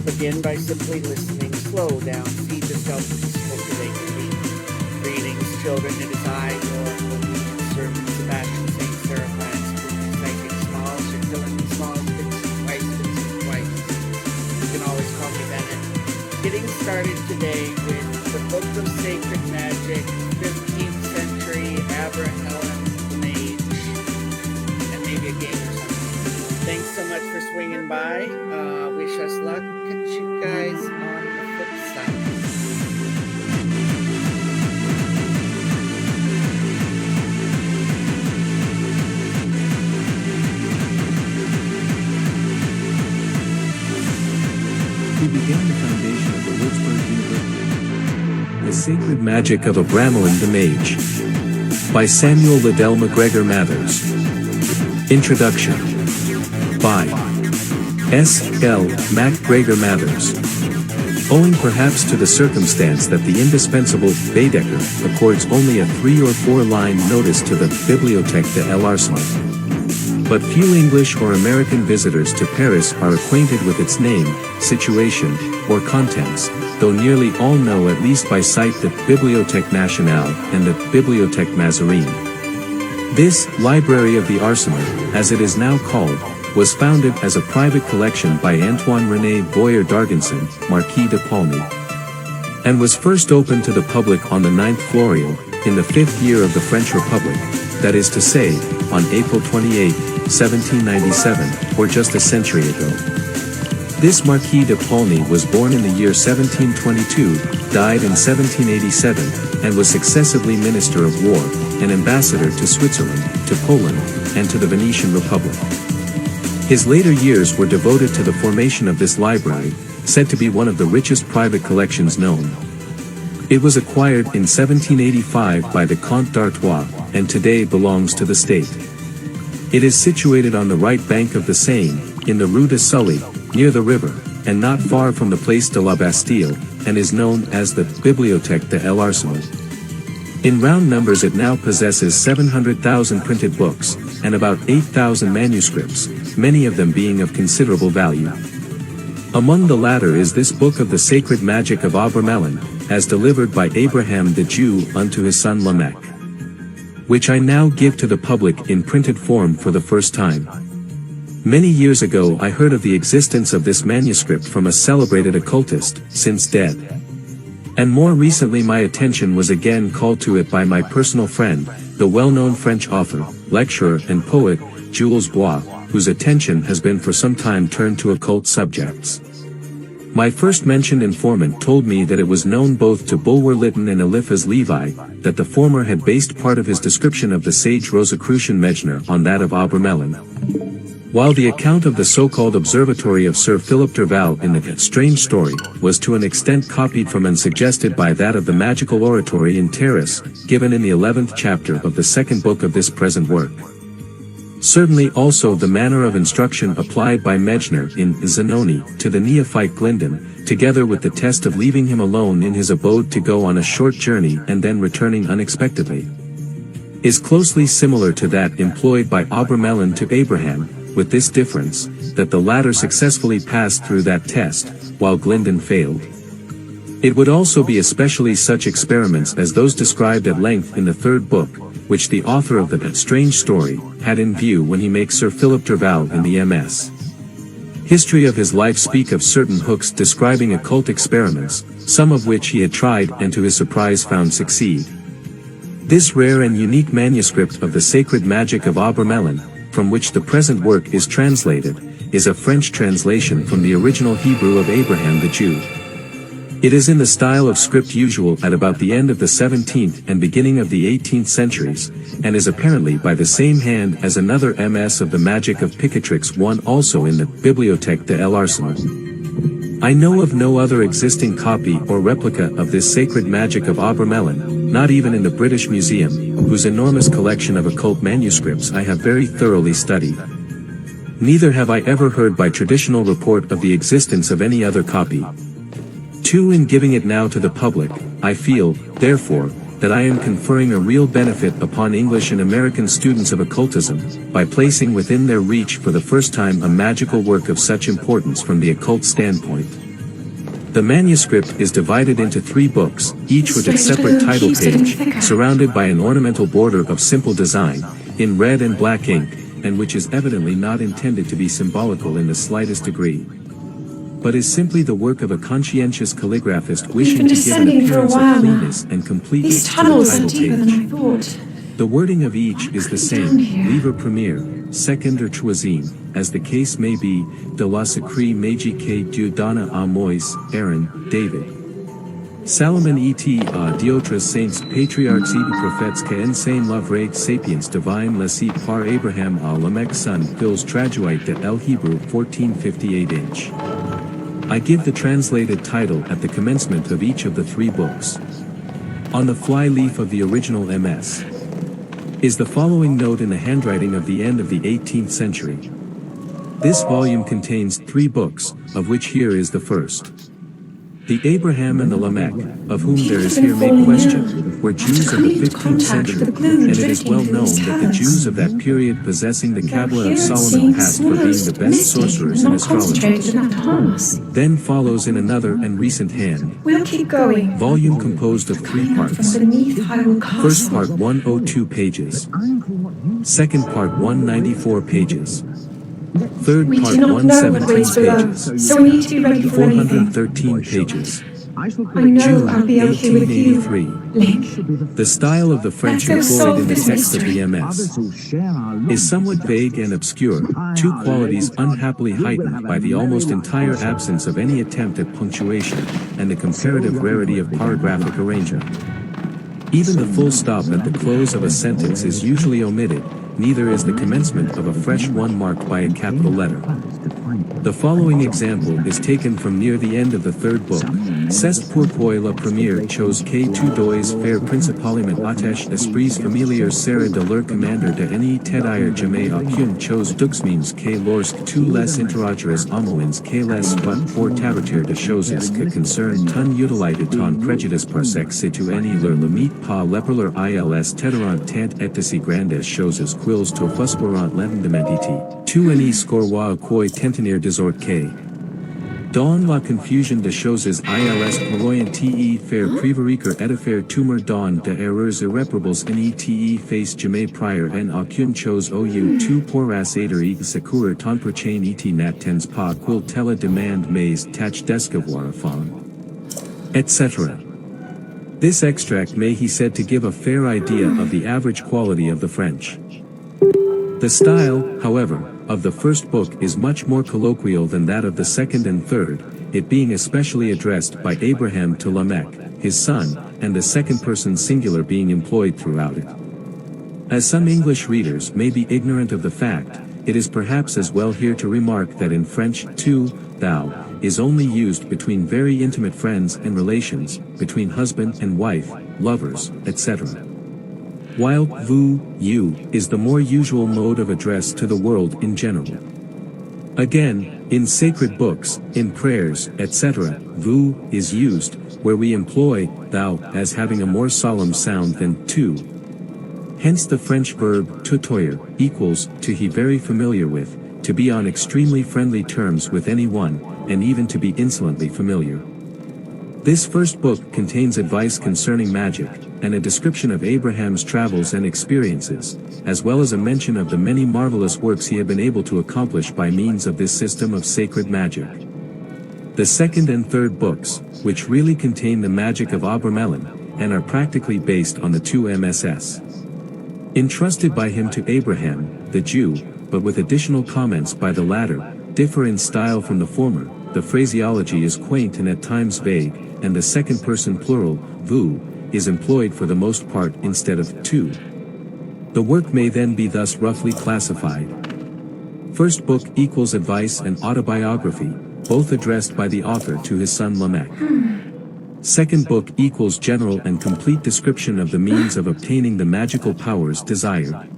Begin by simply listening. Slow down. Feed yourself peaceful today. Greetings, children. It is I, your obedient servant, Sebastian St. Seraphim, psychic smalls. You're killing the smalls, twice. You can always call me Bennett. Getting started today with the Book of Sacred Magic, 15th century Abramelin, Mage, and maybe a game or something. Thanks so much for swinging by. Wish us luck. Catch you guys on the flip side. He began the foundation of the Würzburg University. The Sacred Magic of Abramelin the Mage. By Samuel Liddell McGregor Mathers. Introduction. By S. L. MacGregor Mathers. Owing perhaps to the circumstance that the indispensable Baedeker accords only a 3 or 4 line notice to the Bibliothèque de l'Arsenal. But few English or American visitors to Paris are acquainted with its name, situation, or contents, though nearly all know at least by sight the Bibliothèque Nationale and the Bibliothèque Mazarine. This Library of the Arsenal, as it is now called, was founded as a private collection by Antoine-René Boyer d'Argenson, Marquis de Paulmy, and was first opened to the public on the 9th Florio, in the 5th year of the French Republic, that is to say, on April 28, 1797, or just a century ago. This Marquis de Paulmy was born in the year 1722, died in 1787, and was successively Minister of War, and Ambassador to Switzerland, to Poland, and to the Venetian Republic. His later years were devoted to the formation of this library, said to be one of the richest private collections known. It was acquired in 1785 by the Comte d'Artois, and today belongs to the state. It is situated on the right bank of the Seine, in the Rue de Sully, near the river, and not far from the Place de la Bastille, and is known as the Bibliothèque de l'Arsenal. In round numbers it now possesses 700,000 printed books, and about 8,000 manuscripts, many of them being of considerable value. Among the latter is this book of the sacred magic of Abramelin, as delivered by Abraham the Jew unto his son Lamech, which I now give to the public in printed form for the first time. Many years ago I heard of the existence of this manuscript from a celebrated occultist, since dead. And more recently my attention was again called to it by my personal friend, the well-known French author, lecturer and poet, Jules Bois, whose attention has been for some time turned to occult subjects. My first mentioned informant told me that it was known both to Bulwer Lytton and Eliphas Levi, that the former had based part of his description of the sage Rosicrucian Mejner on that of Abramelin, while the account of the so-called observatory of Sir Philip Derval in the strange story was to an extent copied from and suggested by that of the magical oratory in Terrace, given in the 11th chapter of the second book of this present work. Certainly also the manner of instruction applied by Mejner in Zanoni to the neophyte Glyndon, together with the test of leaving him alone in his abode to go on a short journey and then returning unexpectedly, is closely similar to that employed by Abramelin to Abraham, with this difference, that the latter successfully passed through that test, while Glyndon failed. It would also be especially such experiments as those described at length in the third book, which the author of the strange story had in view when he makes Sir Philip Derval in the MS. History of his life speak of certain hooks describing occult experiments, some of which he had tried and to his surprise found succeed. This rare and unique manuscript of the sacred magic of Abramelin, from which the present work is translated, is a French translation from the original Hebrew of Abraham the Jew. It is in the style of script usual at about the end of the 17th and beginning of the 18th centuries, and is apparently by the same hand as another MS of the magic of Picatrix, one also in the Bibliothèque de l'Arsenal. I know of no other existing copy or replica of this sacred magic of Abramelin, not even in the British Museum, whose enormous collection of occult manuscripts I have very thoroughly studied. Neither have I ever heard by traditional report of the existence of any other copy. In giving it now to the public, I feel, therefore, that I am conferring a real benefit upon English and American students of occultism, by placing within their reach for the first time a magical work of such importance from the occult standpoint. The manuscript is divided into 3 books, each with its separate title page, surrounded by an ornamental border of simple design, in red and black ink, and which is evidently not intended to be symbolical in the slightest degree, but is simply the work of a conscientious calligraphist wishing to give an appearance of cleanness and completeness to the title page. The wording of each is the same, livre premier, second or troisième, as the case may be, de la sacrée Mage que Dieu donna à Moïse, Aaron, David, Salomon et d'autres saints patriarches et prophètes que enseignent la vraie sapience divine laissée par Abraham à Lamech son fils traduit de El Hebrew 1458 inch. I give the translated title at the commencement of each of the 3 books. On the fly-leaf of the original MS is the following note in the handwriting of the end of the 18th century. This volume contains 3 books, of which here is the first. The Abraham and the Lamech, of whom there is here made question, were Jews of the 15th century, and it is well known that the Jews of that period possessing the Kabbalah of Solomon passed for being the best sorcerers and astrologers. Then follows in another and recent hand, volume composed of 3 parts. First part 102 pages. Second part 194 pages. Third part 117 pages. 413 pages. June 1883. The style of the French employed in the text of the MS is somewhat vague and obscure, 2 qualities unhappily heightened by the almost entire absence of any attempt at punctuation, and the comparative rarity of paragraphic arrangement. Even the full stop at the close of a sentence is usually omitted, neither is the commencement of a fresh one marked by a capital letter. The following example is taken from near the end of the 3rd book. C'est pourquoi la première chose que tu dois faire principalement attache esprits familiers sera de leur commander de ne t'adire jamais aucune chose d'uxmines que lorsque tu les interrogeras au moins que les soit pour t'avertir de choses que concernent ton utilité ton préjudice parce que si tu ne leur limites pas l'éparler ils t'aidera tant et de si grandes choses quils t'offusqueront l'entendement tu ne scorrois quoi tenir des ordres dans la confusion de choses ils pourroient te faire prévariquer et faire tomber dans de erreurs irréparables ne te face jamais prior en aucune chose ou tu pourras aider et secourir ton prochain et n'attends pas quil te la demande mais tâche d'escavoir fond, etc. This extract may be said to give a fair idea of the average quality of the French. The style, however, of the first book is much more colloquial than that of the second and third, it being especially addressed by Abraham to Lamech, his son, and the second person singular being employed throughout it. As some English readers may be ignorant of the fact, it is perhaps as well here to remark that in French, tu, thou, is only used between very intimate friends and relations, between husband and wife, lovers, etc. While vous, you, is the more usual mode of address to the world in general. Again, in sacred books, in prayers, etc., vous is used, where we employ thou as having a more solemn sound than tu. Hence the French verb tutoyer equals to he very familiar with, to be on extremely friendly terms with anyone, and even to be insolently familiar. This first book contains advice concerning magic, and a description of Abraham's travels and experiences, as well as a mention of the many marvelous works he had been able to accomplish by means of this system of sacred magic. The second and third books, which really contain the magic of Abramelin, and are practically based on the two MSS. Entrusted by him to Abraham, the Jew, but with additional comments by the latter, differ in style from the former, the phraseology is quaint and at times vague, and the second person plural, vous, is employed for the most part instead of tu. The work may then be thus roughly classified. First book equals advice and autobiography, both addressed by the author to his son Lamech. Second book equals general and complete description of the means of obtaining the magical powers desired.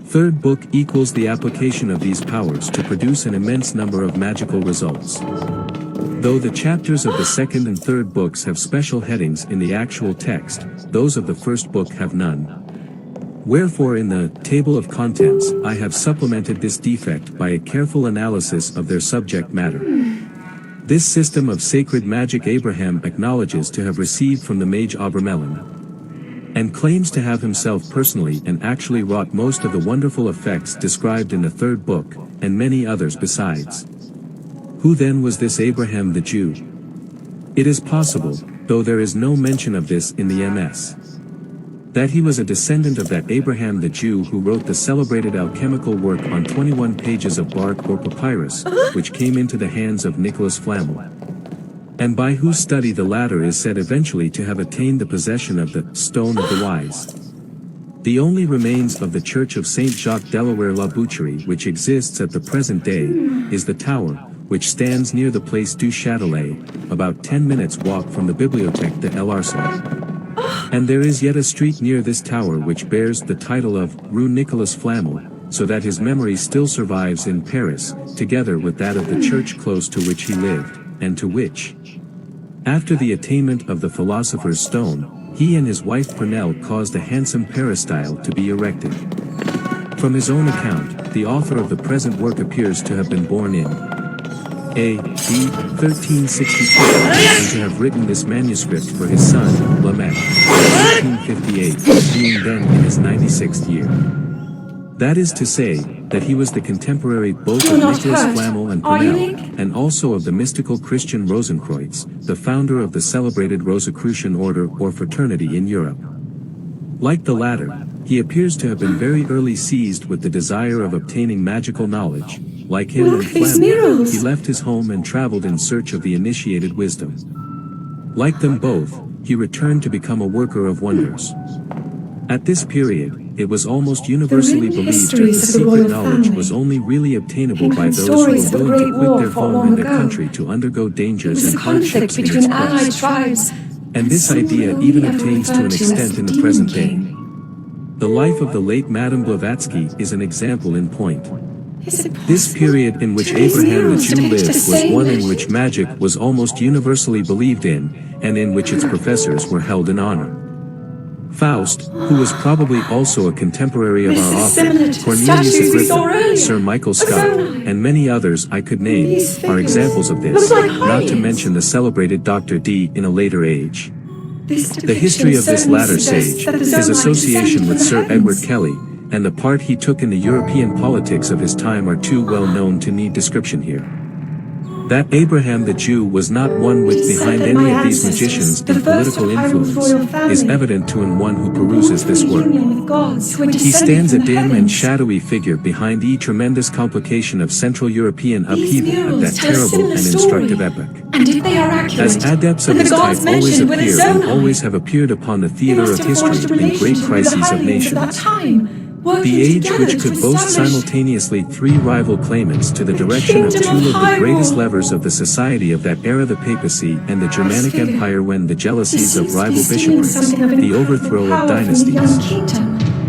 Third book equals the application of these powers to produce an immense number of magical results. Though the chapters of the second and third books have special headings in the actual text, those of the first book have none. Wherefore in the table of contents I have supplemented this defect by a careful analysis of their subject matter. This system of sacred magic Abraham acknowledges to have received from the Mage Abramelin, and claims to have himself personally and actually wrought most of the wonderful effects described in the third book, and many others besides. Who then was this Abraham the Jew? It is possible, though there is no mention of this in the MS, that he was a descendant of that Abraham the Jew who wrote the celebrated alchemical work on 21 pages of bark or papyrus, which came into the hands of Nicholas Flamel, and by whose study the latter is said eventually to have attained the possession of the Stone of the Wise. The only remains of the Church of Saint Jacques Delaware La Boucherie which exists at the present day, is the tower, which stands near the Place du Châtelet, about 10 minutes' walk from the Bibliothèque de l'Arsenal. And there is yet a street near this tower which bears the title of Rue Nicolas Flamel, so that his memory still survives in Paris, together with that of the church close to which he lived, and to which, after the attainment of the Philosopher's Stone, he and his wife Purnell caused a handsome peristyle to be erected. From his own account, the author of the present work appears to have been born in A.D. 1362, and to have written this manuscript for his son, Lamech, in 1858, being then in his 96th year. That is to say, that he was the contemporary both of Nicholas Flamel and Purnell, and also of the mystical Christian Rosenkreutz, the founder of the celebrated Rosicrucian order or fraternity in Europe. Like the latter, he appears to have been very early seized with the desire of obtaining magical knowledge. Like him and Flamel, he left his home and traveled in search of the initiated wisdom. Like them both, he returned to become a worker of wonders. At this period, it was almost universally believed that the secret knowledge was only really obtainable by those who were willing to quit their home and their country to undergo dangers and hardships in its quest. And this idea even obtains to an extent in the present day. The life of the late Madame Blavatsky is an example in point. This period in which Abraham the Jew lived was one in which magic was almost universally believed in, and in which its professors were held in honor. Faust, who was probably also a contemporary of our author, Cornelius Agrippa, Sir Michael Scott, and many others I could name, are examples of this, not to mention the celebrated Dr. Dee in a later age. The history of this latter sage, his association with Sir Edward Kelly, and the part he took in the European politics of his time are too well known to need description here. That Abraham the Jew was not one with behind any of these magicians and political influence is evident to anyone who peruses this work. He stands a dim and shadowy figure behind the tremendous complication of Central European upheaval at that terrible and instructive epoch. As adepts of this type always appear and always have appeared upon the theater of history in great crises of nations. The age which could boast simultaneously three rival claimants to the direction of two of the greatest levers of the society of that era, the papacy and the Germanic Empire, when the jealousies of rival bishoprics, the overthrow of dynasties.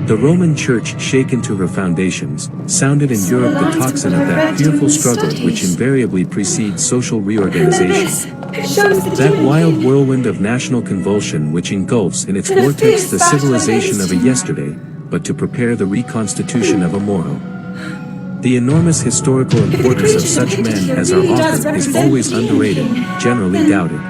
The Roman Church, shaken to her foundations, sounded in Europe the tocsin of that fearful struggle which invariably precedes social reorganization. That wild whirlwind of national convulsion which engulfs in its vortex the civilization of a yesterday, but to prepare the reconstitution of a morrow. The enormous historical importance of such men as our author is always underrated, generally doubted.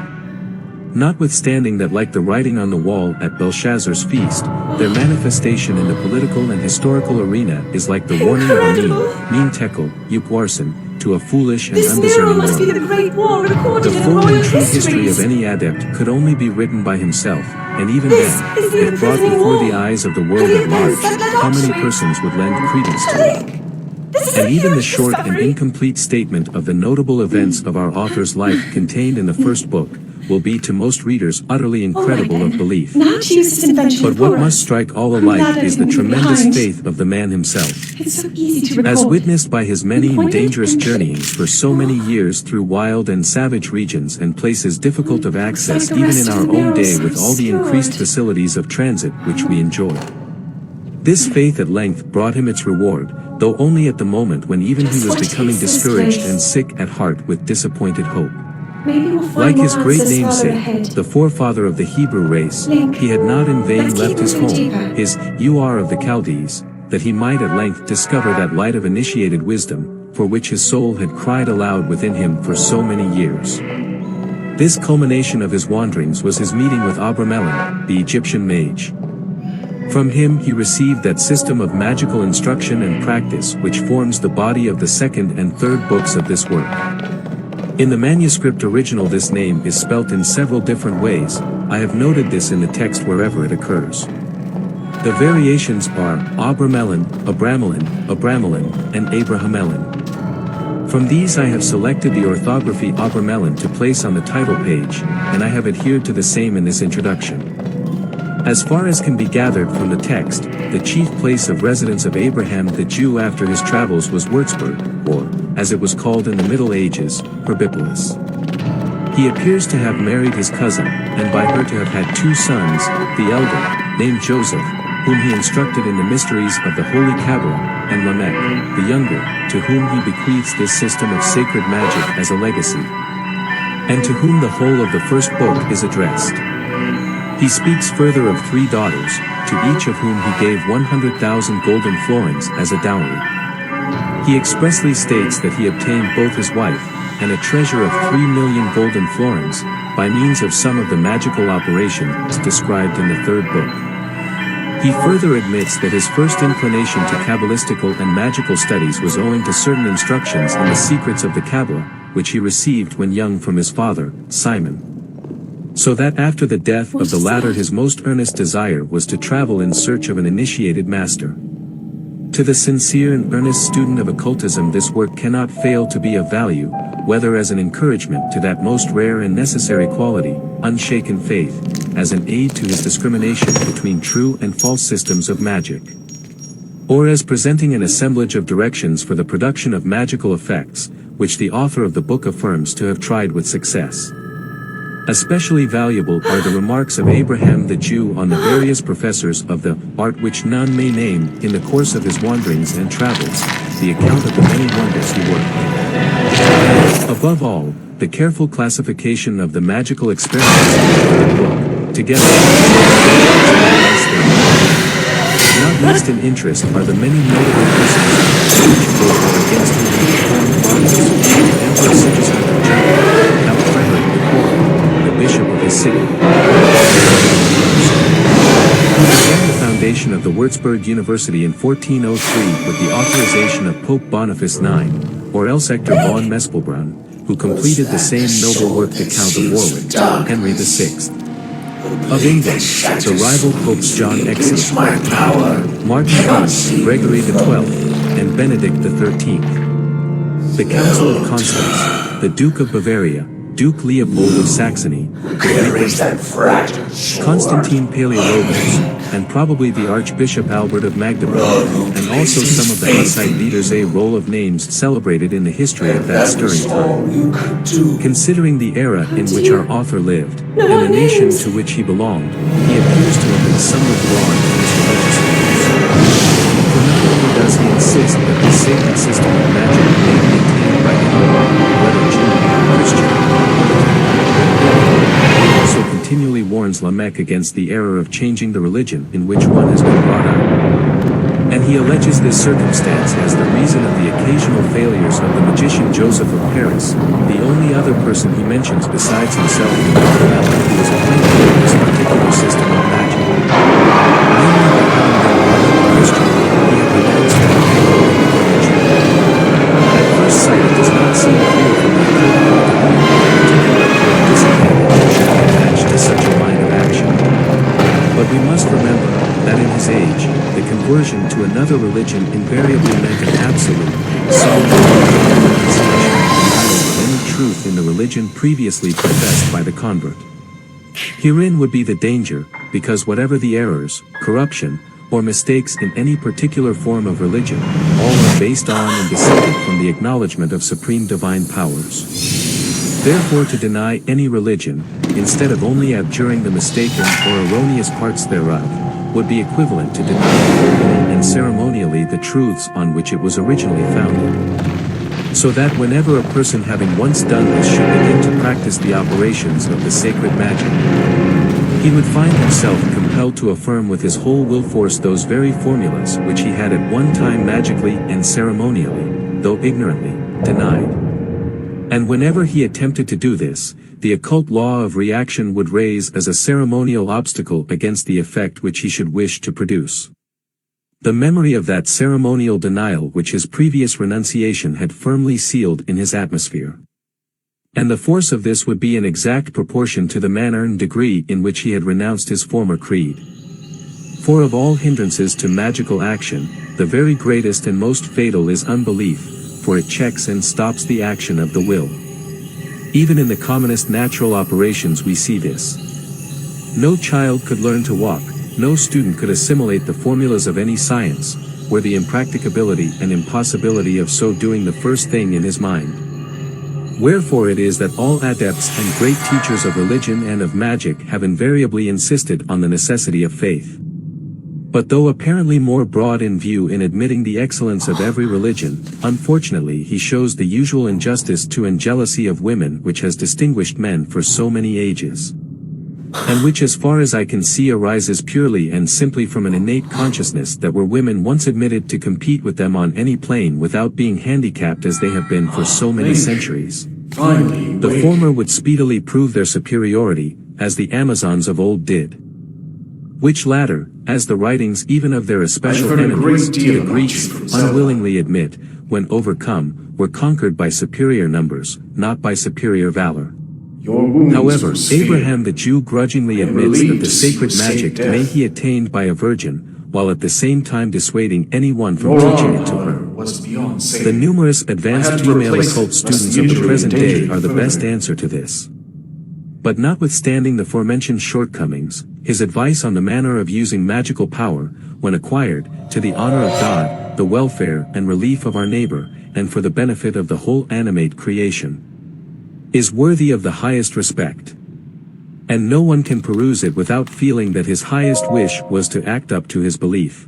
Notwithstanding that, like the writing on the wall at Belshazzar's feast, their manifestation in the political and historical arena is like the warning of a mean tekel, upwarsen, to a foolish and undiscerning world. The full and true history of any adept could only be written by himself, and even then, if brought before the eyes of the world at large, how many persons would lend credence to it? And even the short and incomplete statement of the notable events of our author's life contained in the first book will be to most readers utterly incredible of belief. But what must strike all alike is the tremendous faith of the man himself. As witnessed by his many and dangerous journeyings for so many years through wild and savage regions and places difficult of access even in our own day with all the increased facilities of transit which we enjoy. This faith at length brought him its reward, though only at the moment when even he was becoming discouraged and sick at heart with disappointed hope. Like his great namesake, the forefather of the Hebrew race, he had not in vain left his home, his Ur of the Chaldees, that he might at length discover that light of initiated wisdom, for which his soul had cried aloud within him for so many years. This culmination of his wanderings was his meeting with Abramelin, the Egyptian mage. From him he received that system of magical instruction and practice which forms the body of the second and third books of this work. In the manuscript original this name is spelt in several different ways. I have noted this in the text wherever it occurs. The variations are Abramelin, Abramelin, Abramelin, and Abramelin. From these I have selected the orthography Abramelin to place on the title page, and I have adhered to the same in this introduction. As far as can be gathered from the text, the chief place of residence of Abraham the Jew after his travels was Würzburg, or, as it was called in the Middle Ages, Perbipolis. He appears to have married his cousin, and by her to have had two sons, the elder, named Joseph, whom he instructed in the mysteries of the Holy Kabbalah, and Lamech, the younger, to whom he bequeaths this system of sacred magic as a legacy, and to whom the whole of the first book is addressed. He speaks further of three daughters, to each of whom he gave 100,000 golden florins as a dowry. He expressly states that he obtained both his wife, and a treasure of 3 million golden florins, by means of some of the magical operations described in the third book. He further admits that his first inclination to Kabbalistical and magical studies was owing to certain instructions in the secrets of the Kabbalah, which he received when young from his father, Simon. So that after the death of the latter his most earnest desire was to travel in search of an initiated master. To the sincere and earnest student of occultism this work cannot fail to be of value, whether as an encouragement to that most rare and necessary quality, unshaken faith, as an aid to his discrimination between true and false systems of magic, or as presenting an assemblage of directions for the production of magical effects, which the author of the book affirms to have tried with success. Especially valuable are the remarks of Abraham the Jew on the various professors of the art which none may name in the course of his wanderings and travels, the account of the many wonders he worked. Above all, the careful classification of the magical experiments in the book, together not least in interest are the many notable persons which both against whom he performed wonders, the Emperor Sigismund of Germany, Count Frederick the Cruel, the Bishop of his city, who began the foundation of the Würzburg University in 1403 with the authorization of Pope Boniface IX, or else Hector von Mespelbrunn, who completed the same noble work the Count of Warwick, Henry VI. Of England, the rival popes John X, Martin I, Gregory XII, and Benedict XIII. The Council of Constance, the Duke of Bavaria, Duke Leopold of Saxony, Constantine Palaiologos, and probably the Archbishop Albert of Magdeburg, and also some of the Hussite leaders. A roll of names celebrated in the history of that stirring time. Considering the era in which our author lived, and the nation to which he belonged, he appears to have been somewhat broad in his religious views. For not only does he insist that the sacred system of magic may be maintained by anyone, whether Jew, Christian, he also continually warns Lamech against the error of changing the religion in which one has been brought up. And he alleges this circumstance as the reason of the occasional failures of the magician Joseph of Paris, the only other person he mentions besides himself who was acquainted with this particular system of magic. Namely the found that while Christian, he had renounced the religion. At first sight it does not seem clear from the attached to such a line of action. But we must remember that in his age, the conversion to another religion invariably meant an absolute, solid renunciation of any truth in the religion previously professed by the convert. Herein would be the danger, because whatever the errors, corruption, or mistakes in any particular form of religion, all are based on and descended from the acknowledgement of supreme divine powers. Therefore to deny any religion, instead of only abjuring the mistaken or erroneous parts thereof, would be equivalent to denying formally and ceremonially the truths on which it was originally founded. So that whenever a person having once done this should begin to practice the operations of the sacred magic, he would find himself compelled to affirm with his whole will force those very formulas which he had at one time magically and ceremonially, though ignorantly, denied. And whenever he attempted to do this, the occult law of reaction would raise as a ceremonial obstacle against the effect which he should wish to produce. The memory of that ceremonial denial which his previous renunciation had firmly sealed in his atmosphere. And the force of this would be in exact proportion to the manner and degree in which he had renounced his former creed. For of all hindrances to magical action, the very greatest and most fatal is unbelief, for it checks and stops the action of the will. Even in the commonest natural operations we see this. No child could learn to walk, no student could assimilate the formulas of any science, were the impracticability and impossibility of so doing the first thing in his mind. Wherefore it is that all adepts and great teachers of religion and of magic have invariably insisted on the necessity of faith. But though apparently more broad in view in admitting the excellence of every religion, unfortunately he shows the usual injustice to and jealousy of women which has distinguished men for so many ages. And which as far as I can see arises purely and simply from an innate consciousness that were women once admitted to compete with them on any plane without being handicapped as they have been for so many centuries, the former would speedily prove their superiority, as the Amazons of old did. Which latter, as the writings even of their especial enemies, to the Greeks, unwillingly admit, when overcome, were conquered by superior numbers, not by superior valor. However, Abraham the Jew grudgingly admits that the sacred magic may he attained by a virgin, while at the same time dissuading anyone from teaching it to her. The numerous advanced female occult students of the present day are the best answer to this. But notwithstanding the forementioned shortcomings, his advice on the manner of using magical power, when acquired, to the honor of God, the welfare and relief of our neighbor, and for the benefit of the whole animate creation, is worthy of the highest respect. And no one can peruse it without feeling that his highest wish was to act up to his belief.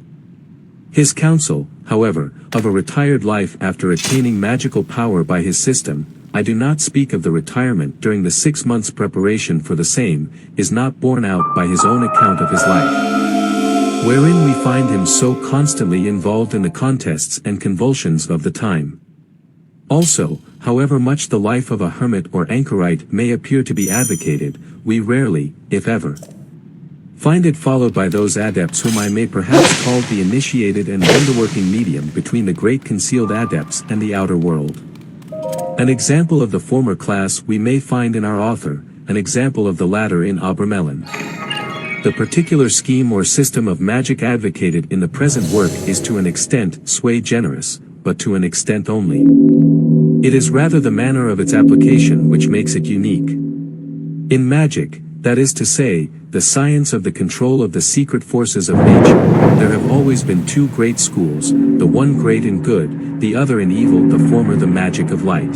His counsel, however, of a retired life after attaining magical power by his system, I do not speak of the retirement during the 6 months' preparation for the same, is not borne out by his own account of his life, wherein we find him so constantly involved in the contests and convulsions of the time. Also, however much the life of a hermit or anchorite may appear to be advocated, we rarely, if ever, find it followed by those adepts whom I may perhaps call the initiated and wonder-working medium between the great concealed adepts and the outer world. An example of the former class we may find in our author, an example of the latter in Abramelin. The particular scheme or system of magic advocated in the present work is to an extent sui generis, but to an extent only. It is rather the manner of its application which makes it unique. In magic, that is to say, the science of the control of the secret forces of nature, there have always been two great schools, the one great in good, the other in evil, the former the magic of light.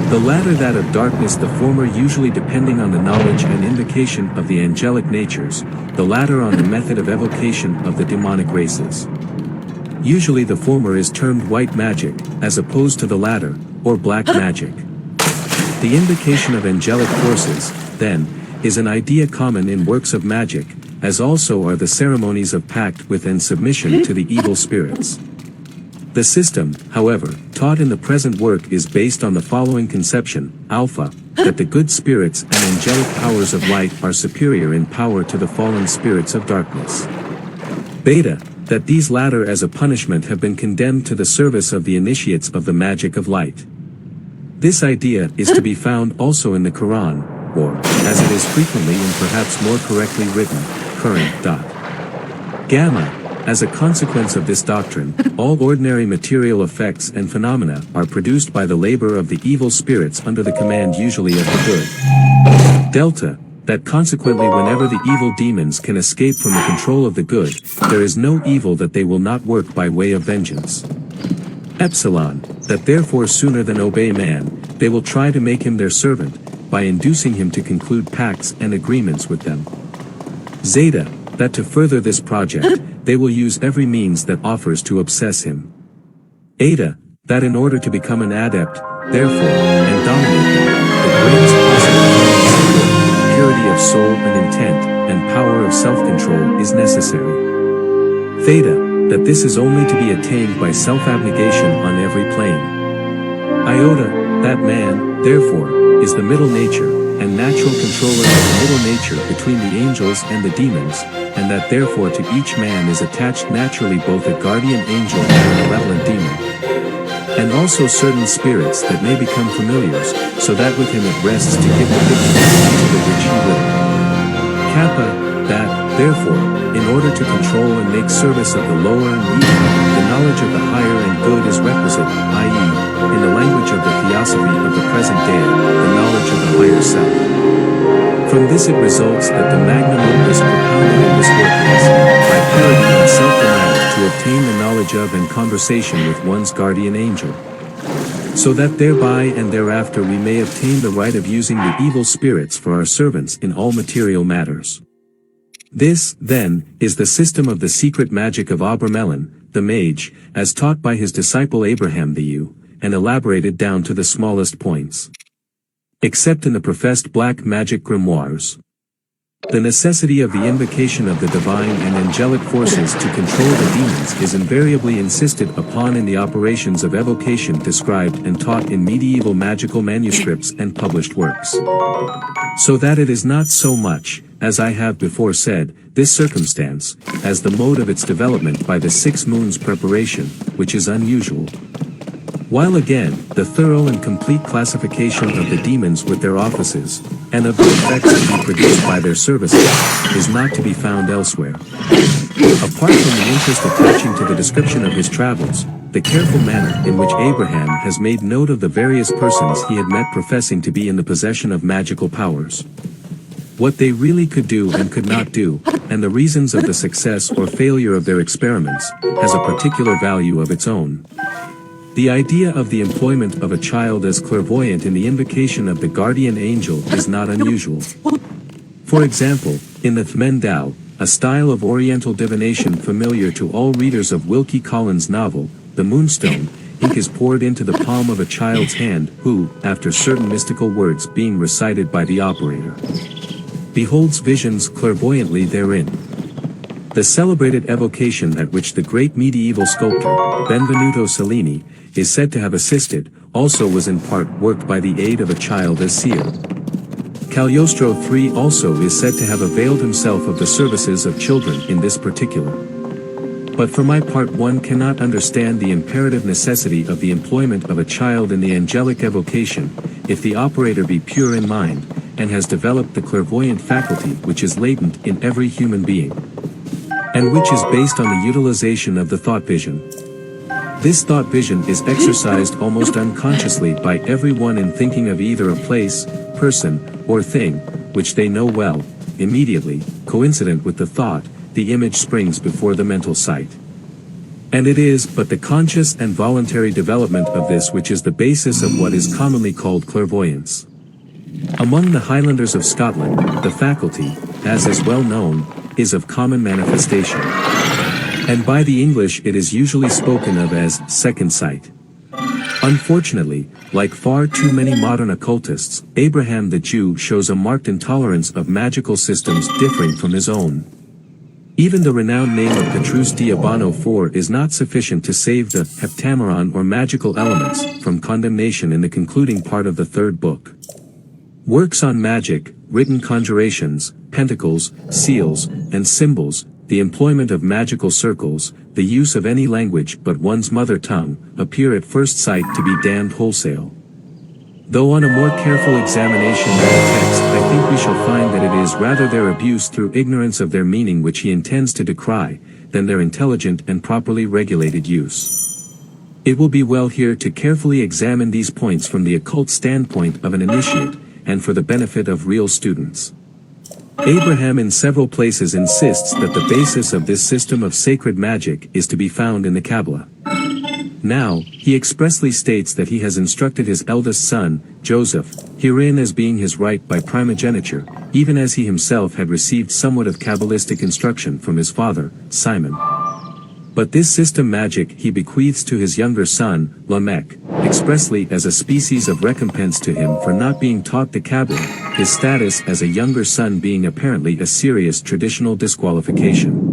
The latter that of darkness, the former usually depending on the knowledge and invocation of the angelic natures, the latter on the method of evocation of the demonic races. Usually the former is termed white magic, as opposed to the latter, or black magic. The invocation of angelic forces, then, is an idea common in works of magic, as also are the ceremonies of pact with and submission to the evil spirits. The system, however, taught in the present work is based on the following conception, alpha, that the good spirits and angelic powers of light are superior in power to the fallen spirits of darkness. Beta, that these latter as a punishment have been condemned to the service of the initiates of the magic of light. This idea is to be found also in the Quran, or, as it is frequently and perhaps more correctly written, current. Gamma, as a consequence of this doctrine, all ordinary material effects and phenomena are produced by the labor of the evil spirits under the command usually of the good. Delta, that consequently whenever the evil demons can escape from the control of the good, there is no evil that they will not work by way of vengeance. Epsilon, that therefore sooner than obey man, they will try to make him their servant, by inducing him to conclude pacts and agreements with them. Zeta, that to further this project, they will use every means that offers to obsess him. Eta, that in order to become an adept, therefore, and dominate them, the greatest possible purity of soul and intent, and power of self-control is necessary. Theta, that this is only to be attained by self-abnegation on every plane. Iota, that man, therefore, is the middle nature, and natural controller of the middle nature between the angels and the demons, and that therefore to each man is attached naturally both a guardian angel and a malevolent demon. And also certain spirits that may become familiars, so that with him it rests to give the victory to the which he will. Kappa, that, therefore, in order to control and make service of the lower and evil, the knowledge of the higher and good is requisite, i.e., in the language of the theosophy of the present day, the knowledge of the higher self. From this it results that the magnum opus propounded in this work is, by purity and self-denial, to obtain the knowledge of and conversation with one's guardian angel, so that thereby and thereafter we may obtain the right of using the evil spirits for our servants in all material matters. This, then, is the system of the secret magic of Abramelin, the mage, as taught by his disciple Abraham the Jew, and elaborated down to the smallest points. Except in the professed black magic grimoires. The necessity of the invocation of the divine and angelic forces to control the demons is invariably insisted upon in the operations of evocation described and taught in medieval magical manuscripts and published works. So that it is not so much, as I have before said, this circumstance, as the mode of its development by the 6 moons preparation, which is unusual. While again, the thorough and complete classification of the demons with their offices, and of the effects to be produced by their services, is not to be found elsewhere. Apart from the interest attaching to the description of his travels, the careful manner in which Abraham has made note of the various persons he had met professing to be in the possession of magical powers, what they really could do and could not do, and the reasons of the success or failure of their experiments, has a particular value of its own. The idea of the employment of a child as clairvoyant in the invocation of the guardian angel is not unusual. For example, in the Thmen Dao, a style of oriental divination familiar to all readers of Wilkie Collins' novel, The Moonstone, ink is poured into the palm of a child's hand who, after certain mystical words being recited by the operator, beholds visions clairvoyantly therein. The celebrated evocation at which the great medieval sculptor, Benvenuto Cellini, is said to have assisted, also was in part worked by the aid of a child as seer. Cagliostro III also is said to have availed himself of the services of children in this particular. But for my part, one cannot understand the imperative necessity of the employment of a child in the angelic evocation, if the operator be pure in mind, and has developed the clairvoyant faculty which is latent in every human being, and which is based on the utilization of the thought vision. This thought vision is exercised almost unconsciously by everyone in thinking of either a place, person, or thing, which they know well. Immediately, coincident with the thought, the image springs before the mental sight. And it is but the conscious and voluntary development of this which is the basis of what is commonly called clairvoyance. Among the Highlanders of Scotland, the faculty, as is well known, is of common manifestation. And by the English it is usually spoken of as second sight. Unfortunately, like far too many modern occultists, Abraham the Jew shows a marked intolerance of magical systems differing from his own. Even the renowned name of Petrus Diabano IV is not sufficient to save the heptameron or magical elements from condemnation in the concluding part of the third book. Works on magic, written conjurations, pentacles, seals, and symbols, the employment of magical circles, the use of any language but one's mother tongue, appear at first sight to be damned wholesale. Though on a more careful examination of the text, I think we shall find that it is rather their abuse through ignorance of their meaning which he intends to decry, than their intelligent and properly regulated use. It will be well here to carefully examine these points from the occult standpoint of an initiate, and for the benefit of real students. Abraham in several places insists that the basis of this system of sacred magic is to be found in the Kabbalah. Now, he expressly states that he has instructed his eldest son, Joseph, herein as being his right by primogeniture, even as he himself had received somewhat of Kabbalistic instruction from his father, Simon. But this system magic he bequeaths to his younger son, Lamech, expressly as a species of recompense to him for not being taught the Kabbalah, his status as a younger son being apparently a serious traditional disqualification.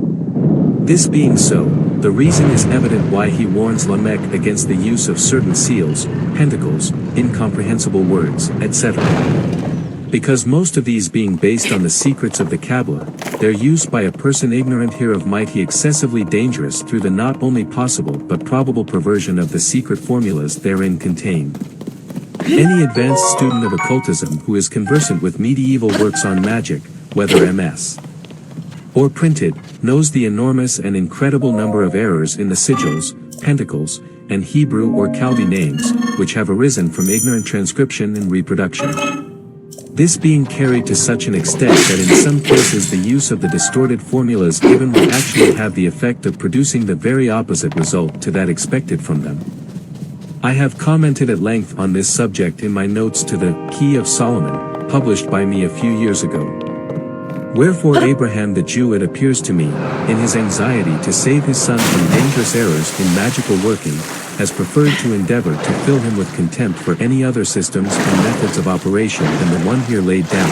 This being so, the reason is evident why he warns Lamech against the use of certain seals, pentacles, incomprehensible words, etc. Because most of these being based on the secrets of the Kabbalah, their use by a person ignorant hereof might be excessively dangerous through the not only possible but probable perversion of the secret formulas therein contained. Any advanced student of occultism who is conversant with medieval works on magic, whether MS or printed, knows the enormous and incredible number of errors in the sigils, pentacles, and Hebrew or Chaldean names, which have arisen from ignorant transcription and reproduction. This being carried to such an extent that in some cases the use of the distorted formulas given will actually have the effect of producing the very opposite result to that expected from them. I have commented at length on this subject in my notes to the Key of Solomon, published by me a few years ago. Wherefore Abraham the Jew, it appears to me, in his anxiety to save his son from dangerous errors in magical working, has preferred to endeavor to fill him with contempt for any other systems and methods of operation than the one here laid down.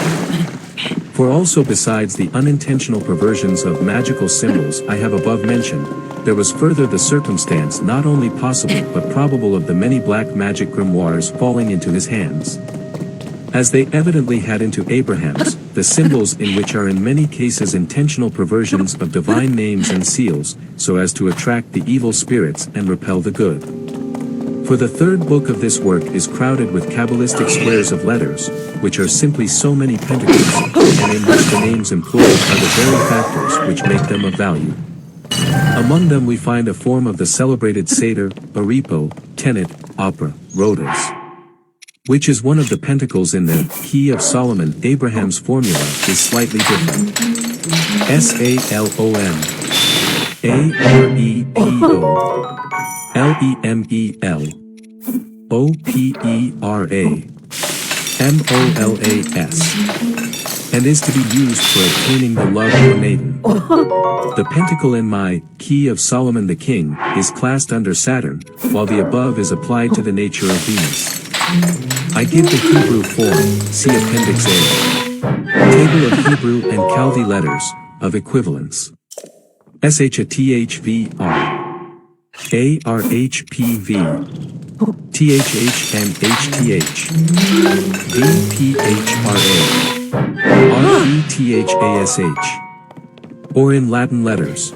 For also besides the unintentional perversions of magical symbols I have above mentioned, there was further the circumstance not only possible but probable of the many black magic grimoires falling into his hands, as they evidently had into Abraham's, the symbols in which are in many cases intentional perversions of divine names and seals, so as to attract the evil spirits and repel the good. For the third book of this work is crowded with Kabbalistic squares of letters, which are simply so many pentacles, and in which the names employed are the very factors which make them of value. Among them we find a form of the celebrated Seder, Aripo, Tenet, Opera, Rhodas, which is one of the pentacles in the Key of Solomon. Abraham's formula is slightly different. SALOM AREPO LEMEL OPERA MOLAS, and is to be used for obtaining the love of a maiden. The pentacle in my Key of Solomon the King is classed under Saturn, while the above is applied to the nature of Venus. I give the Hebrew form, see Appendix A. Table of Hebrew and Chaldean letters, of equivalence. SHATHVR ARHPV THHNHTH VPHRA RETHASH, or in Latin letters.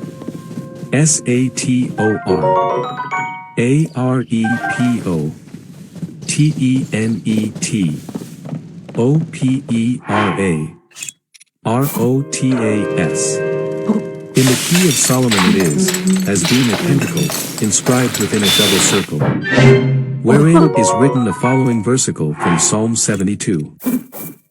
SATORAPENTEROTAS. In the key of Solomon it is, as being a pentacle, inscribed within a double circle, wherein is written the following versicle from Psalm 72.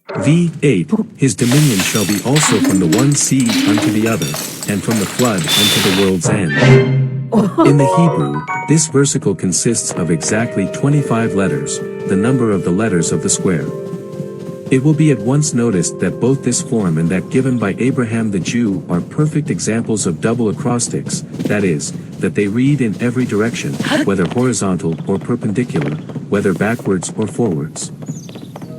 V8, his dominion shall be also from the one sea unto the other, and from the flood unto the world's end. In the Hebrew, this versicle consists of exactly 25 letters, the number of the letters of the square. It will be at once noticed that both this form and that given by Abraham the Jew are perfect examples of double acrostics, that is, that they read in every direction, whether horizontal or perpendicular, whether backwards or forwards.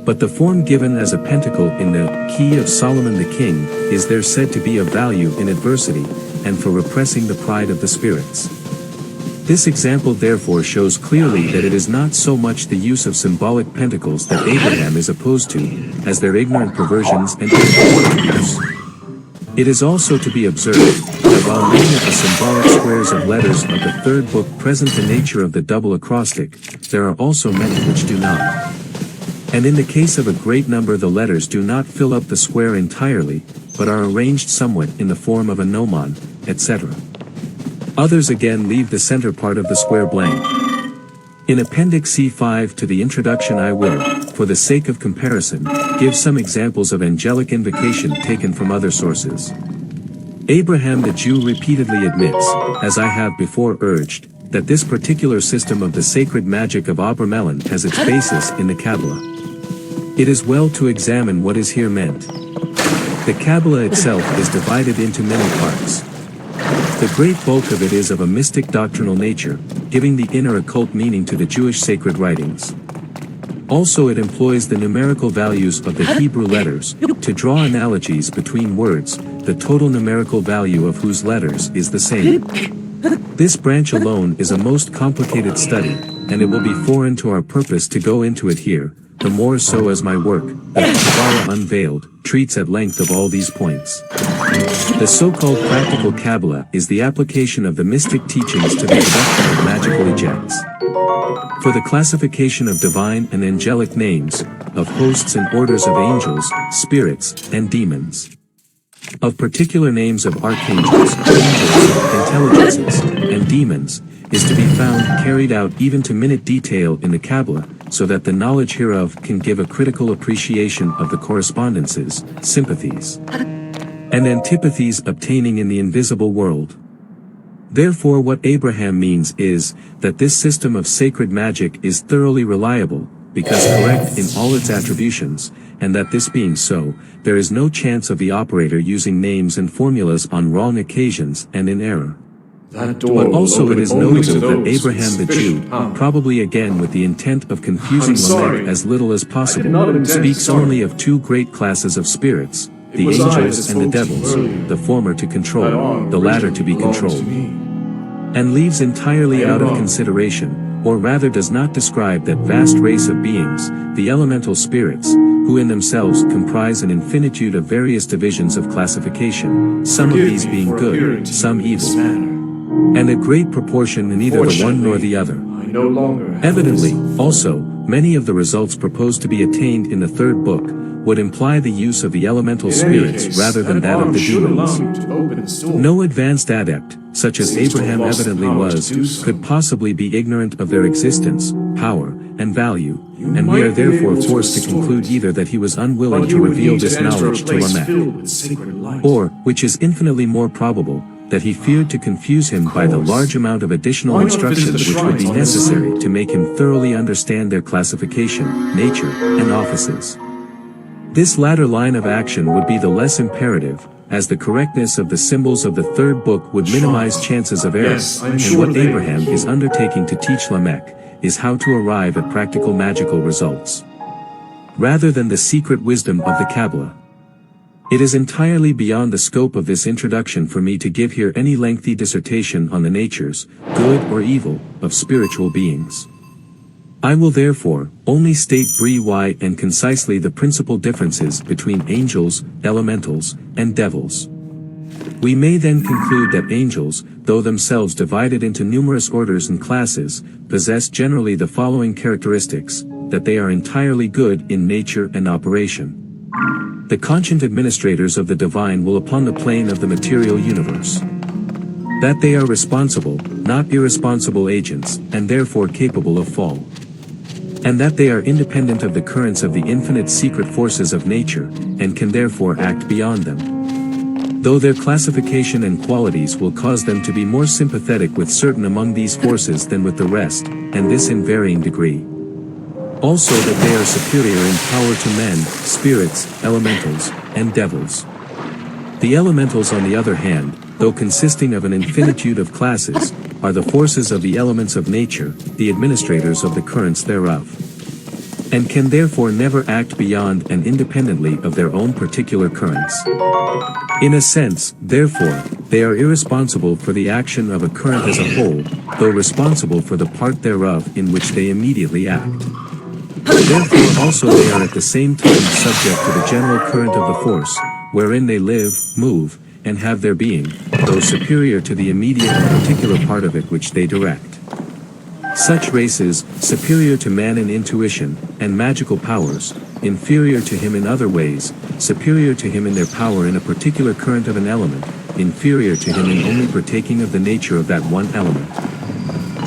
But the form given as a pentacle in the key of Solomon the king is there said to be of value in adversity, and for repressing the pride of the spirits. This example therefore shows clearly that it is not so much the use of symbolic pentacles that Abraham is opposed to, as their ignorant perversions and use. It is also to be observed, that while many of the symbolic squares of letters of the third book present the nature of the double acrostic, there are also many which do not. And in the case of a great number the letters do not fill up the square entirely, but are arranged somewhat in the form of a gnomon, etc. Others again leave the center part of the square blank. In Appendix C5 to the introduction I will, for the sake of comparison, give some examples of angelic invocation taken from other sources. Abraham the Jew repeatedly admits, as I have before urged, that this particular system of the sacred magic of Abramelin has its basis in the Kabbalah. It is well to examine what is here meant. The Kabbalah itself is divided into many parts. The great bulk of it is of a mystic doctrinal nature, giving the inner occult meaning to the Jewish sacred writings. Also it employs the numerical values of the Hebrew letters, to draw analogies between words, the total numerical value of whose letters is the same. This branch alone is a most complicated study, and it will be foreign to our purpose to go into it here, the more so as my work, The Kabbalah Unveiled, treats at length of all these points. The so-called practical Kabbalah is the application of the mystic teachings to the production of magical ejects. For the classification of divine and angelic names, of hosts and orders of angels, spirits, and demons. Of particular names of archangels, angels, intelligences, and demons, is to be found carried out even to minute detail in the Kabbalah, so that the knowledge hereof can give a critical appreciation of the correspondences, sympathies, and antipathies obtaining in the invisible world. Therefore what Abraham means is, that this system of sacred magic is thoroughly reliable, because correct in all its attributions, and that this being so, there is no chance of the operator using names and formulas on wrong occasions and in error. But also it is notable that Abraham the Jew, probably again with the intent of confusing Lamech as little as possible, speaks only of two great classes of spirits, the angels and the devils, the former to control, the latter to be controlled. And leaves entirely out of consideration, or rather does not describe that vast race of beings, the elemental spirits, who in themselves comprise an infinitude of various divisions of classification, some of these being good, some evil, and a great proportion in neither the one nor the other. Evidently, also, many of the results proposed to be attained in the third book, would imply the use of the elemental spirits rather than that of the demons. No advanced adept, such as Abraham evidently was, could possibly be ignorant of their existence, power, and value, and we are therefore forced to conclude either that he was unwilling to reveal this knowledge to Lamech, or, which is infinitely more probable, that he feared to confuse him by the large amount of additional instruction which would be necessary to make him thoroughly understand their classification, nature, and offices. This latter line of action would be the less imperative, as the correctness of the symbols of the third book would minimize chances of error, and what Abraham is undertaking to teach Lamech, is how to arrive at practical magical results, rather than the secret wisdom of the Kabbalah. It is entirely beyond the scope of this introduction for me to give here any lengthy dissertation on the natures, good or evil, of spiritual beings. I will therefore only state briefly and concisely the principal differences between angels, elementals, and devils. We may then conclude that angels, though themselves divided into numerous orders and classes, possess generally the following characteristics: that they are entirely good in nature and operation. The conscient administrators of the divine will upon the plane of the material universe. That they are responsible, not irresponsible agents, and therefore capable of fall. And that they are independent of the currents of the infinite secret forces of nature, and can therefore act beyond them. Though their classification and qualities will cause them to be more sympathetic with certain among these forces than with the rest, and this in varying degree. Also that they are superior in power to men, spirits, elementals, and devils. The elementals on the other hand, though consisting of an infinitude of classes, are the forces of the elements of nature, the administrators of the currents thereof. And can therefore never act beyond and independently of their own particular currents. In a sense, therefore, they are irresponsible for the action of a current as a whole, though responsible for the part thereof in which they immediately act. Therefore also they are at the same time subject to the general current of the force, wherein they live, move, and have their being, though superior to the immediate and particular part of it which they direct. Such races, superior to man in intuition, and magical powers, inferior to him in other ways, superior to him in their power in a particular current of an element, inferior to him in only partaking of the nature of that one element,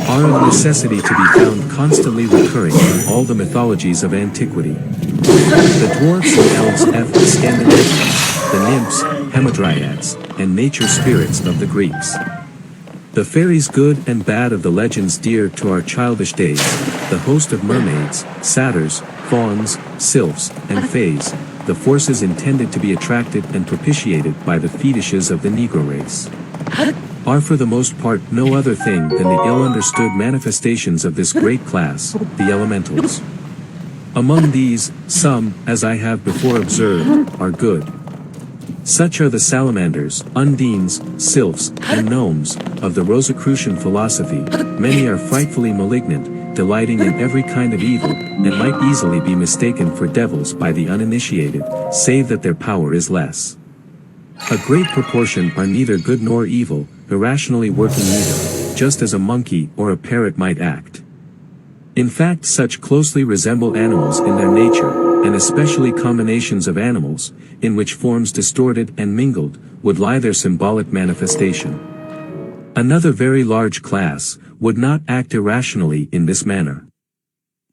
are of necessity to be found constantly recurring in all the mythologies of antiquity. The dwarfs and elves of the Scandinavians, the nymphs, hamadryads, and nature spirits of the Greeks. The fairies good and bad of the legends dear to our childish days, the host of mermaids, satyrs, fauns, sylphs, and fays, the forces intended to be attracted and propitiated by the fetishes of the Negro race, are for the most part no other thing than the ill-understood manifestations of this great class, the elementals. Among these, some, as I have before observed, are good. Such are the salamanders, undines, sylphs, and gnomes, of the Rosicrucian philosophy. Many are frightfully malignant, delighting in every kind of evil, and might easily be mistaken for devils by the uninitiated, save that their power is less. A great proportion are neither good nor evil, irrationally working neither, just as a monkey or a parrot might act. In fact, such closely resemble animals in their nature, and especially combinations of animals, in which forms distorted and mingled, would lie their symbolic manifestation. Another very large class, would not act irrationally in this manner,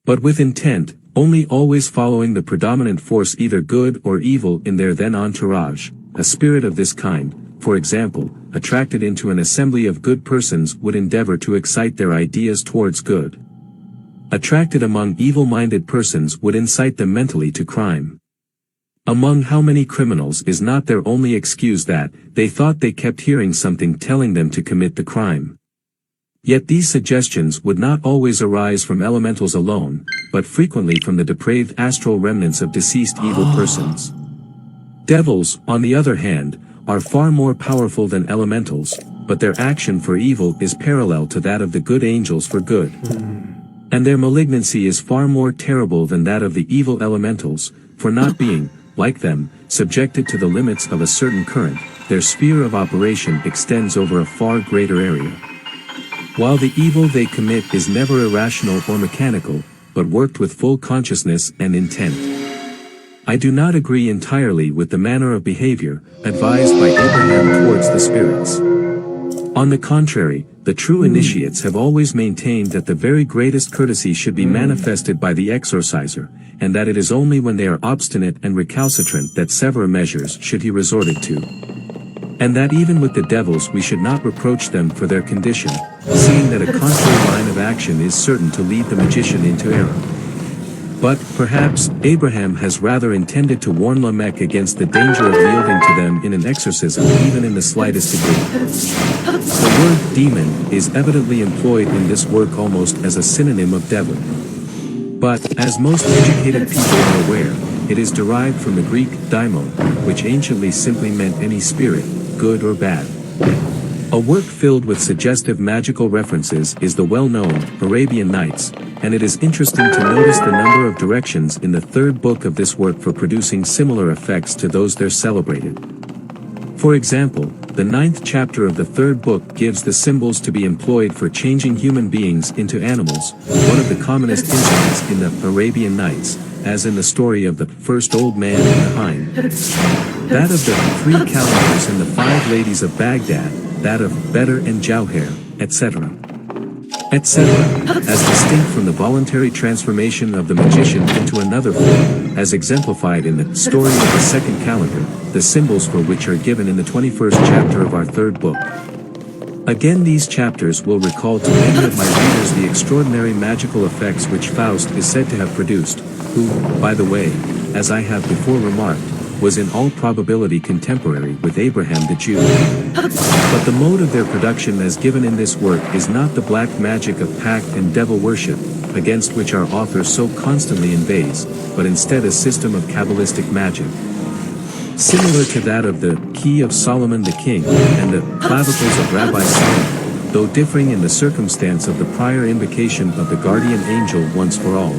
but with intent, only always following the predominant force either good or evil in their then entourage. A spirit of this kind, for example, attracted into an assembly of good persons would endeavor to excite their ideas towards good. Attracted among evil-minded persons would incite them mentally to crime. Among how many criminals is not their only excuse that they thought they kept hearing something telling them to commit the crime? Yet these suggestions would not always arise from elementals alone, but frequently from the depraved astral remnants of deceased evil persons. Devils, on the other hand, are far more powerful than elementals, but their action for evil is parallel to that of the good angels for good. And their malignancy is far more terrible than that of the evil elementals, for not being, like them, subjected to the limits of a certain current, their sphere of operation extends over a far greater area. While the evil they commit is never irrational or mechanical, but worked with full consciousness and intent. I do not agree entirely with the manner of behavior advised by Abraham towards the spirits. On the contrary, the true initiates have always maintained that the very greatest courtesy should be manifested by the exorciser, and that it is only when they are obstinate and recalcitrant that severe measures should be resorted to. And that even with the devils we should not reproach them for their condition, seeing that a contrary line of action is certain to lead the magician into error. But, perhaps, Abraham has rather intended to warn Lamech against the danger of yielding to them in an exorcism even in the slightest degree. The word demon is evidently employed in this work almost as a synonym of devil. But, as most educated people are aware, it is derived from the Greek daimon, which anciently simply meant any spirit, good or bad. A work filled with suggestive magical references is the well-known Arabian Nights, and it is interesting to notice the number of directions in the third book of this work for producing similar effects to those there celebrated. For example, the 9th chapter of the 3rd book gives the symbols to be employed for changing human beings into animals, one of the commonest incidents in the Arabian Nights, as in the story of the first old man and the hind. That of the 3 calendars and the 5 ladies of Baghdad, that of Bedr and Jauher, etc. etc., as distinct from the voluntary transformation of the magician into another form, as exemplified in the story of the 2nd calendar, the symbols for which are given in the 21st chapter of our 3rd book. Again, these chapters will recall to many of my readers the extraordinary magical effects which Faust is said to have produced, who, by the way, as I have before remarked, was in all probability contemporary with Abraham the Jew. But the mode of their production as given in this work is not the black magic of pact and devil worship, against which our author so constantly inveighs, but instead a system of Kabbalistic magic. Similar to that of the Key of Solomon the King, and the Clavicles of Rabbi Solomon, though differing in the circumstance of the prior invocation of the guardian angel once for all.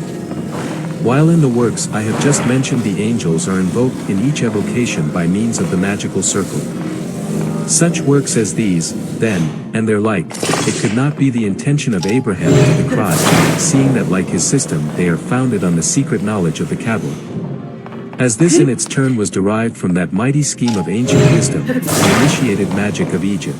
While in the works I have just mentioned, the angels are invoked in each evocation by means of the magical circle. Such works as these, then, and their like, it could not be the intention of Abraham to decry, seeing that like his system they are founded on the secret knowledge of the Kabbalah. As this in its turn was derived from that mighty scheme of ancient wisdom, the initiated magic of Egypt.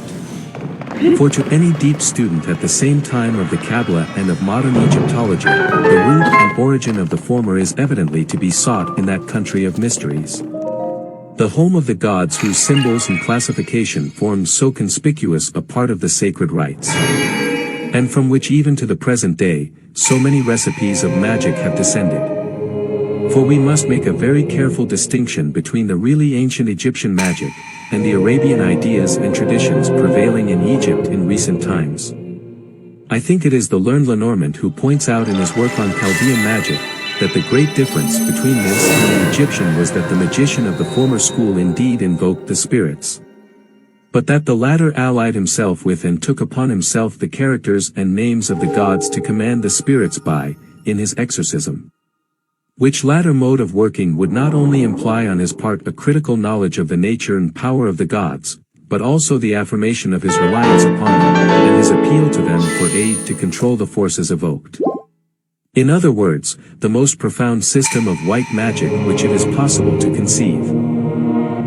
For to any deep student at the same time of the Kabbalah and of modern Egyptology, the root and origin of the former is evidently to be sought in that country of mysteries. The home of the gods whose symbols and classification form so conspicuous a part of the sacred rites. And from which even to the present day, so many recipes of magic have descended. For we must make a very careful distinction between the really ancient Egyptian magic, and the Arabian ideas and traditions prevailing in Egypt in recent times. I think it is the learned Lenormand who points out in his work on Chaldean magic, that the great difference between this and the Egyptian was that the magician of the former school indeed invoked the spirits, but that the latter allied himself with and took upon himself the characters and names of the gods to command the spirits by, in his exorcism. Which latter mode of working would not only imply on his part a critical knowledge of the nature and power of the gods, but also the affirmation of his reliance upon them, and his appeal to them for aid to control the forces evoked. In other words, the most profound system of white magic which it is possible to conceive.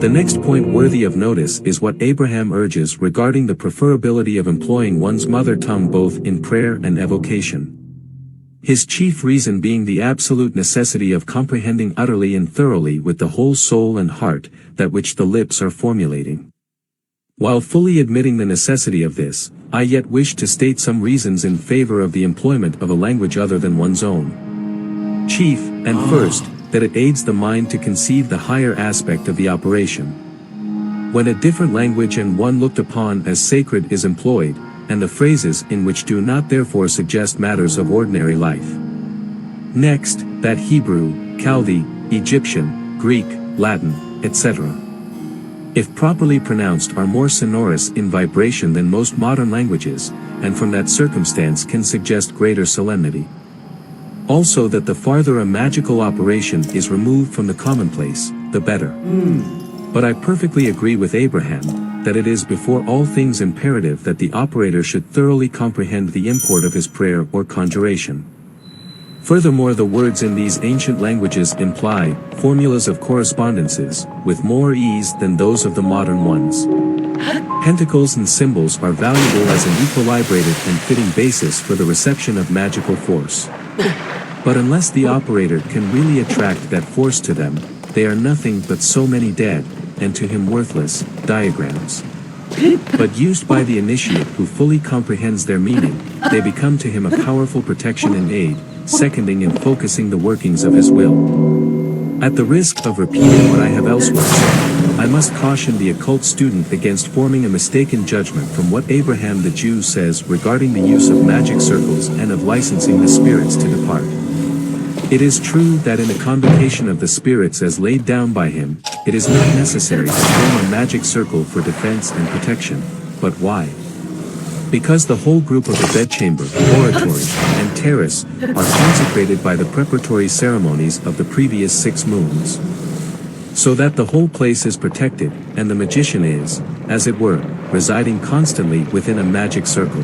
The next point worthy of notice is what Abraham urges regarding the preferability of employing one's mother tongue both in prayer and evocation. His chief reason being the absolute necessity of comprehending utterly and thoroughly with the whole soul and heart that which the lips are formulating. While fully admitting the necessity of this, I yet wish to state some reasons in favor of the employment of a language other than one's own. Chief, and first, that it aids the mind to conceive the higher aspect of the operation. When a different language and one looked upon as sacred is employed, and the phrases in which do not therefore suggest matters of ordinary life. Next, that Hebrew, Chaldee, Egyptian, Greek, Latin, etc. if properly pronounced are more sonorous in vibration than most modern languages, and from that circumstance can suggest greater solemnity. Also that the farther a magical operation is removed from the commonplace, the better. But I perfectly agree with Abraham, that it is before all things imperative that the operator should thoroughly comprehend the import of his prayer or conjuration. Furthermore, the words in these ancient languages imply formulas of correspondences, with more ease than those of the modern ones. Pentacles and symbols are valuable as an equilibrated and fitting basis for the reception of magical force. But unless the operator can really attract that force to them, they are nothing but so many dead, and to him worthless, diagrams. But used by the initiate who fully comprehends their meaning, they become to him a powerful protection and aid, seconding and focusing the workings of his will. At the risk of repeating what I have elsewhere said, I must caution the occult student against forming a mistaken judgment from what Abraham the Jew says regarding the use of magic circles and of licensing the spirits to depart. It is true that in the convocation of the spirits as laid down by him, it is not necessary to form a magic circle for defense and protection. But why? Because the whole group of the bedchamber, oratory, and terrace are consecrated by the preparatory ceremonies of the previous 6 moons. So that the whole place is protected, and the magician is, as it were, residing constantly within a magic circle.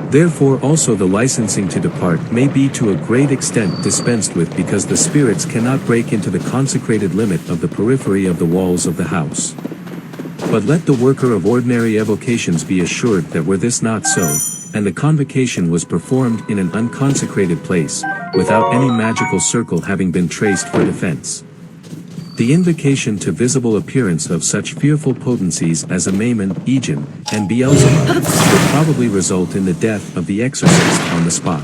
Therefore also the licensing to depart may be to a great extent dispensed with, because the spirits cannot break into the consecrated limit of the periphery of the walls of the house. But let the worker of ordinary evocations be assured that were this not so, and the convocation was performed in an unconsecrated place, without any magical circle having been traced for defense, the invocation to visible appearance of such fearful potencies as Abramelin, Aegon, and Beelzebub would probably result in the death of the exorcist on the spot.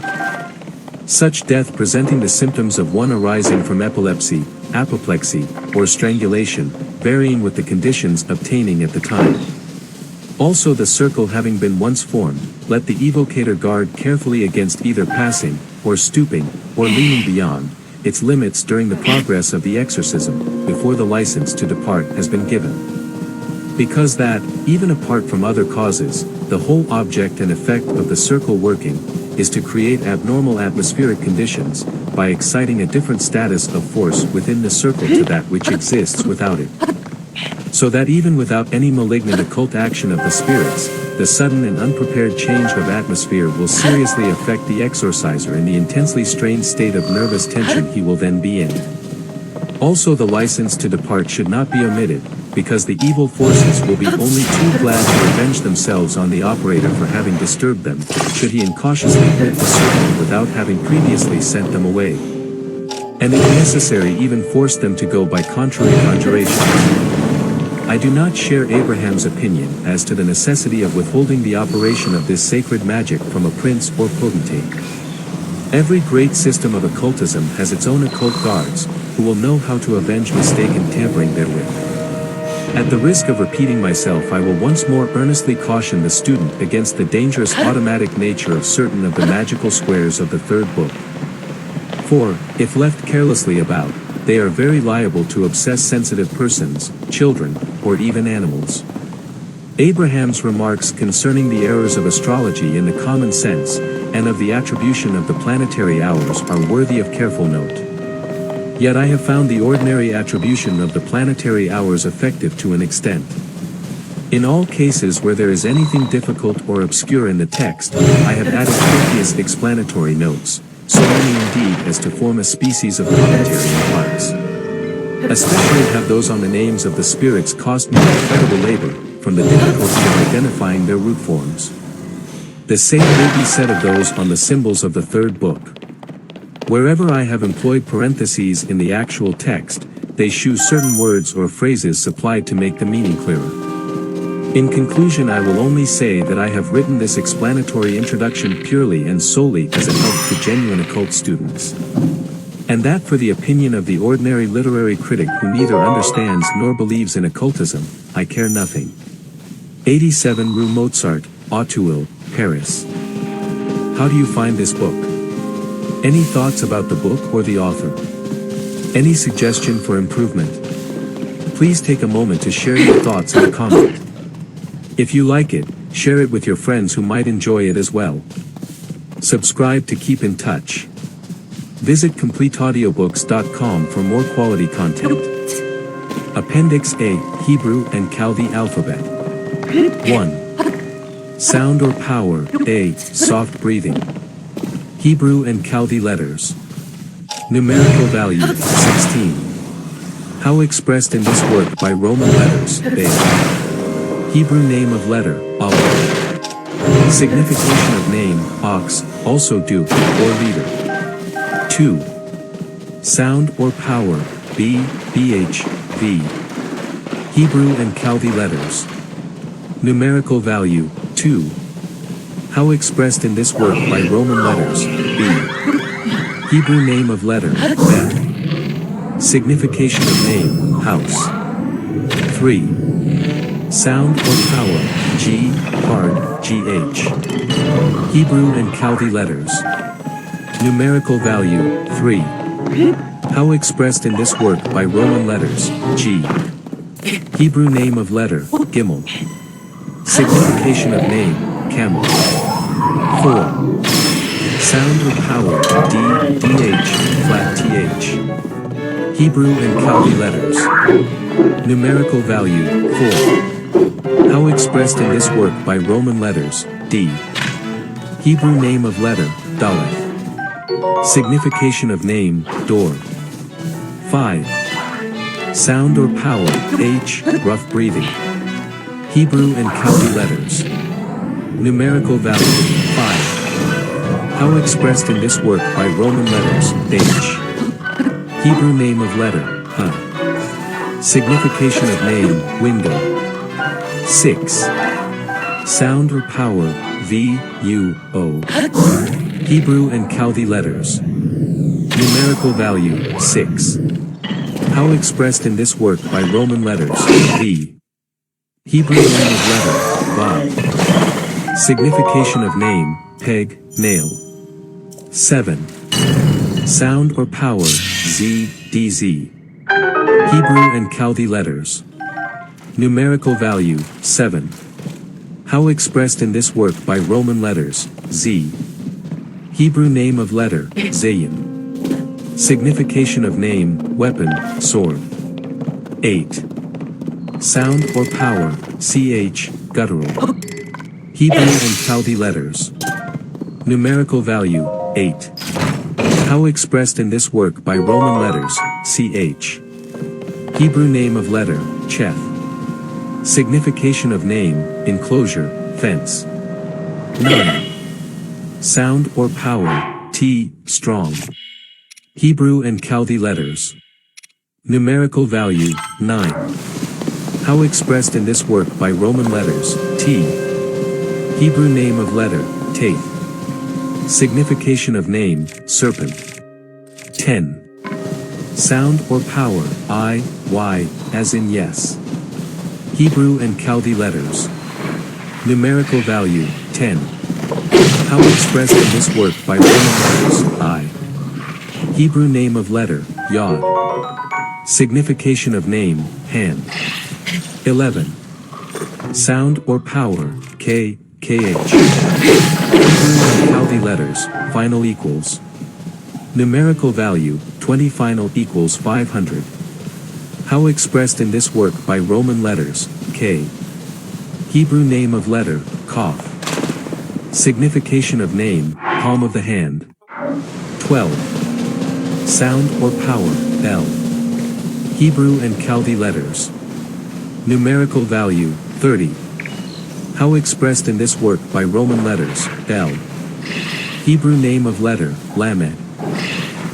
Such death presenting the symptoms of one arising from epilepsy, apoplexy, or strangulation, varying with the conditions obtaining at the time. Also the circle having been once formed, let the evocator guard carefully against either passing, or stooping, or leaning beyond its limits during the progress of the exorcism, before the license to depart has been given. Because that, even apart from other causes, the whole object and effect of the circle working, is to create abnormal atmospheric conditions, by exciting a different status of force within the circle to that which exists without it. So that even without any malignant occult action of the spirits, the sudden and unprepared change of atmosphere will seriously affect the exorciser in the intensely strained state of nervous tension he will then be in. Also the license to depart should not be omitted, because the evil forces will be only too glad to revenge themselves on the operator for having disturbed them, should he incautiously quit the circle without having previously sent them away, and if necessary even force them to go by contrary conjurations. I do not share Abraham's opinion as to the necessity of withholding the operation of this sacred magic from a prince or potentate. Every great system of occultism has its own occult guards, who will know how to avenge mistaken tampering therewith. At the risk of repeating myself, I will once more earnestly caution the student against the dangerous automatic nature of certain of the magical squares of the third book. For, if left carelessly about, they are very liable to obsess sensitive persons, children, or even animals. Abraham's remarks concerning the errors of astrology in the common sense, and of the attribution of the planetary hours are worthy of careful note. Yet I have found the ordinary attribution of the planetary hours effective to an extent. In all cases where there is anything difficult or obscure in the text, I have added copious explanatory notes, so many indeed as to form a species of commentary in parts. Especially have those on the names of the spirits cost me incredible labor, from the difficulty of identifying their root forms. The same may be said of those on the symbols of the third book. Wherever I have employed parentheses in the actual text, they shew certain words or phrases supplied to make the meaning clearer. In conclusion, I will only say that I have written this explanatory introduction purely and solely as a help to genuine occult students. And that for the opinion of the ordinary literary critic who neither understands nor believes in occultism, I care nothing. 87 Rue Mozart, Auteuil, Paris. How do you find this book? Any thoughts about the book or the author? Any suggestion for improvement? Please take a moment to share your thoughts in a comment. If you like it, share it with your friends who might enjoy it as well. Subscribe to keep in touch. Visit CompleteAudiobooks.com for more quality content. Appendix A, Hebrew and Chaldee Alphabet. 1. Sound or power, A, soft breathing. Hebrew and Chaldee letters. Numerical value, 16. How expressed in this work by Roman letters, A. Hebrew name of letter, Aleph. Signification of name, ox, also duke, or leader. 2. Sound or power, B, BH, V. Hebrew and Chaldee letters. Numerical value, 2. How expressed in this work by Roman letters, B. Hebrew name of letter, Bet. Signification of name, house. 3. Sound or power, G, hard, GH. Hebrew and Chaldee letters. Numerical value, 3. How expressed in this work by Roman letters, G. Hebrew name of letter, Gimel. Signification of name, camel. 4. Sound or power, D, DH, flat TH. Hebrew and Chaldee letters. Numerical value, 4. How expressed in this work by Roman letters, D. Hebrew name of letter, Daleth. Signification of name, door. 5. Sound or power, H, rough breathing. Hebrew and Chaldee letters. Numerical value, 5. How expressed in this work by Roman letters, H. Hebrew name of letter, H. Signification of name, window. 6. Sound or power, V, U, O. Hebrew and Chaldee letters. Numerical value, 6. How expressed in this work by Roman letters, V. Hebrew name of letter, Vav. Signification of name, peg, nail. 7. Sound or power, Z, DZ. Hebrew and Chaldee letters. Numerical value, 7. How expressed in this work by Roman letters, Z. Hebrew name of letter, Zayin. Signification of name, weapon, sword. 8. Sound or power, CH, guttural. Hebrew and Chaldee letters. Numerical value, 8. How expressed in this work by Roman letters, CH. Hebrew name of letter, Cheth. Signification of name, enclosure, fence. 9. Sound or power, T, strong. Hebrew and Chaldee letters. Numerical value, 9. How expressed in this work by Roman letters, T. Hebrew name of letter, Taith. Signification of name, serpent. 10. Sound or power, I, Y, as in yes. Hebrew and Chaldee letters. Numerical value, 10. How expressed in this work by Roman letters, I. Hebrew name of letter, Yod. Signification of name, hand. 11. Sound or power, K, KH. Hebrew and Chaldee letters, final equals. Numerical value, 20 final equals 500. How expressed in this work by Roman letters, K. Hebrew name of letter, Kof. Signification of name, palm of the hand. 12. Sound or power, L. Hebrew and Chaldee letters. Numerical value, 30. How expressed in this work by Roman letters, L. Hebrew name of letter, Lamed.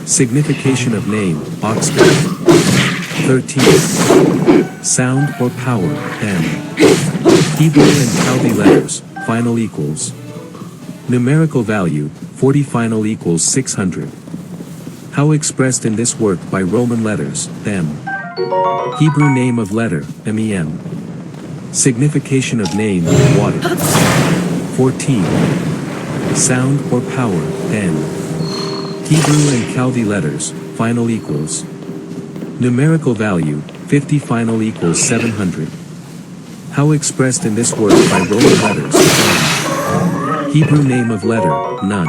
Signification of name, oxgoad. 13. Sound or power, M. Hebrew and Chaldee letters, final equals. Numerical value, 40 final equals 600. How expressed in this work by Roman letters, M. Hebrew name of letter, MEM. Signification of name, water. 14. Sound or power, N. Hebrew and Chaldee letters, final equals. Numerical value, 50 final equals 700. How expressed in this work by Roman letters, N. Hebrew name of letter, Nun.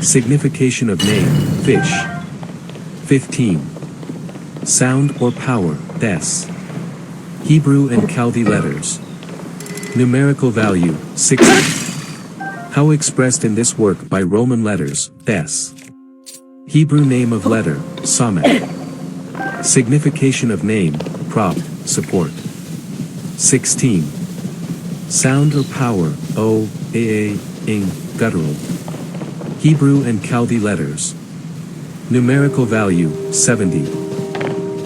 Signification of name, fish. 15. Sound or power, Des. Hebrew and Chaldee letters. Numerical value, 60. How expressed in this work by Roman letters, Des. Hebrew name of letter, Samet. Signification of name, prop, support. 16. Sound or power, O, AA, Ing, guttural. Hebrew and Chaldee letters. Numerical value, 70.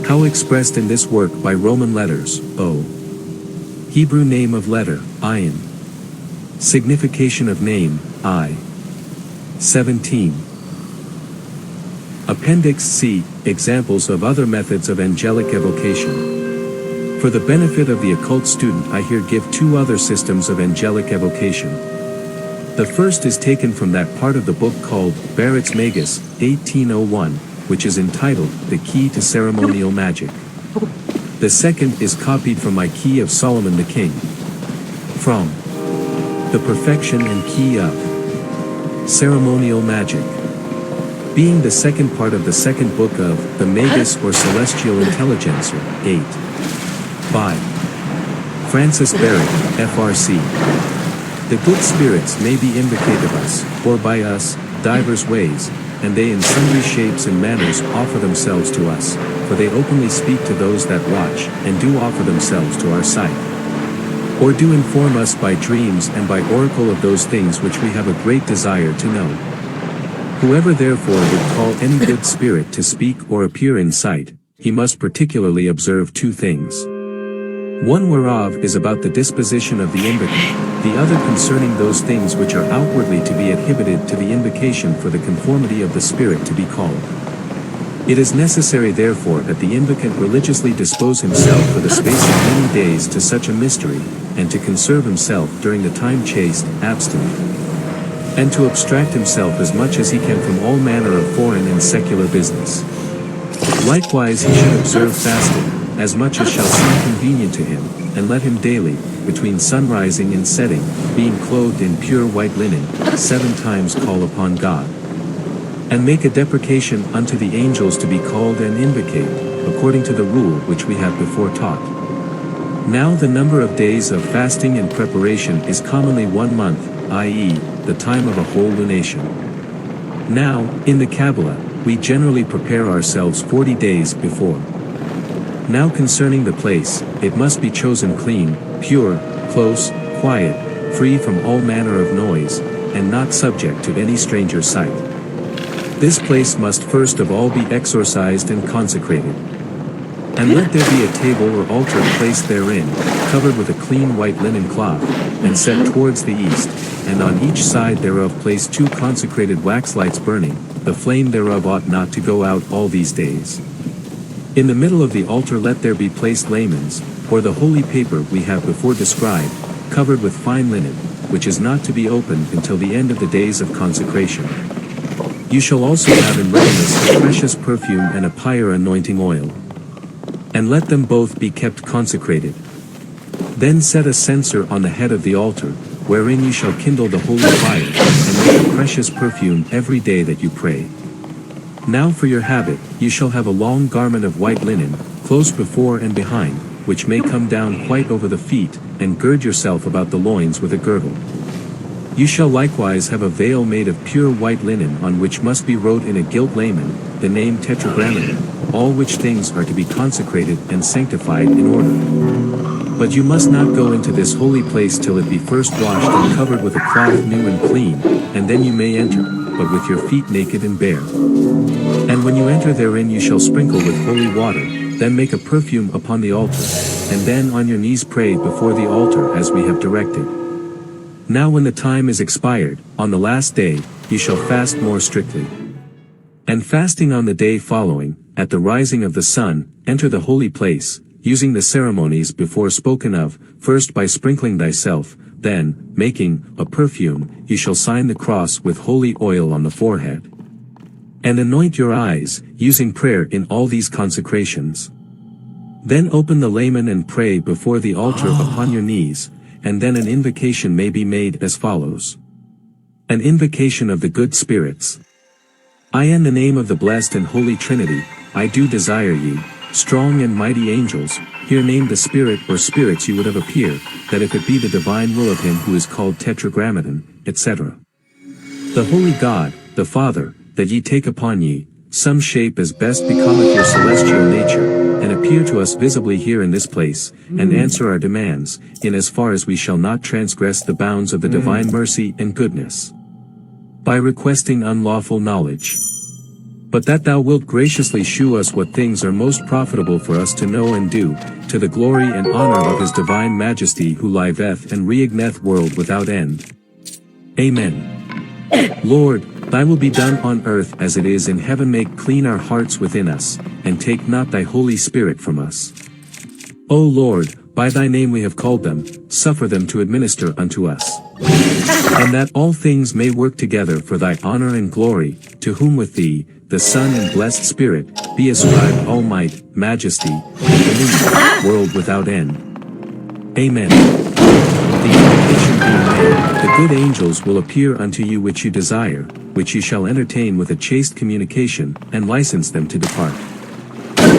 How expressed in this work by Roman letters, O. Hebrew name of letter, Ayin. Signification of name, I. 17. Appendix C, examples of other methods of angelic evocation. For the benefit of the occult student, I here give two other systems of angelic evocation. The first is taken from that part of the book called Barrett's Magus, 1801, which is entitled The Key to Ceremonial Magic. The second is copied from my Key of Solomon the King. From The Perfection and Key of Ceremonial Magic. Being the second part of the second book of the Magus or Celestial Intelligencer, 8. 5. Francis Barrett, FRC. The good spirits may be invocate of us, or by us, divers ways, and they in sundry shapes and manners offer themselves to us, for they openly speak to those that watch, and do offer themselves to our sight. Or do inform us by dreams and by oracle of those things which we have a great desire to know. Whoever therefore would call any good spirit to speak or appear in sight, he must particularly observe two things. One whereof is about the disposition of the invocant, the other concerning those things which are outwardly to be inhibited to the invocation for the conformity of the spirit to be called. It is necessary therefore that the invocant religiously dispose himself for the space of many days to such a mystery, and to conserve himself during the time chaste, abstinent, and to abstract himself as much as he can from all manner of foreign and secular business. Likewise he should observe fasting, as much as shall seem convenient to him, and let him daily, between sunrising and setting, being clothed in pure white linen, 7 times call upon God, and make a deprecation unto the angels to be called and invocate, according to the rule which we have before taught. Now the number of days of fasting and preparation is commonly 1 month, i.e., the time of a whole lunation. Now, in the Kabbalah, we generally prepare ourselves 40 days before. Now concerning the place, it must be chosen clean, pure, close, quiet, free from all manner of noise, and not subject to any stranger sight. This place must first of all be exorcised and consecrated. And let there be a table or altar placed therein, covered with a clean white linen cloth, and set towards the east, and on each side thereof place 2 consecrated wax lights burning, the flame thereof ought not to go out all these days. In the middle of the altar let there be placed lamens, or the holy paper we have before described, covered with fine linen, which is not to be opened until the end of the days of consecration. You shall also have in readiness a precious perfume and a pyre anointing oil. And let them both be kept consecrated. Then set a censer on the head of the altar, wherein you shall kindle the holy fire, and make a precious perfume every day that you pray. Now for your habit, you shall have a long garment of white linen, close before and behind, which may come down quite over the feet, and gird yourself about the loins with a girdle. You shall likewise have a veil made of pure white linen on which must be wrote in a gilt lamen, the name Tetragrammaton, all which things are to be consecrated and sanctified in order. But you must not go into this holy place till it be first washed and covered with a cloth new and clean, and then you may enter, but with your feet naked and bare. And when you enter therein you shall sprinkle with holy water, then make a perfume upon the altar, and then on your knees pray before the altar as we have directed. Now when the time is expired, on the last day, you shall fast more strictly. And fasting on the day following, at the rising of the sun, enter the holy place, using the ceremonies before spoken of, first by sprinkling thyself, then, making a perfume, you shall sign the cross with holy oil on the forehead. And anoint your eyes, using prayer in all these consecrations. Then open the lamen and pray before the altar upon your knees, and then an invocation may be made as follows. An invocation of the good spirits. I in the name of the blessed and holy Trinity, I do desire ye, strong and mighty angels, here name the spirit or spirits you would have appear, that if it be the divine will of him who is called Tetragrammaton, etc. The holy God, the Father, that ye take upon ye, some shape as best becometh your celestial nature, and appear to us visibly here in this place, and answer our demands, in as far as we shall not transgress the bounds of the divine mercy and goodness, by requesting unlawful knowledge. But that thou wilt graciously shew us what things are most profitable for us to know and do, to the glory and honor of his divine majesty who liveth and reigneth world without end. Amen. Lord, thy will be done on earth as it is in heaven. Make clean our hearts within us, and take not thy Holy Spirit from us. O Lord, by thy name we have called them, suffer them to administer unto us. And that all things may work together for thy honor and glory, to whom with thee, the Son and blessed Spirit, be ascribed all might, majesty, and dominion, world without end. Amen. The invocation being made, the good angels will appear unto you which you desire, which you shall entertain with a chaste communication, and license them to depart.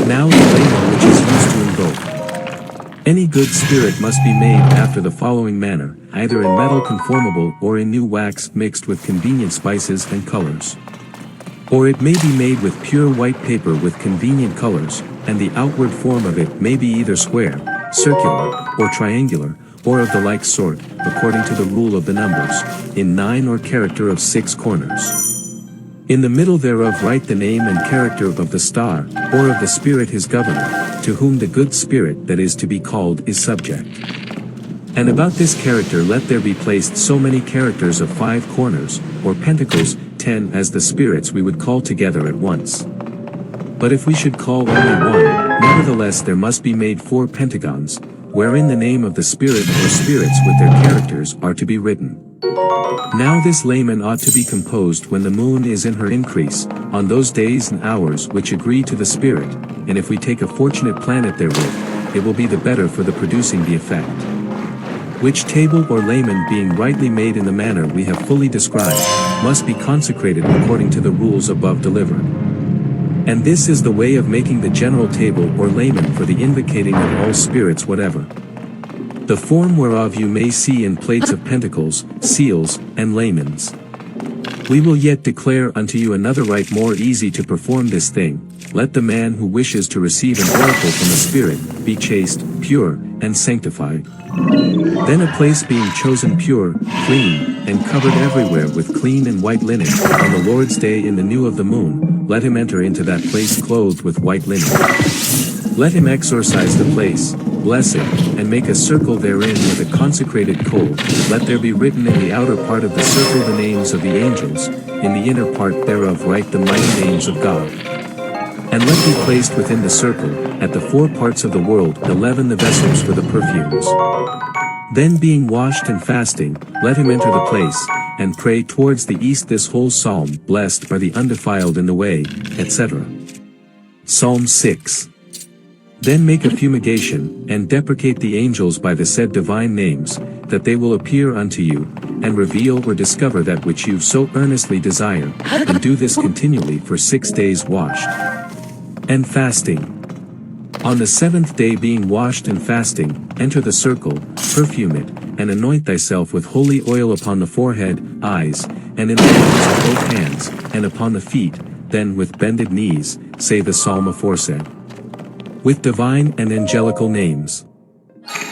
Now the layman which is used to invoke. Any good spirit must be made after the following manner, either in metal conformable or in new wax mixed with convenient spices and colors. Or it may be made with pure white paper with convenient colors, and the outward form of it may be either square, circular, or triangular, or of the like sort, according to the rule of the numbers, in 9 or character of 6 corners. In the middle thereof write the name and character of the star, or of the spirit his governor, to whom the good spirit that is to be called is subject. And about this character let there be placed so many characters of 5 corners, or pentacles, 10 as the spirits we would call together at once. But if we should call only one, nevertheless there must be made 4 pentagons, wherein the name of the spirit or spirits with their characters are to be written. Now this layman ought to be composed when the moon is in her increase, on those days and hours which agree to the spirit, and if we take a fortunate planet therewith, it will be the better for the producing the effect. Which table or layman being rightly made in the manner we have fully described, must be consecrated according to the rules above delivered. And this is the way of making the general table or layman for the invocating of all spirits whatever. The form whereof you may see in plates of pentacles, seals, and laymans. We will yet declare unto you another rite more easy to perform this thing. Let the man who wishes to receive an oracle from the Spirit, be chaste, pure, and sanctified. Then a place being chosen pure, clean, and covered everywhere with clean and white linen, on the Lord's day in the new of the moon, let him enter into that place clothed with white linen. Let him exorcise the place, bless it, and make a circle therein with a consecrated coal. Let there be written in the outer part of the circle the names of the angels, in the inner part thereof write the mighty names of God. And let be placed within the circle, at the 4 parts of the world, 11 the vessels for the perfumes. Then being washed and fasting, let him enter the place, and pray towards the east this whole psalm, blessed are the undefiled in the way, etc. Psalm 6. Then make a fumigation, and deprecate the angels by the said divine names, that they will appear unto you, and reveal or discover that which you so earnestly desire, and do this continually for 6 days washed and fasting. On the 7th day being washed and fasting, enter the circle, perfume it, and anoint thyself with holy oil upon the forehead, eyes, and in the palms of both hands, and upon the feet, then with bended knees, say the psalm aforesaid. With divine and angelical names.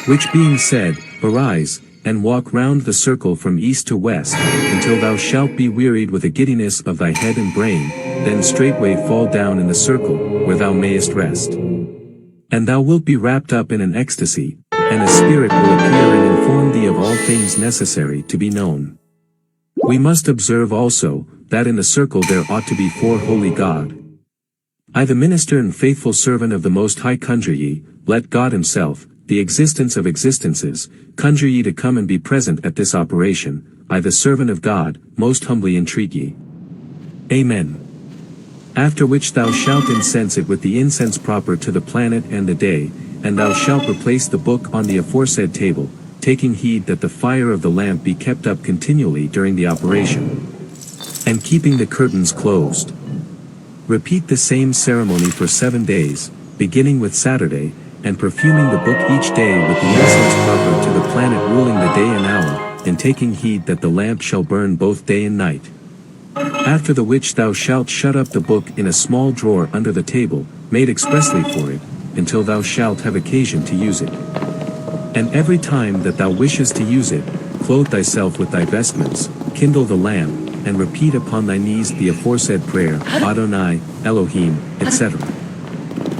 Which being said, arise, and walk round the circle from east to west, until thou shalt be wearied with a giddiness of thy head and brain, then straightway fall down in the circle, where thou mayest rest. And thou wilt be wrapped up in an ecstasy, and a spirit will appear and inform thee of all things necessary to be known. We must observe also, that in the circle there ought to be 4 holy God. I the minister and faithful servant of the Most High conjure ye, let God himself, the existence of existences, conjure ye to come and be present at this operation. I the servant of God, most humbly entreat ye. Amen. After which thou shalt incense it with the incense proper to the planet and the day, and thou shalt replace the book on the aforesaid table, taking heed that the fire of the lamp be kept up continually during the operation, and keeping the curtains closed. Repeat the same ceremony for 7 days, beginning with Saturday, and perfuming the book each day with the incense proper to the planet ruling the day and hour, and taking heed that the lamp shall burn both day and night. After the which thou shalt shut up the book in a small drawer under the table, made expressly for it, until thou shalt have occasion to use it. And every time that thou wishest to use it, clothe thyself with thy vestments, kindle the lamp, and repeat upon thy knees the aforesaid prayer, Adonai, Elohim, etc.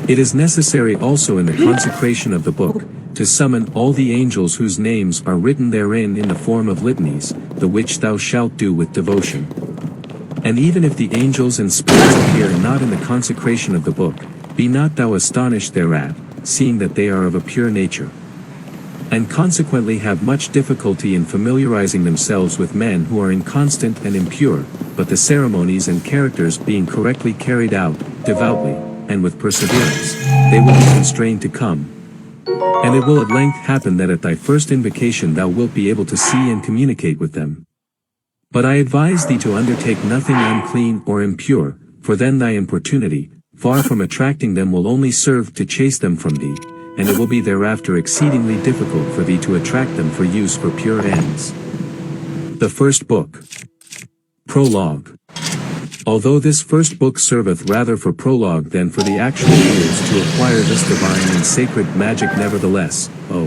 It is necessary also in the consecration of the book, to summon all the angels whose names are written therein in the form of litanies, the which thou shalt do with devotion. And even if the angels and spirits appear not in the consecration of the book, be not thou astonished thereat, seeing that they are of a pure nature, and consequently have much difficulty in familiarizing themselves with men who are inconstant and impure, but the ceremonies and characters being correctly carried out, devoutly, and with perseverance, they will be constrained to come. And it will at length happen that at thy first invocation thou wilt be able to see and communicate with them. But I advise thee to undertake nothing unclean or impure, for then thy importunity, far from attracting them will only serve to chase them from thee, and it will be thereafter exceedingly difficult for thee to attract them for use for pure ends. The first book. Prologue. Although this first book serveth rather for prologue than for the actual years to acquire this divine and sacred magic, nevertheless, O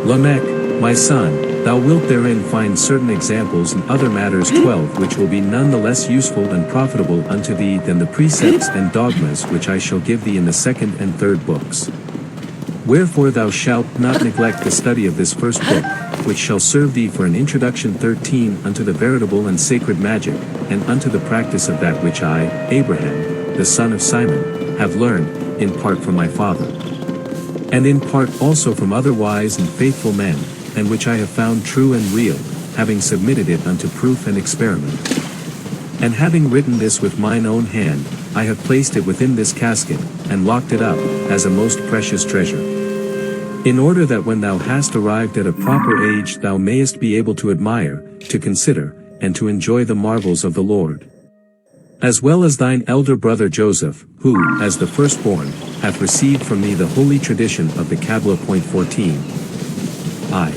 Lamech, my son, thou wilt therein find certain examples and other matters 12 which will be none the less useful and profitable unto thee than the precepts and dogmas which I shall give thee in the second and third books. Wherefore thou shalt not neglect the study of this first book, which shall serve thee for an introduction 13 unto the veritable and sacred magic, and unto the practice of that which I, Abraham, the son of Simon, have learned, in part from my father, and in part also from other wise and faithful men, and which I have found true and real, having submitted it unto proof and experiment. And having written this with mine own hand, I have placed it within this casket, and locked it up, as a most precious treasure. In order that when thou hast arrived at a proper age thou mayest be able to admire, to consider, and to enjoy the marvels of the Lord. As well as thine elder brother Joseph, who, as the firstborn, hath received from me the holy tradition of the Kabbalah. 14. I.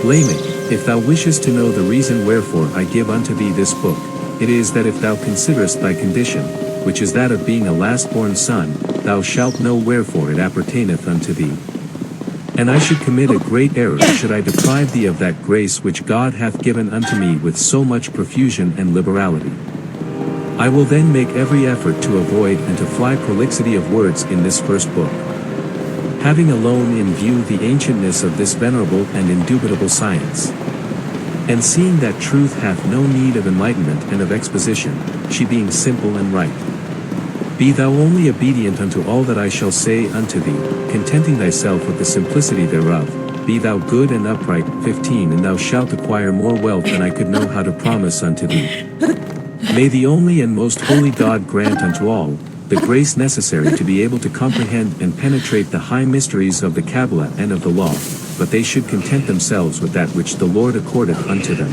Lamech, if thou wishest to know the reason wherefore I give unto thee this book, it is that if thou considerest thy condition, which is that of being a last-born son, thou shalt know wherefore it appertaineth unto thee. And I should commit a great error should I deprive thee of that grace which God hath given unto me with so much profusion and liberality. I will then make every effort to avoid and to fly prolixity of words in this first book. Having alone in view the ancientness of this venerable and indubitable science, and seeing that truth hath no need of enlightenment and of exposition, she being simple and right. Be thou only obedient unto all that I shall say unto thee, contenting thyself with the simplicity thereof. Be thou good and upright. 15 And thou shalt acquire more wealth than I could know how to promise unto thee. May the only and most holy God grant unto all the grace necessary to be able to comprehend and penetrate the high mysteries of the Kabbalah and of the law, but they should content themselves with that which the Lord accordeth unto them.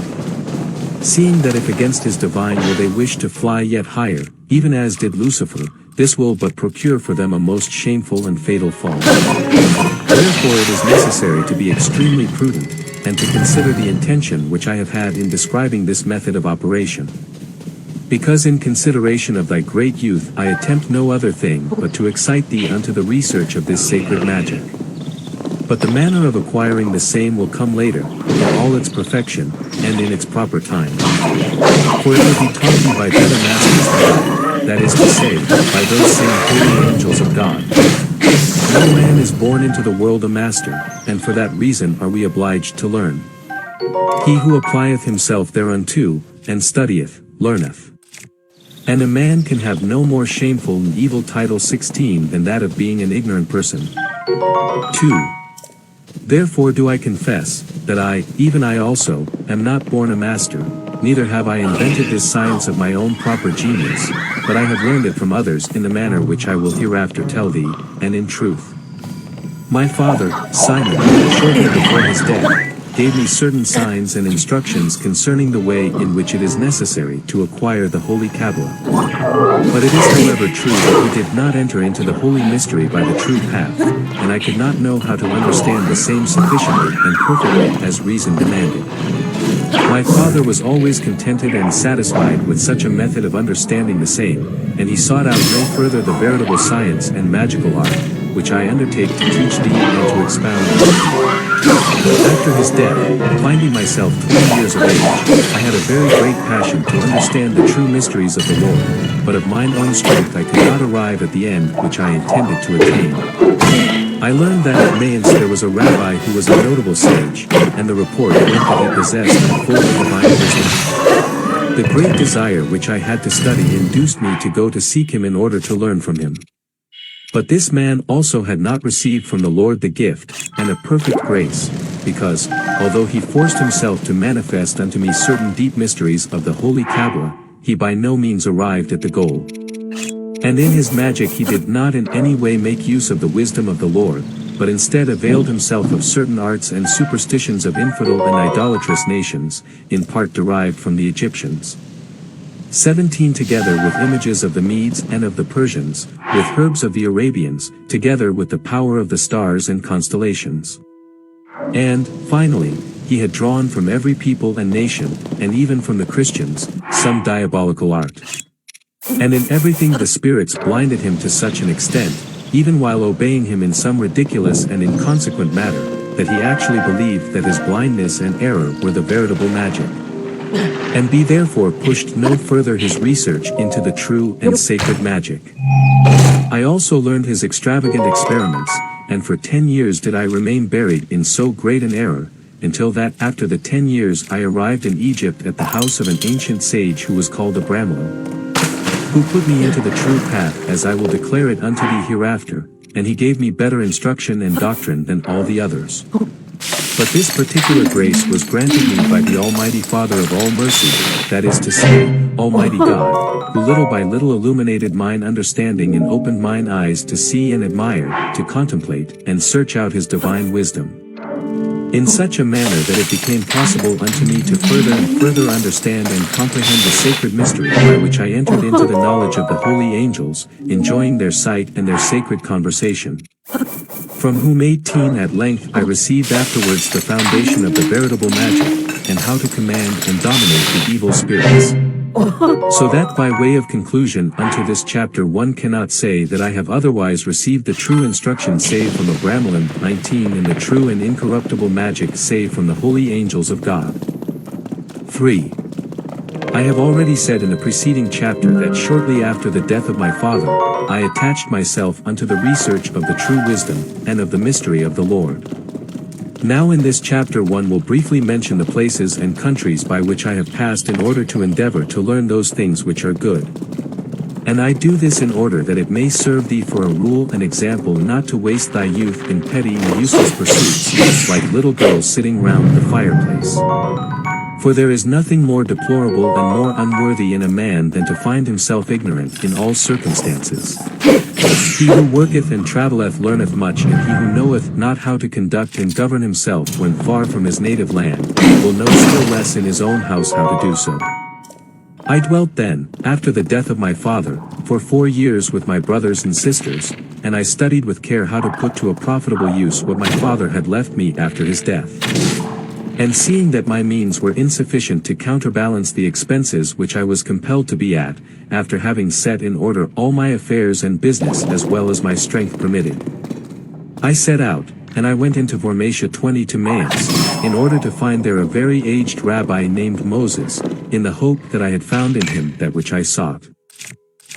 Seeing that if against his divine will they wish to fly yet higher, even as did Lucifer, this will but procure for them a most shameful and fatal fall. Therefore it is necessary to be extremely prudent, and to consider the intention which I have had in describing this method of operation. Because in consideration of thy great youth I attempt no other thing but to excite thee unto the research of this sacred magic. But the manner of acquiring the same will come later, in all its perfection, and in its proper time. For it will be taught thee by better masters than I, that is to say, by those same holy angels of God. No man is born into the world a master, and for that reason are we obliged to learn. He who applieth himself thereunto, and studieth, learneth. And a man can have no more shameful and evil title 16 than that of being an ignorant person. 2. Therefore do I confess, that I, even I also, am not born a master, neither have I invented this science of my own proper genius, but I have learned it from others in the manner which I will hereafter tell thee, and in truth. My father, Simon, shortly before his death, gave me certain signs and instructions concerning the way in which it is necessary to acquire the holy Kabbalah. But it is however true that he did not enter into the holy mystery by the true path, and I could not know how to understand the same sufficiently and perfectly as reason demanded. My father was always contented and satisfied with such a method of understanding the same, and he sought out no further the veritable science and magical art, which I undertake to teach thee and to expound unto thee. After his death, finding myself 20 years of age, I had a very great passion to understand the true mysteries of the Lord, but of mine own strength I could not arrive at the end which I intended to attain. I learned that at Mayence there was a rabbi who was a notable sage, and the report went that he possessed and full of divine wisdom. The great desire which I had to study induced me to go to seek him in order to learn from him. But this man also had not received from the Lord the gift, and a perfect grace, because, although he forced himself to manifest unto me certain deep mysteries of the holy Kabbalah, he by no means arrived at the goal. And in his magic he did not in any way make use of the wisdom of the Lord, but instead availed himself of certain arts and superstitions of infidel and idolatrous nations, in part derived from the Egyptians. 17 Together with images of the Medes and of the Persians, with herbs of the Arabians, together with the power of the stars and constellations. And, finally, he had drawn from every people and nation, and even from the Christians, some diabolical art. And in everything the spirits blinded him to such an extent, even while obeying him in some ridiculous and inconsequent matter, that he actually believed that his blindness and error were the veritable magic. And be therefore pushed no further his research into the true and sacred magic. I also learned his extravagant experiments, and for 10 years did I remain buried in so great an error, until that after the 10 years I arrived in Egypt at the house of an ancient sage who was called Abramelim, who put me into the true path as I will declare it unto thee hereafter, and he gave me better instruction and doctrine than all the others. But this particular grace was granted me by the Almighty Father of all mercy, that is to say, Almighty God, who little by little illuminated mine understanding and opened mine eyes to see and admire, to contemplate, and search out his divine wisdom, in such a manner that it became possible unto me to further and further understand and comprehend the sacred mystery by which I entered into the knowledge of the holy angels, enjoying their sight and their sacred conversation. From whom 18 at length I received afterwards the foundation of the veritable magic, and how to command and dominate the evil spirits. So that by way of conclusion unto this chapter one cannot say that I have otherwise received the true instruction save from Abramelin 19 and the true and incorruptible magic save from the holy angels of God. 3. I have already said in the preceding chapter that shortly after the death of my father, I attached myself unto the research of the true wisdom, and of the mystery of the Lord. Now in this chapter one will briefly mention the places and countries by which I have passed in order to endeavor to learn those things which are good. And I do this in order that it may serve thee for a rule and example not to waste thy youth in petty and useless pursuits, like little girls sitting round the fireplace. For there is nothing more deplorable and more unworthy in a man than to find himself ignorant in all circumstances. He who worketh and travelleth learneth much, and he who knoweth not how to conduct and govern himself when far from his native land, will know still less in his own house how to do so. I dwelt then, after the death of my father, for 4 years with my brothers and sisters, and I studied with care how to put to a profitable use what my father had left me after his death. And seeing that my means were insufficient to counterbalance the expenses which I was compelled to be at, after having set in order all my affairs and business as well as my strength permitted, I set out, and I went into Vormatia 20 to Mayence, in order to find there a very aged rabbi named Moses, in the hope that I had found in him that which I sought.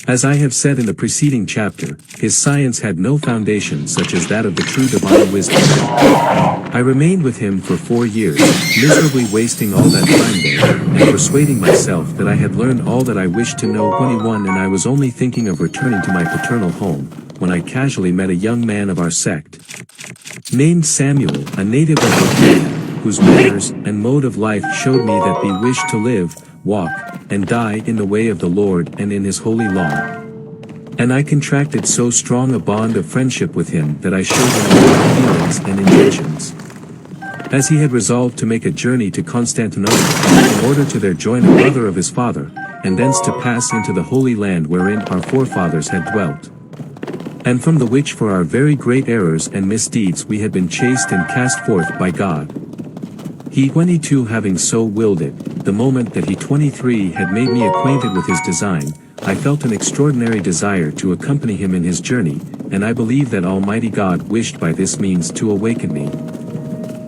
As I have said in the preceding chapter, his science had no foundation such as that of the true divine wisdom. I remained with him for 4 years, miserably wasting all that time there, and persuading myself that I had learned all that I wished to know. 21 And I was only thinking of returning to my paternal home, when I casually met a young man of our sect, named Samuel, a native of Bohemia, whose manners and mode of life showed me that he wished to live, walk, and die in the way of the Lord and in his holy law. And I contracted so strong a bond of friendship with him that I showed him all my feelings and intentions. As he had resolved to make a journey to Constantinople, in order to there join a brother of his father, and thence to pass into the holy land wherein our forefathers had dwelt, and from the which for our very great errors and misdeeds we had been chased and cast forth by God. He 22 having so willed it, the moment that he 23 had made me acquainted with his design, I felt an extraordinary desire to accompany him in his journey, and I believe that Almighty God wished by this means to awaken me.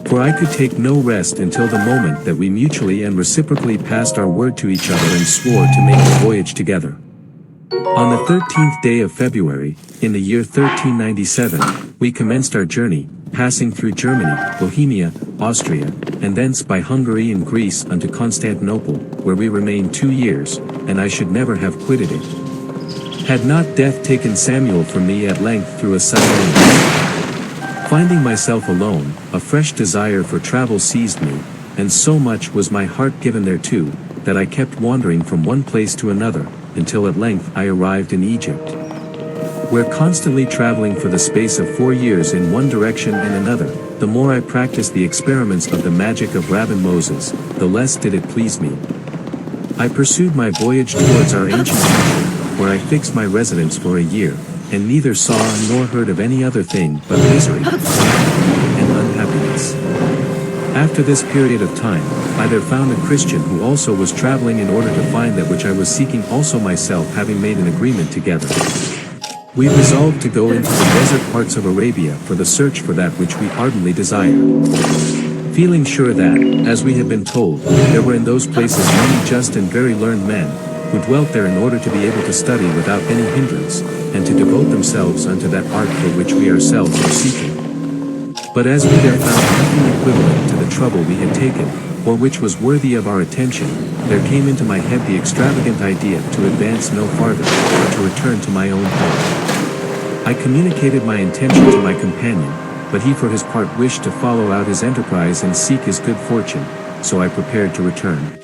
For I could take no rest until the moment that we mutually and reciprocally passed our word to each other and swore to make the voyage together. On the 13th day of February, in the year 1397, we commenced our journey, passing through Germany, Bohemia, Austria, and thence by Hungary and Greece unto Constantinople, where we remained 2 years, and I should never have quitted it, had not death taken Samuel from me at length through a sudden illness. Finding myself alone, a fresh desire for travel seized me, and so much was my heart given thereto, that I kept wandering from one place to another, until at length I arrived in Egypt, where constantly traveling for the space of 4 years in one direction and another, the more I practiced the experiments of the magic of Rabbi Moses, the less did it please me. I pursued my voyage towards our ancient country, where I fixed my residence for a year, and neither saw nor heard of any other thing but misery, and unhappiness. After this period of time, I there found a Christian who also was traveling in order to find that which I was seeking, also myself having made an agreement together. We resolved to go into the desert parts of Arabia for the search for that which we ardently desired. Feeling sure that, as we had been told, there were in those places many just and very learned men, who dwelt there in order to be able to study without any hindrance, and to devote themselves unto that art for which we ourselves were seeking. But as we there found nothing equivalent to the trouble we had taken, or which was worthy of our attention, there came into my head the extravagant idea to advance no farther, but to return to my own home. I communicated my intention to my companion, but he for his part wished to follow out his enterprise and seek his good fortune, so I prepared to return.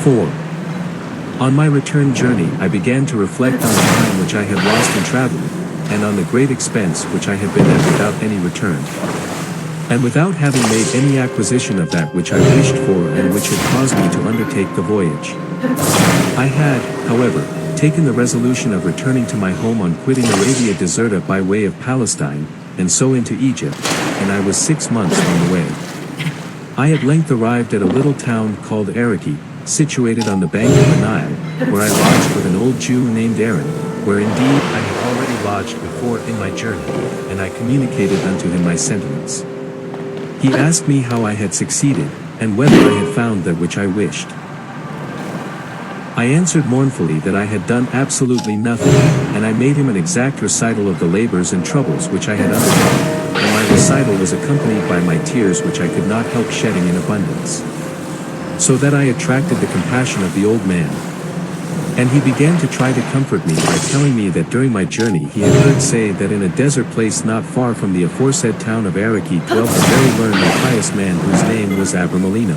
4. On my return journey I began to reflect on the time which I had lost in traveling, and on the great expense which I had been at without any return, and without having made any acquisition of that which I wished for and which had caused me to undertake the voyage. I had, however, taken the resolution of returning to my home on quitting Arabia Deserta by way of Palestine, and so into Egypt, and I was 6 months on the way. I at length arrived at a little town called Araki, situated on the bank of the Nile, where I lodged with an old Jew named Aaron, where indeed I had already lodged before in my journey, and I communicated unto him my sentiments. He asked me how I had succeeded, and whether I had found that which I wished. I answered mournfully that I had done absolutely nothing, and I made him an exact recital of the labors and troubles which I had undergone, and my recital was accompanied by my tears which I could not help shedding in abundance. So that I attracted the compassion of the old man. And he began to try to comfort me by telling me that during my journey he had heard say that in a desert place not far from the aforesaid town of Araki dwelt a very learned and pious man whose name was Abramelim.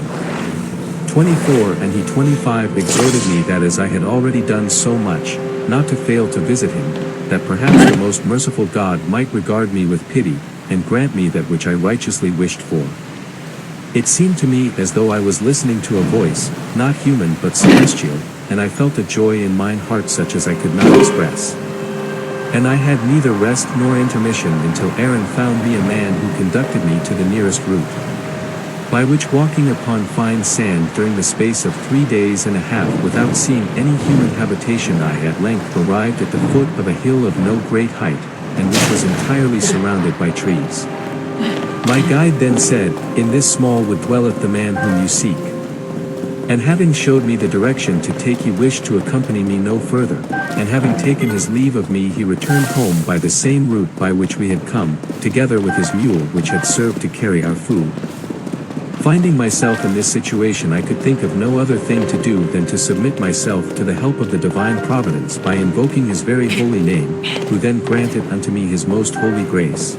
24 and he 25 exhorted me that as I had already done so much, not to fail to visit him, that perhaps the most merciful God might regard me with pity, and grant me that which I righteously wished for. It seemed to me as though I was listening to a voice, not human but celestial, and I felt a joy in mine heart such as I could not express. And I had neither rest nor intermission until Aaron found me a man who conducted me to the nearest route. By which walking upon fine sand during the space of 3 days and a half without seeing any human habitation I at length arrived at the foot of a hill of no great height, and which was entirely surrounded by trees. My guide then said, "In this small wood dwelleth the man whom you seek." And having showed me the direction to take he wished to accompany me no further, and having taken his leave of me he returned home by the same route by which we had come, together with his mule which had served to carry our food. Finding myself in this situation I could think of no other thing to do than to submit myself to the help of the divine providence by invoking his very holy name, who then granted unto me his most holy grace.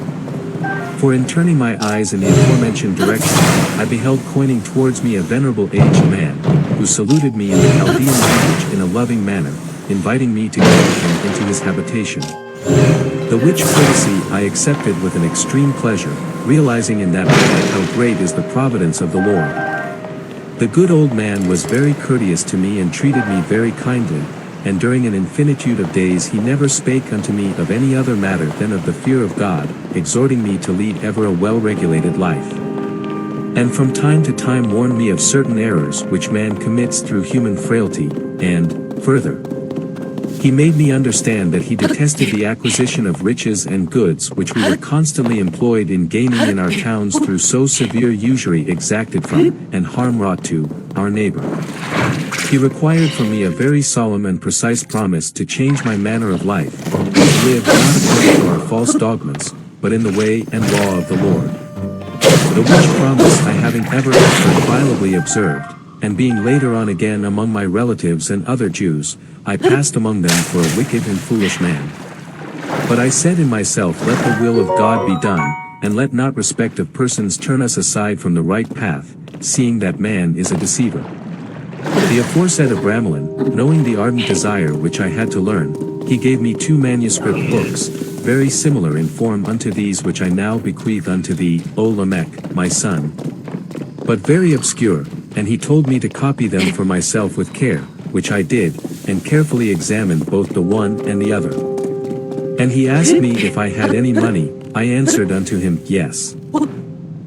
For in turning my eyes in the aforementioned direction, I beheld coining towards me a venerable aged man, who saluted me in the Chaldean language in a loving manner, inviting me to go with him into his habitation. The which courtesy I accepted with an extreme pleasure, realizing in that moment how great is the providence of the Lord. The good old man was very courteous to me and treated me very kindly, and during an infinitude of days he never spake unto me of any other matter than of the fear of God, exhorting me to lead ever a well-regulated life. And from time to time warned me of certain errors which man commits through human frailty, and, further, he made me understand that he detested the acquisition of riches and goods which we were constantly employed in gaining in our towns through so severe usury exacted from, and harm wrought to, our neighbor. He required from me a very solemn and precise promise to change my manner of life, to live not according to our false dogmas, but in the way and law of the Lord. The which promise I having ever after inviolably observed, and being later on again among my relatives and other Jews, I passed among them for a wicked and foolish man. But I said in myself, let the will of God be done, and let not respect of persons turn us aside from the right path, seeing that man is a deceiver. The aforesaid Abramelin, knowing the ardent desire which I had to learn, he gave me 2 manuscript books, very similar in form unto these which I now bequeath unto thee, O Lamech, my son, but very obscure, and he told me to copy them for myself with care, which I did, and carefully examined both the one and the other. And he asked me if I had any money. I answered unto him, Yes.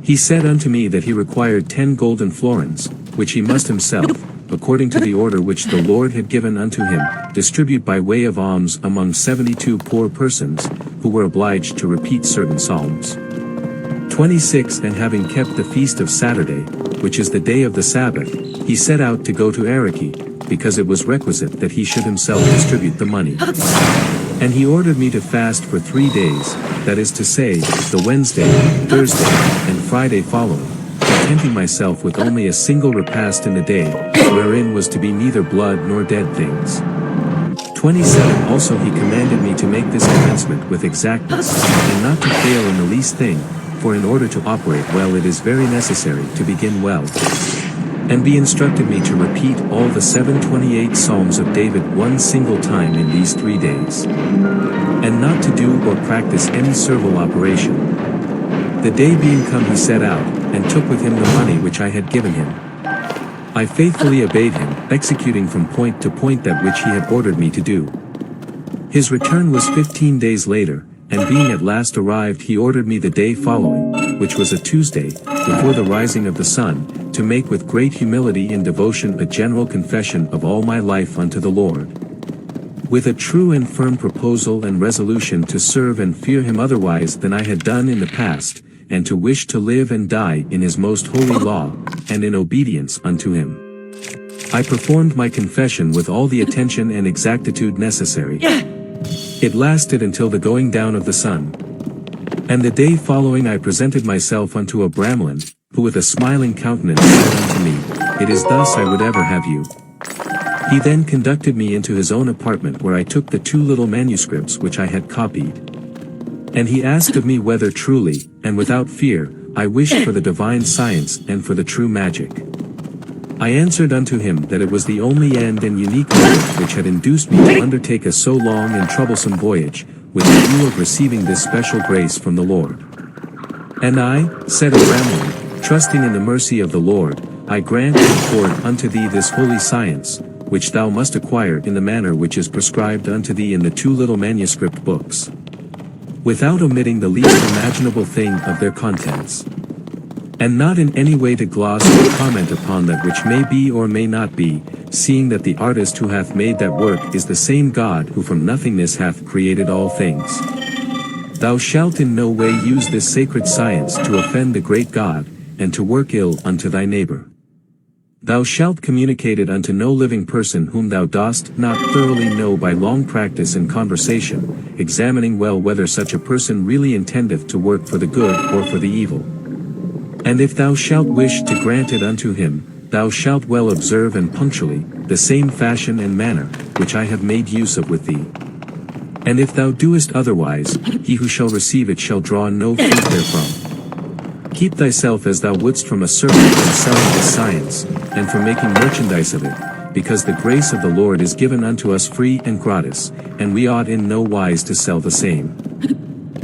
He said unto me that he required 10 golden florins, which he must himself, according to the order which the Lord had given unto him, distribute by way of alms among 72 poor persons, who were obliged to repeat certain psalms. 26 And having kept the feast of Saturday, which is the day of the Sabbath, he set out to go to Araki, because it was requisite that he should himself distribute the money. And he ordered me to fast for 3 days, that is to say, the Wednesday, Thursday, and Friday following, contenting myself with only a single repast in the day, wherein was to be neither blood nor dead things. 27 Also he commanded me to make this commencement with exactness, and not to fail in the least thing, for in order to operate well it is very necessary to begin well. And he instructed me to repeat all the 728 Psalms of David one single time in these 3 days. And not to do or practice any servile operation. The day being come he set out, and took with him the money which I had given him. I faithfully obeyed him, executing from point to point that which he had ordered me to do. His return was 15 days later, and being at last arrived he ordered me the day following, which was a Tuesday, before the rising of the sun, to make with great humility and devotion a general confession of all my life unto the Lord. With a true and firm proposal and resolution to serve and fear him otherwise than I had done in the past, and to wish to live and die in his most holy law, and in obedience unto him. I performed my confession with all the attention and exactitude necessary. It lasted until the going down of the sun. And the day following I presented myself unto Abramelin, who with a smiling countenance said unto me, It is thus I would ever have you. He then conducted me into his own apartment where I took the 2 little manuscripts which I had copied. And he asked of me whether truly, and without fear, I wished for the divine science and for the true magic. I answered unto him that it was the only end and unique motive which had induced me to undertake a so long and troublesome voyage, with the view of receiving this special grace from the Lord. And I, said Abramelin, trusting in the mercy of the Lord, I grant and accord unto thee this holy science, which thou must acquire in the manner which is prescribed unto thee in the 2 little manuscript books, without omitting the least imaginable thing of their contents. And not in any way to gloss or comment upon that which may be or may not be, seeing that the artist who hath made that work is the same God who from nothingness hath created all things. Thou shalt in no way use this sacred science to offend the great God, and to work ill unto thy neighbor. Thou shalt communicate it unto no living person whom thou dost not thoroughly know by long practice and conversation, examining well whether such a person really intendeth to work for the good or for the evil. And if thou shalt wish to grant it unto him, thou shalt well observe and punctually, the same fashion and manner, which I have made use of with thee. And if thou doest otherwise, he who shall receive it shall draw no fruit therefrom. Keep thyself as thou wouldst from a servant from selling this science, and from making merchandise of it, because the grace of the Lord is given unto us free and gratis, and we ought in no wise to sell the same.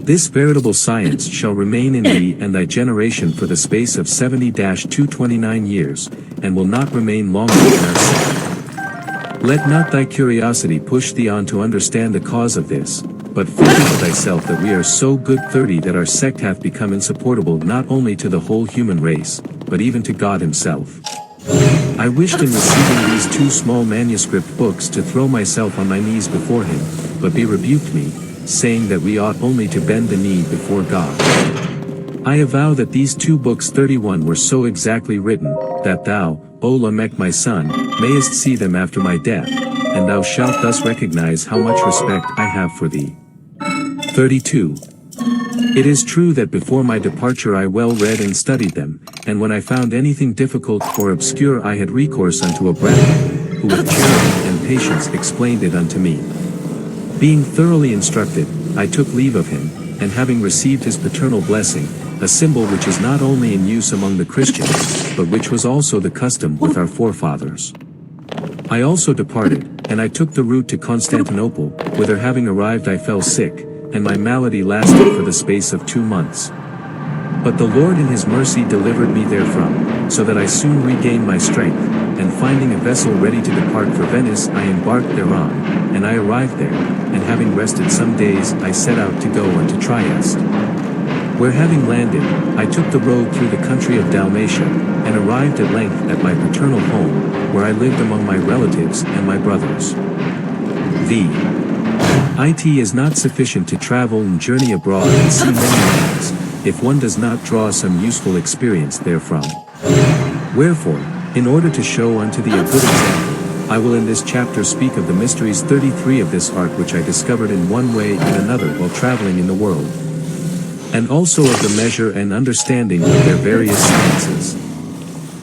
This veritable science shall remain in thee and thy generation for the space of 70-229 years, and will not remain longer in our sight. Let not thy curiosity push thee on to understand the cause of this, but think to thyself that we are so good 30 that our sect hath become insupportable not only to the whole human race, but even to God himself. I wished in receiving these 2 small manuscript books to throw myself on my knees before him, but he rebuked me, saying that we ought only to bend the knee before God. I avow that these 2 books 31 were so exactly written, that thou, O Lamech my son, mayest see them after my death, and thou shalt thus recognize how much respect I have for thee. 32. It is true that before my departure I well read and studied them, and when I found anything difficult or obscure I had recourse unto Abramelin, who with charity and patience explained it unto me. Being thoroughly instructed, I took leave of him, and having received his paternal blessing, a symbol which is not only in use among the Christians, but which was also the custom with our forefathers. I also departed, and I took the route to Constantinople, whither having arrived I fell sick, and my malady lasted for the space of 2 months. But the Lord in his mercy delivered me therefrom, so that I soon regained my strength, and finding a vessel ready to depart for Venice I embarked thereon, and I arrived there, and having rested some days I set out to go unto Trieste. Where having landed, I took the road through the country of Dalmatia, and arrived at length at my paternal home, where I lived among my relatives and my brothers. It is not sufficient to travel and journey abroad and see many lands, if one does not draw some useful experience therefrom. Wherefore, in order to show unto thee a good example, I will in this chapter speak of the mysteries 33 of this art which I discovered in one way and another while traveling in the world, and also of the measure and understanding of their various sciences.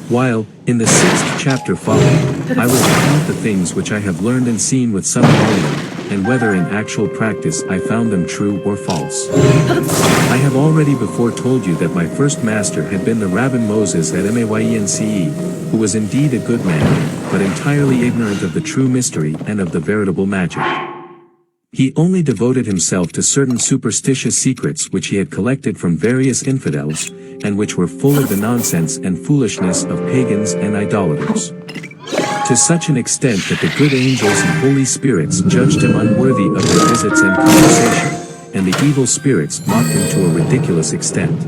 While, in the 6th chapter following, I will recount the things which I have learned and seen with some volume, and whether in actual practice I found them true or false. I have already before told you that my first master had been the Rabbin Moses at Maence, who was indeed a good man, but entirely ignorant of the true mystery and of the veritable magic. He only devoted himself to certain superstitious secrets which he had collected from various infidels, and which were full of the nonsense and foolishness of pagans and idolaters. To such an extent that the good angels and holy spirits judged him unworthy of their visits and conversation, and the evil spirits mocked him to a ridiculous extent.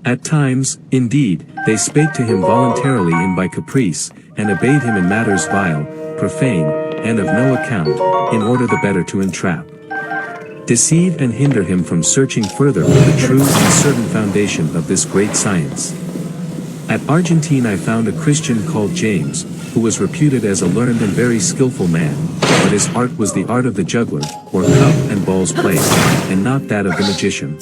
At times, indeed, they spake to him voluntarily and by caprice, and obeyed him in matters vile, profane, and of no account, in order the better to entrap, deceive and hinder him from searching further for the true and certain foundation of this great science. At Argentine I found a Christian called James, who was reputed as a learned and very skillful man, but his art was the art of the juggler, or cup and balls player, and not that of the magician.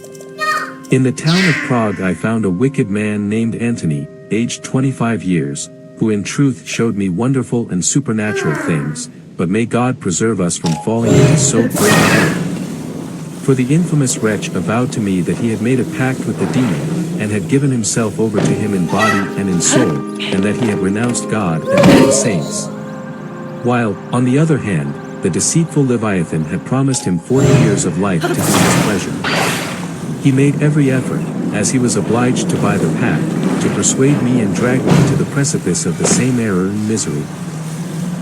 In the town of Prague I found a wicked man named Antony, aged 25 years, who in truth showed me wonderful and supernatural things, but may God preserve us from falling into so great an error. For the infamous wretch avowed to me that he had made a pact with the demon, and had given himself over to him in body and in soul, and that he had renounced God and all the saints. While, on the other hand, the deceitful Leviathan had promised him 40 years of life to do his pleasure. He made every effort, as he was obliged to by the pact, to persuade me and drag me to the precipice of the same error and misery.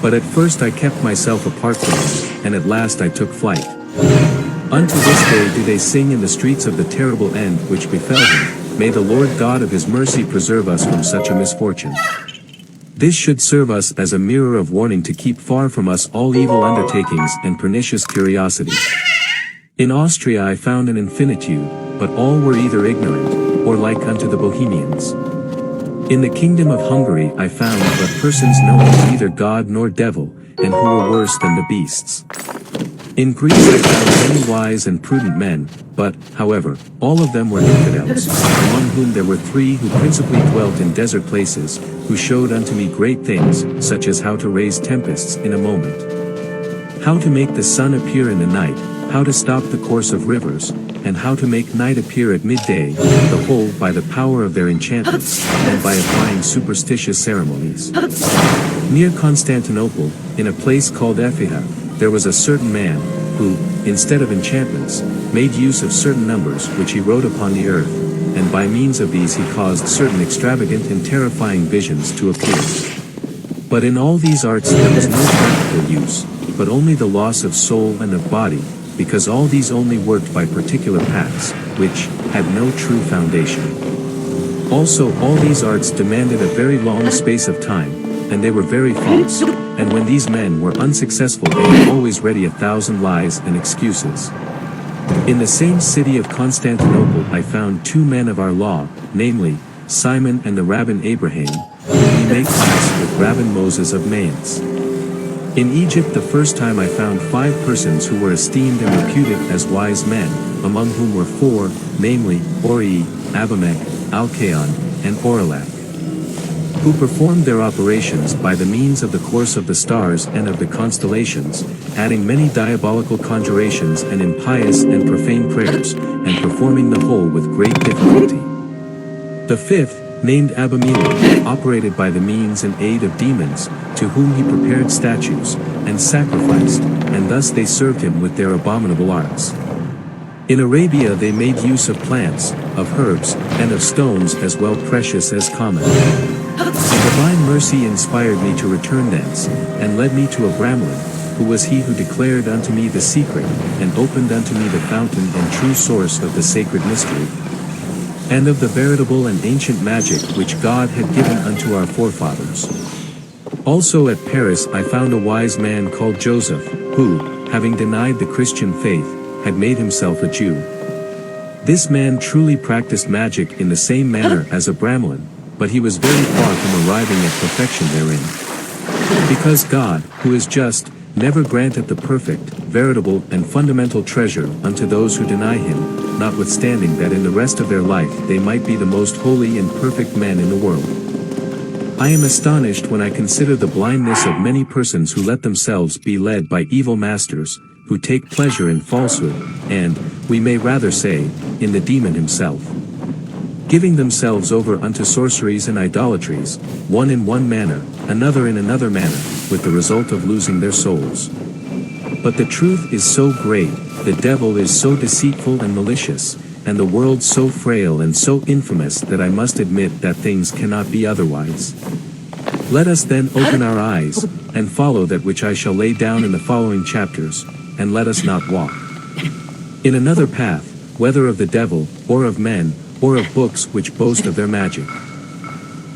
But at first I kept myself apart from him, and at last I took flight. Unto this day do they sing in the streets of the terrible end which befell him. May the Lord God of his mercy preserve us from such a misfortune. This should serve us as a mirror of warning to keep far from us all evil undertakings and pernicious curiosities. In Austria I found an infinitude, but all were either ignorant, or like unto the Bohemians. In the kingdom of Hungary I found but persons knowing neither God nor devil, and who were worse than the beasts. In Greece I found many wise and prudent men, but, however, all of them were infidels, among whom there were 3 who principally dwelt in desert places, who showed unto me great things, such as how to raise tempests in a moment, how to make the sun appear in the night, how to stop the course of rivers, and how to make night appear at midday, the whole by the power of their enchantments, and by applying superstitious ceremonies. Near Constantinople, in a place called Epheha, there was a certain man, who, instead of enchantments, made use of certain numbers which he wrote upon the earth, and by means of these he caused certain extravagant and terrifying visions to appear. But in all these arts there was no practical use, but only the loss of soul and of body, because all these only worked by particular paths, which had no true foundation. Also all these arts demanded a very long space of time, and they were very false, and when these men were unsuccessful they were always ready 1,000 lies and excuses. In the same city of Constantinople I found 2 men of our law, namely, Simon and the Rabbin Abraham, whom we may class with Rabbin Moses of Maence. In Egypt the first time I found 5 persons who were esteemed and reputed as wise men, among whom were 4, namely, Ori, Abimek, Alcaon, and Orelak, who performed their operations by the means of the course of the stars and of the constellations, adding many diabolical conjurations and impious and profane prayers, and performing the whole with great difficulty. The 5th, named Abramelim, operated by the means and aid of demons, to whom he prepared statues, and sacrificed, and thus they served him with their abominable arts. In Arabia they made use of plants, of herbs, and of stones as well precious as common. And divine mercy inspired me to return thence, and led me to Abramelin, who was he who declared unto me the secret, and opened unto me the fountain and true source of the sacred mystery, and of the veritable and ancient magic which God had given unto our forefathers. Also at Paris I found a wise man called Joseph, who, having denied the Christian faith, had made himself a Jew. This man truly practiced magic in the same manner as Abramelin, but he was very far from arriving at perfection therein. Because God, who is just, never granteth the perfect, veritable and fundamental treasure unto those who deny him, notwithstanding that in the rest of their life they might be the most holy and perfect men in the world. I am astonished when I consider the blindness of many persons who let themselves be led by evil masters, who take pleasure in falsehood, and, we may rather say, in the demon himself, giving themselves over unto sorceries and idolatries, one in one manner, another in another manner, with the result of losing their souls. But the truth is so great, the devil is so deceitful and malicious, and the world so frail and so infamous that I must admit that things cannot be otherwise. Let us then open our eyes, and follow that which I shall lay down in the following chapters, and let us not walk in another path, whether of the devil, or of men, or of books which boast of their magic.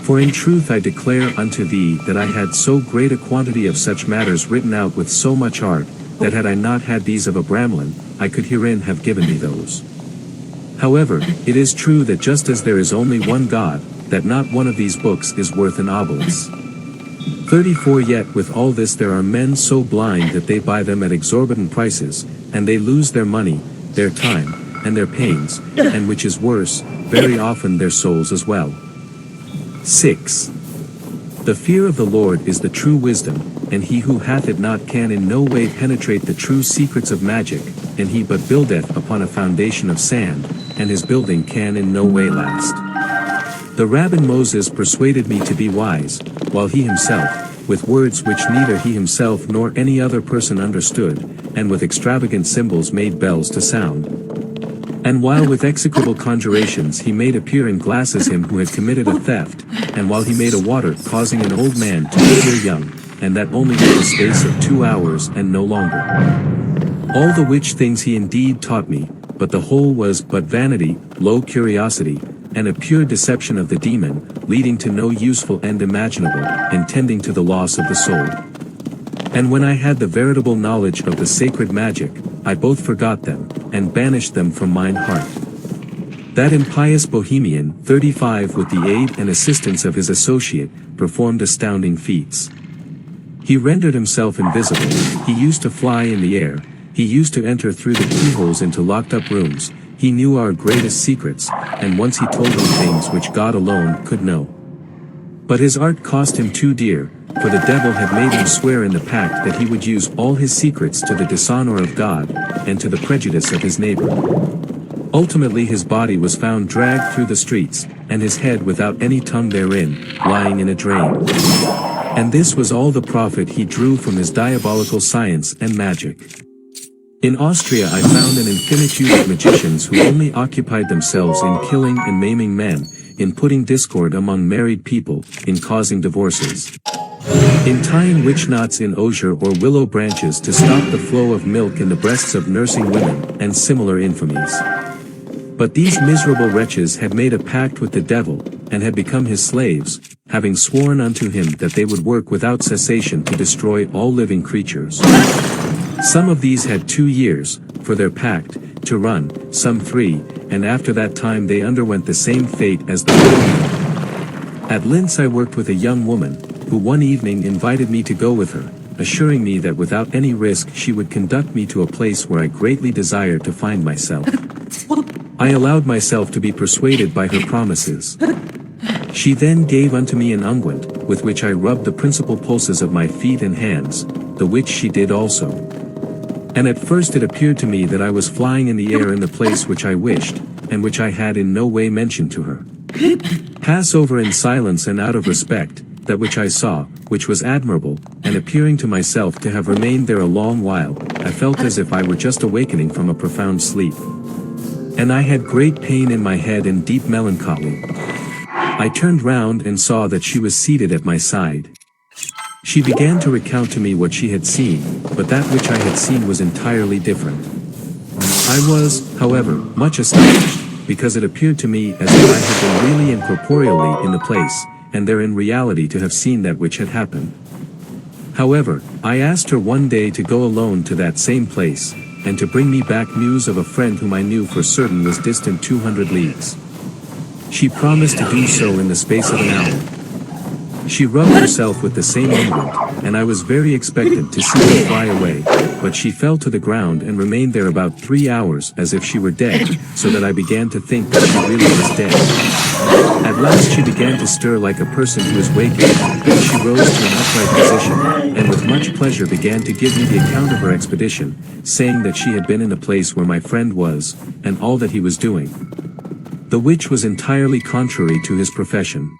For in truth I declare unto thee that I had so great a quantity of such matters written out with so much art, that had I not had these of Abramelin, I could herein have given thee those. However, it is true that just as there is only one God, that not one of these books is worth an obelisk. 34 Yet with all this there are men so blind that they buy them at exorbitant prices, and they lose their money, their time, and their pains, and which is worse, very often their souls as well. 6. The fear of the Lord is the true wisdom, and he who hath it not can in no way penetrate the true secrets of magic, and he but buildeth upon a foundation of sand, and his building can in no way last. The Rabbin Moses persuaded me to be wise, while he himself, with words which neither he himself nor any other person understood, and with extravagant symbols made bells to sound. And while with execrable conjurations he made appear in glasses him who had committed a theft, and while he made a water causing an old man to appear young, and that only for the space of 2 hours and no longer. All the which things he indeed taught me, but the whole was but vanity, low curiosity, and a pure deception of the demon, leading to no useful end imaginable, and tending to the loss of the soul. And when I had the veritable knowledge of the sacred magic, I both forgot them, and banished them from mine heart. That impious Bohemian, 35 with the aid and assistance of his associate, performed astounding feats. He rendered himself invisible, he used to fly in the air, he used to enter through the keyholes into locked-up rooms, he knew our greatest secrets, and once he told them things which God alone could know. But his art cost him too dear, for the devil had made him swear in the pact that he would use all his secrets to the dishonor of God, and to the prejudice of his neighbor. Ultimately his body was found dragged through the streets, and his head without any tongue therein, lying in a drain. And this was all the profit he drew from his diabolical science and magic. In Austria I found an infinitude of magicians who only occupied themselves in killing and maiming men, in putting discord among married people, in causing divorces, in tying witch knots in osier or willow branches to stop the flow of milk in the breasts of nursing women, and similar infamies. But these miserable wretches had made a pact with the devil, and had become his slaves, having sworn unto him that they would work without cessation to destroy all living creatures. Some of these had 2 years, for their pact, to run, some 3, and after that time they underwent the same fate as the women. At Linz I worked with a young woman, who one evening invited me to go with her, assuring me that without any risk she would conduct me to a place where I greatly desired to find myself. I allowed myself to be persuaded by her promises. She then gave unto me an unguent, with which I rubbed the principal pulses of my feet and hands, the which she did also. And at first it appeared to me that I was flying in the air in the place which I wished, and which I had in no way mentioned to her. Pass over in silence and out of respect, that which I saw, which was admirable, and appearing to myself to have remained there a long while, I felt as if I were just awakening from a profound sleep. And I had great pain in my head and deep melancholy. I turned round and saw that she was seated at my side. She began to recount to me what she had seen, but that which I had seen was entirely different. I was, however, much astonished, because it appeared to me as if I had been really and corporeally in the place, and there in reality to have seen that which had happened. However, I asked her one day to go alone to that same place, and to bring me back news of a friend whom I knew for certain was distant 200 leagues. She promised to do so in the space of an hour. She rubbed herself with the same unguent, and I was very expectant to see her fly away, but she fell to the ground and remained there about 3 hours as if she were dead, so that I began to think that she really was dead. At last she began to stir like a person who is waking, and she rose to an upright position, and with much pleasure began to give me the account of her expedition, saying that she had been in the place where my friend was, and all that he was doing. The which was entirely contrary to his profession.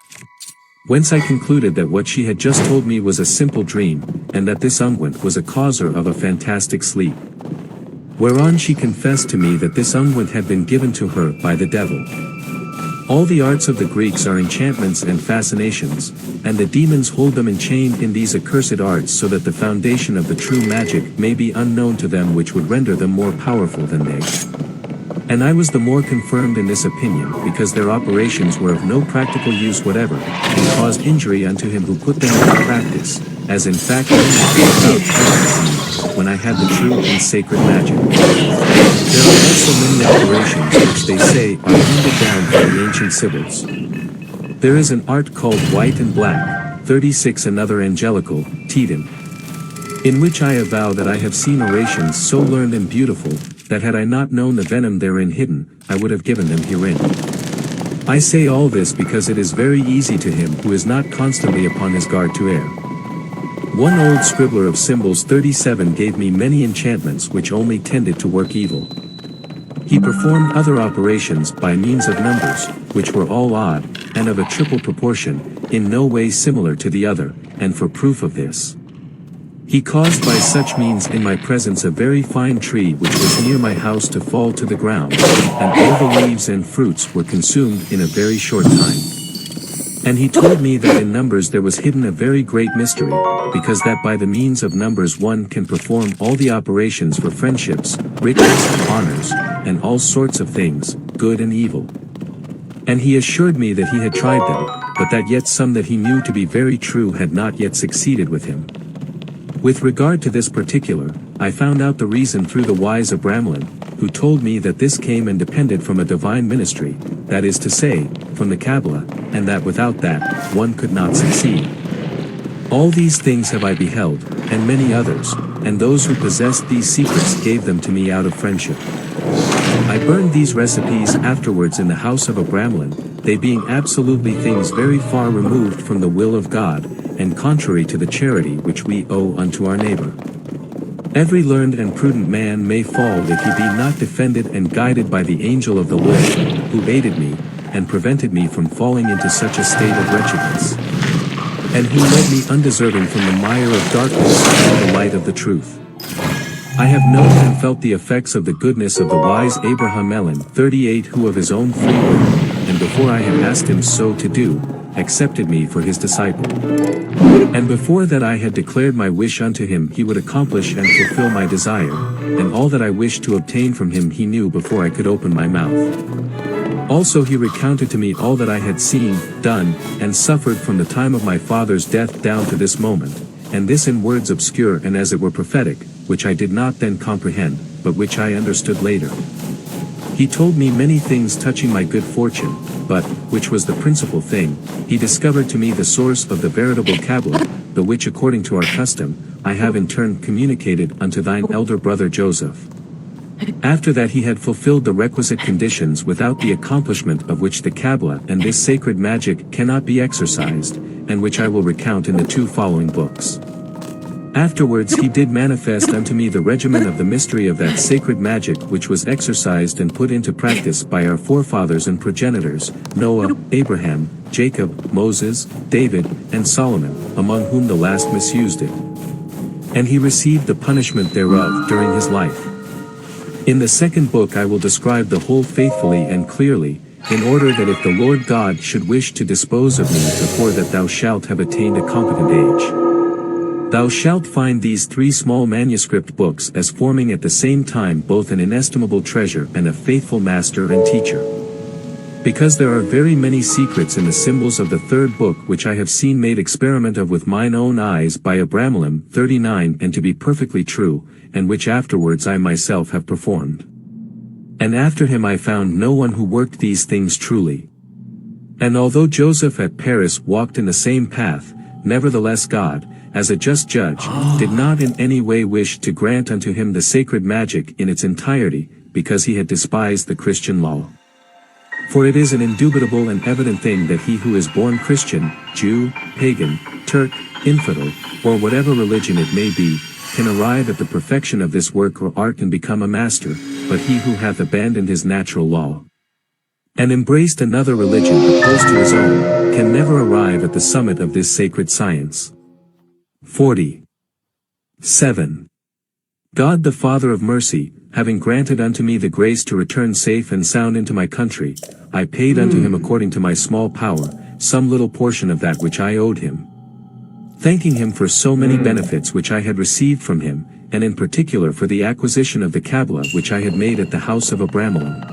Whence I concluded that what she had just told me was a simple dream, and that this unguent was a causer of a fantastic sleep. Whereon she confessed to me that this unguent had been given to her by the devil. All the arts of the Greeks are enchantments and fascinations, and the demons hold them enchained in these accursed arts so that the foundation of the true magic may be unknown to them, which would render them more powerful than they. And I was the more confirmed in this opinion because their operations were of no practical use whatever, and caused injury unto him who put them into practice, as in fact when I had the true and sacred magic. There are also many operations which they say are handed down from the ancient sibyls. There is an art called white and black, 36 another angelical, Tedin, in which I avow that I have seen orations so learned and beautiful, that had I not known the venom therein hidden, I would have given them herein. I say all this because it is very easy to him who is not constantly upon his guard to err. One old scribbler of symbols 37 gave me many enchantments which only tended to work evil. He performed other operations by means of numbers, which were all odd, and of a triple proportion, in no way similar to the other, and for proof of this, he caused by such means in my presence a very fine tree which was near my house to fall to the ground, and all the leaves and fruits were consumed in a very short time. And he told me that in numbers there was hidden a very great mystery, because that by the means of numbers one can perform all the operations for friendships, riches, honors, and all sorts of things, good and evil. And he assured me that he had tried them, but that yet some that he knew to be very true had not yet succeeded with him. With regard to this particular, I found out the reason through the wise Abramelin, who told me that this came and depended from a divine ministry, that is to say, from the Kabbalah, and that without that, one could not succeed. All these things have I beheld, and many others, and those who possessed these secrets gave them to me out of friendship. I burned these recipes afterwards in the house of Abramelin, they being absolutely things very far removed from the will of God, and contrary to the charity which we owe unto our neighbor. Every learned and prudent man may fall if he be not defended and guided by the angel of the Lord, who aided me, and prevented me from falling into such a state of wretchedness, and who led me undeserving from the mire of darkness into the light of the truth. I have known and felt the effects of the goodness of the wise Abramelin 38, who of his own free will, and before I had asked him so to do, accepted me for his disciple. And before that I had declared my wish unto him, he would accomplish and fulfill my desire, and all that I wished to obtain from him he knew before I could open my mouth. Also he recounted to me all that I had seen, done, and suffered from the time of my father's death down to this moment, and this in words obscure and as it were prophetic, which I did not then comprehend, but which I understood later. He told me many things touching my good fortune, but, which was the principal thing, he discovered to me the source of the veritable Kabbalah, the which according to our custom, I have in turn communicated unto thine elder brother Joseph. After that he had fulfilled the requisite conditions, without the accomplishment of which the Kabbalah and this sacred magic cannot be exercised, and which I will recount in the 2 following books. Afterwards he did manifest unto me the regimen of the mystery of that sacred magic which was exercised and put into practice by our forefathers and progenitors, Noah, Abraham, Jacob, Moses, David, and Solomon, among whom the last misused it. And he received the punishment thereof during his life. In the 2nd book I will describe the whole faithfully and clearly, in order that if the Lord God should wish to dispose of me before that thou shalt have attained a competent age, thou shalt find these 3 small manuscript books as forming at the same time both an inestimable treasure and a faithful master and teacher. Because there are very many secrets in the symbols of the 3rd book which I have seen made experiment of with mine own eyes by Abramelim 39 and to be perfectly true, and which afterwards I myself have performed. And after him I found no one who worked these things truly. And although Joseph at Paris walked in the same path, nevertheless God, as a just judge, did not in any way wish to grant unto him the sacred magic in its entirety, because he had despised the Christian law. For it is an indubitable and evident thing that he who is born Christian, Jew, pagan, Turk, infidel, or whatever religion it may be, can arrive at the perfection of this work or art and become a master, but he who hath abandoned his natural law and embraced another religion opposed to his own, can never arrive at the summit of this sacred science. 47. God the Father of mercy, having granted unto me the grace to return safe and sound into my country, I paid unto him according to my small power, some little portion of that which I owed him, thanking him for so many benefits which I had received from him, and in particular for the acquisition of the Kabbalah which I had made at the house of Abramelin.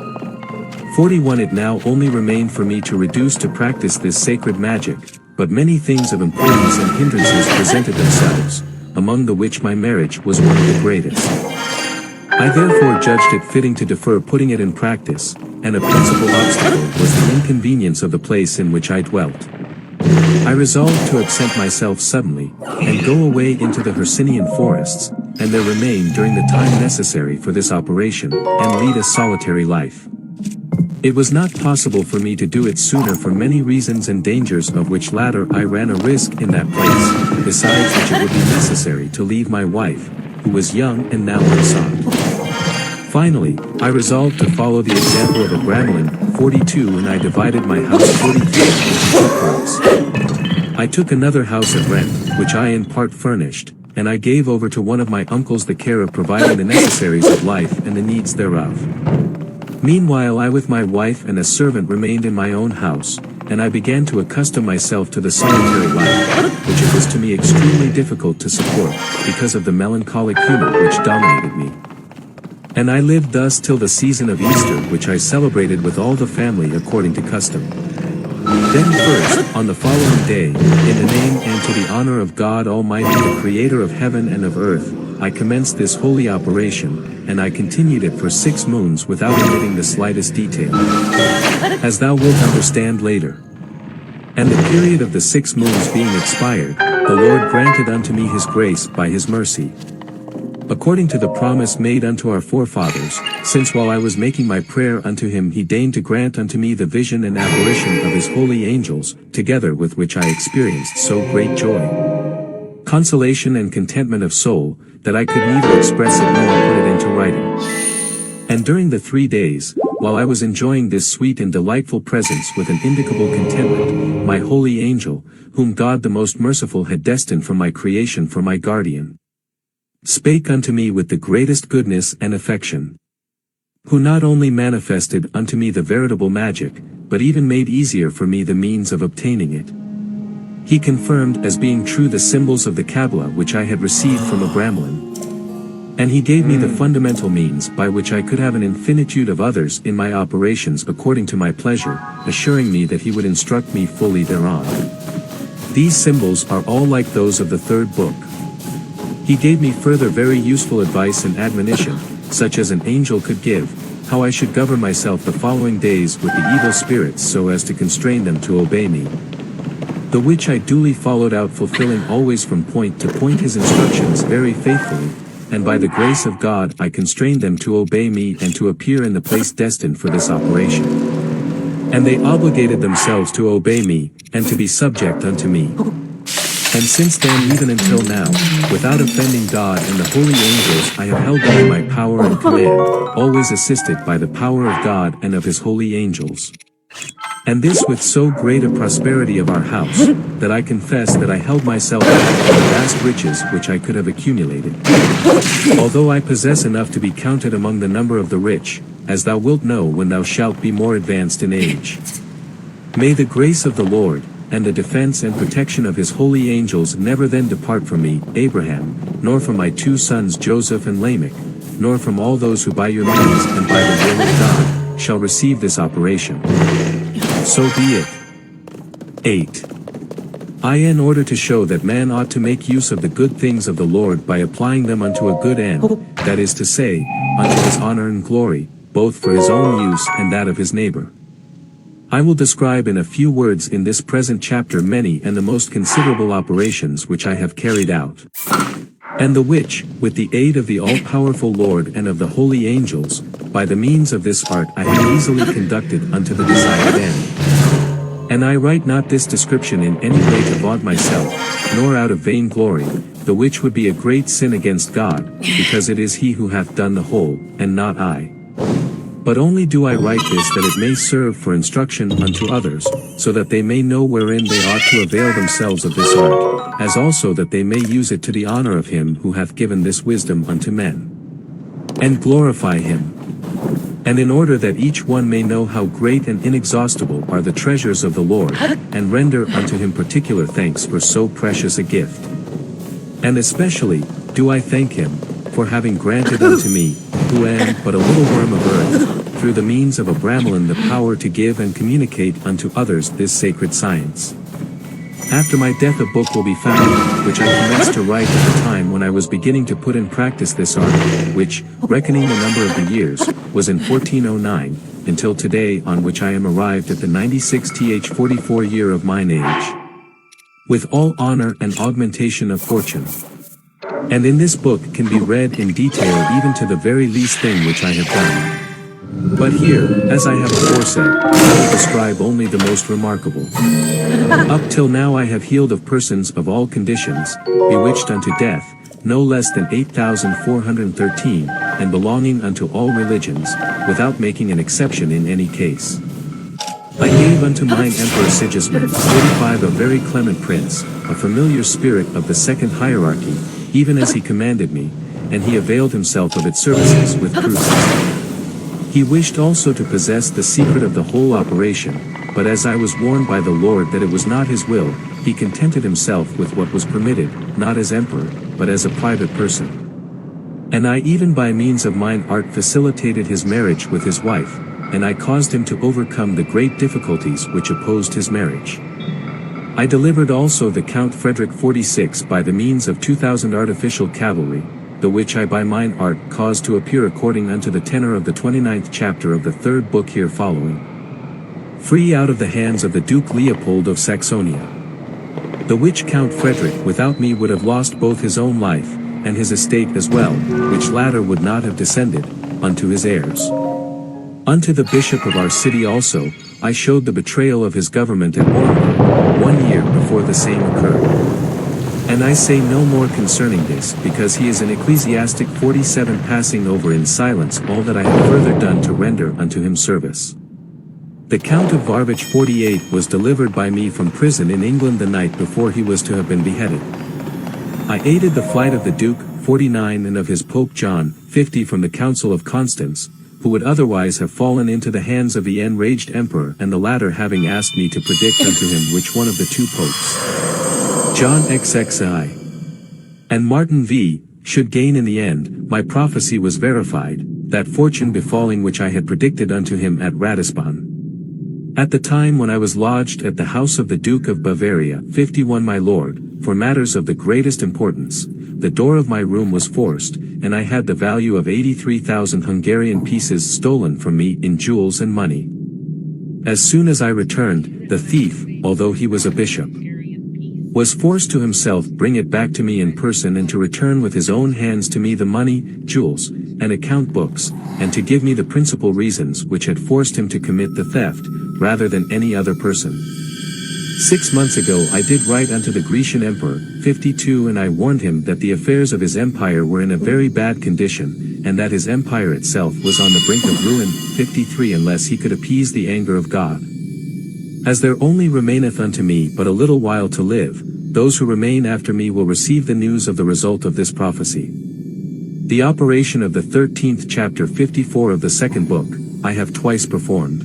41. It now only remained for me to reduce to practice this sacred magic, but many things of importance and hindrances presented themselves, among the which my marriage was one of the greatest. I therefore judged it fitting to defer putting it in practice, and a principal obstacle was the inconvenience of the place in which I dwelt. I resolved to absent myself suddenly, and go away into the Hercynian forests, and there remain during the time necessary for this operation, and lead a solitary life. It was not possible for me to do it sooner for many reasons and dangers, of which latter I ran a risk in that place, besides which it would be necessary to leave my wife, who was young and now unsought. Finally, I resolved to follow the example of Abramelin, 42, and I divided my house 43 into 2 parts. I took another house at rent, which I in part furnished, and I gave over to one of my uncles the care of providing the necessaries of life and the needs thereof. Meanwhile I with my wife and a servant remained in my own house, and I began to accustom myself to the solitary life, which it was to me extremely difficult to support, because of the melancholic humor which dominated me. And I lived thus till the season of Easter, which I celebrated with all the family according to custom. Then first, on the following day, in the name and to the honor of God Almighty, the Creator of heaven and of earth, I commenced this holy operation, and I continued it for 6 moons without omitting the slightest detail, as thou wilt understand later. And the period of the 6 moons being expired, the Lord granted unto me his grace by his mercy, according to the promise made unto our forefathers, since while I was making my prayer unto him he deigned to grant unto me the vision and apparition of his holy angels, together with which I experienced so great joy, consolation and contentment of soul, that I could neither express it nor put it into writing. And during the 3 days, while I was enjoying this sweet and delightful presence with an indicable contentment, my holy angel, whom God the most merciful had destined from my creation for my guardian, spake unto me with the greatest goodness and affection, who not only manifested unto me the veritable magic, but even made easier for me the means of obtaining it. He confirmed as being true the symbols of the Kabbalah which I had received from Abramelin, and he gave me the fundamental means by which I could have an infinitude of others in my operations according to my pleasure, assuring me that he would instruct me fully thereon. These symbols are all like those of the 3rd book. He gave me further very useful advice and admonition, such as an angel could give, how I should govern myself the following days with the evil spirits so as to constrain them to obey me, the which I duly followed out, fulfilling always from point to point his instructions very faithfully, and by the grace of God I constrained them to obey me and to appear in the place destined for this operation. And they obligated themselves to obey me, and to be subject unto me. And since then even until now, without offending God and the holy angels, I have held them in my power and command, always assisted by the power of God and of his holy angels. And this with so great a prosperity of our house, that I confess that I held myself back from the vast riches which I could have accumulated. Although I possess enough to be counted among the number of the rich, as thou wilt know when thou shalt be more advanced in age. May the grace of the Lord, and the defense and protection of his holy angels never then depart from me, Abraham, nor from my 2 sons Joseph and Lamech, nor from all those who by your means and by the will of God, shall receive this operation. So be it. 8. In order to show that man ought to make use of the good things of the Lord by applying them unto a good end, that is to say, unto his honor and glory, both for his own use and that of his neighbor. I will describe in a few words in this present chapter many and the most considerable operations which I have carried out, and the which, with the aid of the all-powerful Lord and of the holy angels, by the means of this art I have easily conducted unto the desired end. And I write not this description in any way to vaunt myself, nor out of vain glory, the which would be a great sin against God, because it is he who hath done the whole, and not I. But only do I write this that it may serve for instruction unto others, so that they may know wherein they ought to avail themselves of this art, as also that they may use it to the honor of him who hath given this wisdom unto men, and glorify him. And in order that each one may know how great and inexhaustible are the treasures of the Lord, and render unto him particular thanks for so precious a gift. And especially, do I thank him, for having granted unto me, who am but a little worm of earth, through the means of Abramelin the power to give and communicate unto others this sacred science. After my death a book will be found, which I commenced to write at the time when I was beginning to put in practice this art, which, reckoning the number of the years, was in 1409, until today, on which I am arrived at the 96th 44 year of mine age, with all honor and augmentation of fortune. And in this book can be read in detail even to the very least thing which I have done. But here, as I have aforesaid, I will describe only the most remarkable. Up till now I have healed of persons of all conditions, bewitched unto death, no less than 8,413, and belonging unto all religions, without making an exception in any case. I gave unto mine Emperor Sigismund, 45, a very clement prince, a familiar spirit of the second hierarchy, even as he commanded me, and he availed himself of its services with prudence. He wished also to possess the secret of the whole operation, but as I was warned by the Lord that it was not his will, he contented himself with what was permitted, not as emperor, but as a private person. And I even by means of mine art facilitated his marriage with his wife, and I caused him to overcome the great difficulties which opposed his marriage. I delivered also the Count Frederick 46 by the means of 2,000 artificial cavalry, the which I by mine art caused to appear according unto the tenor of the 29th chapter of the 3rd book here following, free out of the hands of the Duke Leopold of Saxonia. The which Count Frederick without me would have lost both his own life, and his estate as well, which latter would not have descended unto his heirs. Unto the bishop of our city also, I showed the betrayal of his government at Ormond, 1 year before the same occurred. And I say no more concerning this, because he is an ecclesiastic 47 passing over in silence all that I have further done to render unto him service. The Count of Varvich 48 was delivered by me from prison in England the night before he was to have been beheaded. I aided the flight of the Duke, 49, and of his Pope John, 50, from the Council of Constance, who would otherwise have fallen into the hands of the enraged emperor, and the latter having asked me to predict unto him which one of the 2 popes, John XXI and Martin V, should gain in the end. My prophecy was verified, that fortune befalling which I had predicted unto him at Ratisbon. At the time when I was lodged at the house of the Duke of Bavaria, 51, my lord, for matters of the greatest importance, the door of my room was forced, and I had the value of 83,000 Hungarian pieces stolen from me in jewels and money. As soon as I returned, the thief, although he was a bishop, was forced to himself bring it back to me in person, and to return with his own hands to me the money, jewels, and account books, and to give me the principal reasons which had forced him to commit the theft, rather than any other person. 6 months ago I did write unto the Grecian emperor, 52, and I warned him that the affairs of his empire were in a very bad condition, and that his empire itself was on the brink of ruin, 53, unless he could appease the anger of God. As there only remaineth unto me but a little while to live, those who remain after me will receive the news of the result of this prophecy. The operation of the 13th chapter 54 of the second book, I have twice performed.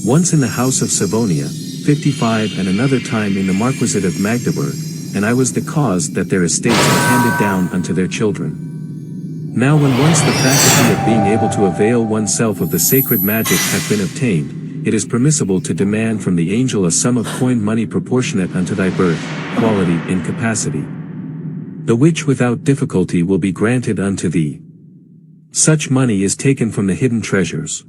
Once in the house of Savonia, 55, and another time in the marquisate of Magdeburg, and I was the cause that their estates were handed down unto their children. Now when once the faculty of being able to avail oneself of the sacred magic hath been obtained, it is permissible to demand from the angel a sum of coined money proportionate unto thy birth, quality, and capacity. The which without difficulty will be granted unto thee. Such money is taken from the hidden treasures.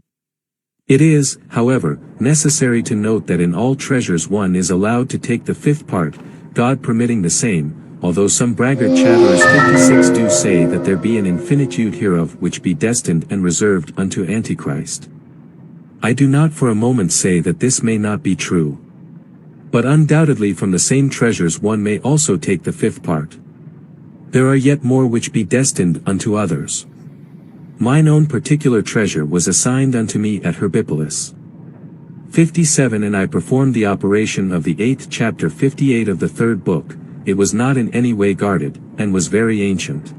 It is, however, necessary to note that in all treasures one is allowed to take the fifth part, God permitting the same, although some braggart chatterers 56 do say that there be an infinitude hereof which be destined and reserved unto Antichrist. I do not for a moment say that this may not be true. But undoubtedly from the same treasures one may also take the fifth part. There are yet more which be destined unto others. Mine own particular treasure was assigned unto me at Herbipolis. 57 And I performed the operation of the 8th chapter 58 of the 3rd book. It was not in any way guarded, and was very ancient.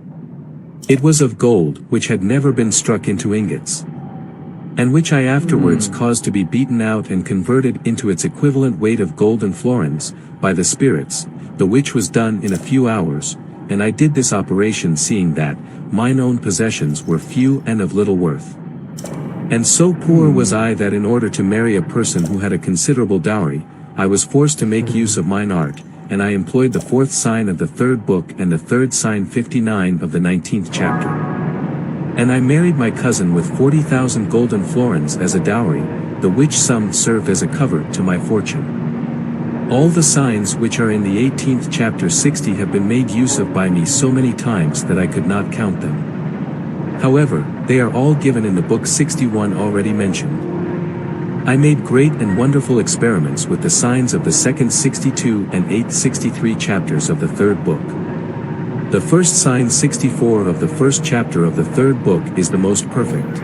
It was of gold, which had never been struck into ingots, and which I afterwards caused to be beaten out and converted into its equivalent weight of golden florins, by the spirits, the which was done in a few hours, and I did this operation seeing that mine own possessions were few and of little worth. And so poor was I that in order to marry a person who had a considerable dowry, I was forced to make use of mine art, and I employed the 4th sign of the 3rd book and the 3rd sign 59 of the 19th chapter. And I married my cousin with 40,000 golden florins as a dowry, the which sum served as a cover to my fortune. All the signs which are in the 18th chapter 60 have been made use of by me so many times that I could not count them. However, they are all given in the book 61 already mentioned. I made great and wonderful experiments with the signs of the 2nd 62 and 8th 63 chapters of the 3rd book. The first sign 64 of the 1st chapter of the 3rd book is the most perfect.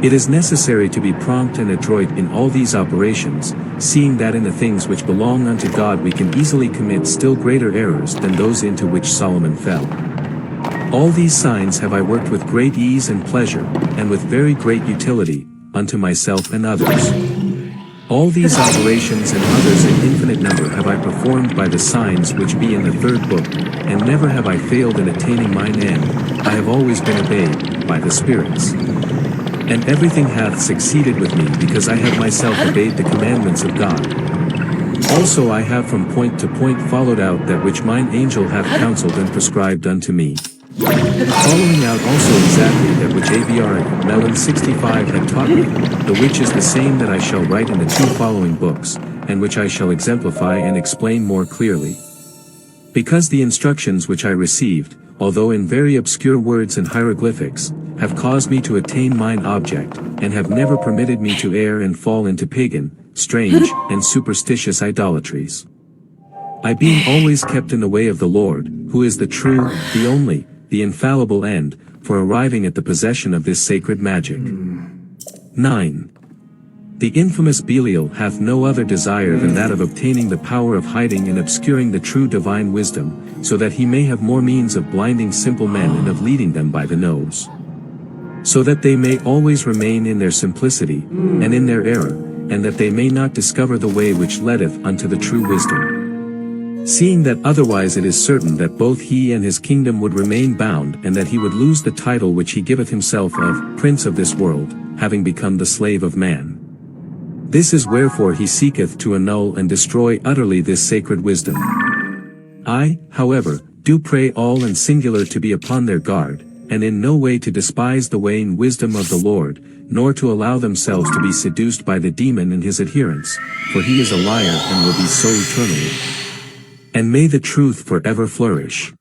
It is necessary to be prompt and adroit in all these operations, seeing that in the things which belong unto God we can easily commit still greater errors than those into which Solomon fell. All these signs have I worked with great ease and pleasure, and with very great utility, unto myself and others. All these operations and others in infinite number have I performed by the signs which be in the 3rd book, and never have I failed in attaining mine end. I have always been obeyed by the spirits. And everything hath succeeded with me because I have myself obeyed the commandments of God. Also I have from point to point followed out that which mine angel hath counseled and prescribed unto me. Following out also exactly that which Abramelin 65 had taught me, the which is the same that I shall write in the 2 following books, and which I shall exemplify and explain more clearly. Because the instructions which I received, although in very obscure words and hieroglyphics, have caused me to attain mine object, and have never permitted me to err and fall into pagan, strange, and superstitious idolatries. I being always kept in the way of the Lord, who is the true, the only, the infallible end, for arriving at the possession of this sacred magic. 9. The infamous Belial hath no other desire than that of obtaining the power of hiding and obscuring the true divine wisdom, so that he may have more means of blinding simple men and of leading them by the nose. So that they may always remain in their simplicity, and in their error, and that they may not discover the way which leadeth unto the true wisdom. Seeing that otherwise it is certain that both he and his kingdom would remain bound and that he would lose the title which he giveth himself of, Prince of this world, having become the slave of man. This is wherefore he seeketh to annul and destroy utterly this sacred wisdom. I, however, do pray all and singular to be upon their guard, and in no way to despise the way and wisdom of the Lord, nor to allow themselves to be seduced by the demon and his adherents, for he is a liar and will be so eternally. And may the truth forever flourish.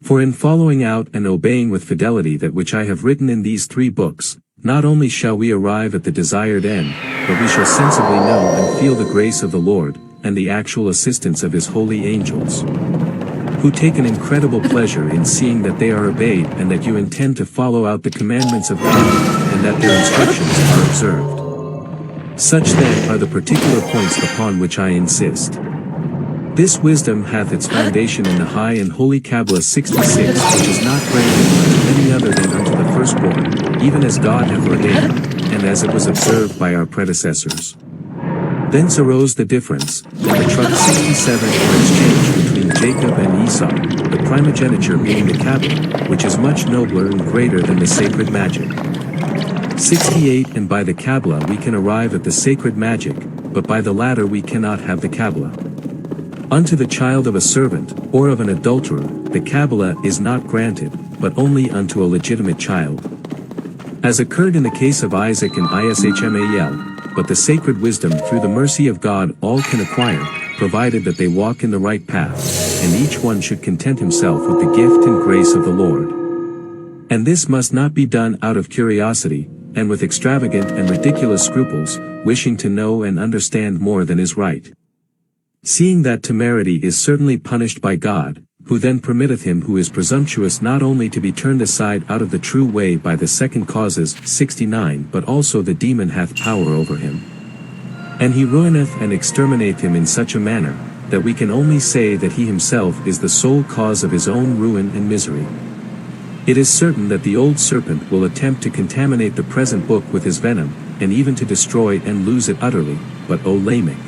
For in following out and obeying with fidelity that which I have written in these 3 books, not only shall we arrive at the desired end, but we shall sensibly know and feel the grace of the Lord, and the actual assistance of his holy angels, who take an incredible pleasure in seeing that they are obeyed and that you intend to follow out the commandments of God, and that their instructions are observed. Such then are the particular points upon which I insist. This wisdom hath its foundation in the high and holy Kabbalah 66, which is not granted unto any other than unto the firstborn, even as God hath ordained, and as it was observed by our predecessors. Thence arose the difference, and the truck 67 were exchanged between Jacob and Esau, the primogeniture being the Kabbalah, which is much nobler and greater than the sacred magic. 68 And by the Kabbalah we can arrive at the sacred magic, but by the latter we cannot have the Kabbalah. Unto the child of a servant, or of an adulterer, the Kabbalah is not granted, but only unto a legitimate child. As occurred in the case of Isaac and Ishmael, but the sacred wisdom through the mercy of God all can acquire, provided that they walk in the right path, and each one should content himself with the gift and grace of the Lord. And this must not be done out of curiosity, and with extravagant and ridiculous scruples, wishing to know and understand more than is right. Seeing that temerity is certainly punished by God, who then permitteth him who is presumptuous not only to be turned aside out of the true way by the second causes, 69, but also the demon hath power over him. And he ruineth and exterminateth him in such a manner, that we can only say that he himself is the sole cause of his own ruin and misery. It is certain that the old serpent will attempt to contaminate the present book with his venom, and even to destroy and lose it utterly, but O Lamech!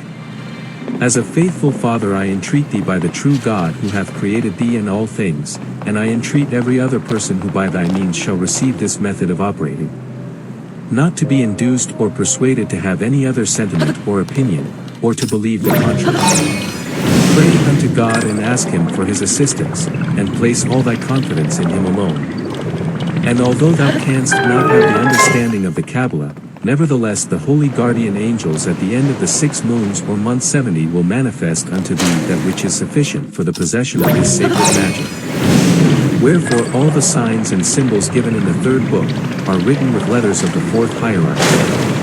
As a faithful father I entreat thee by the true God who hath created thee and all things, and I entreat every other person who by thy means shall receive this method of operating, not to be induced or persuaded to have any other sentiment or opinion, or to believe the contrary. Pray unto God and ask him for his assistance, and place all thy confidence in him alone. And although thou canst not have the understanding of the Kabbalah, nevertheless the holy guardian angels at the end of the 6 moons or month 70 will manifest unto thee that which is sufficient for the possession of this sacred magic. Wherefore all the signs and symbols given in the 3rd book are written with letters of the 4th hierarchy.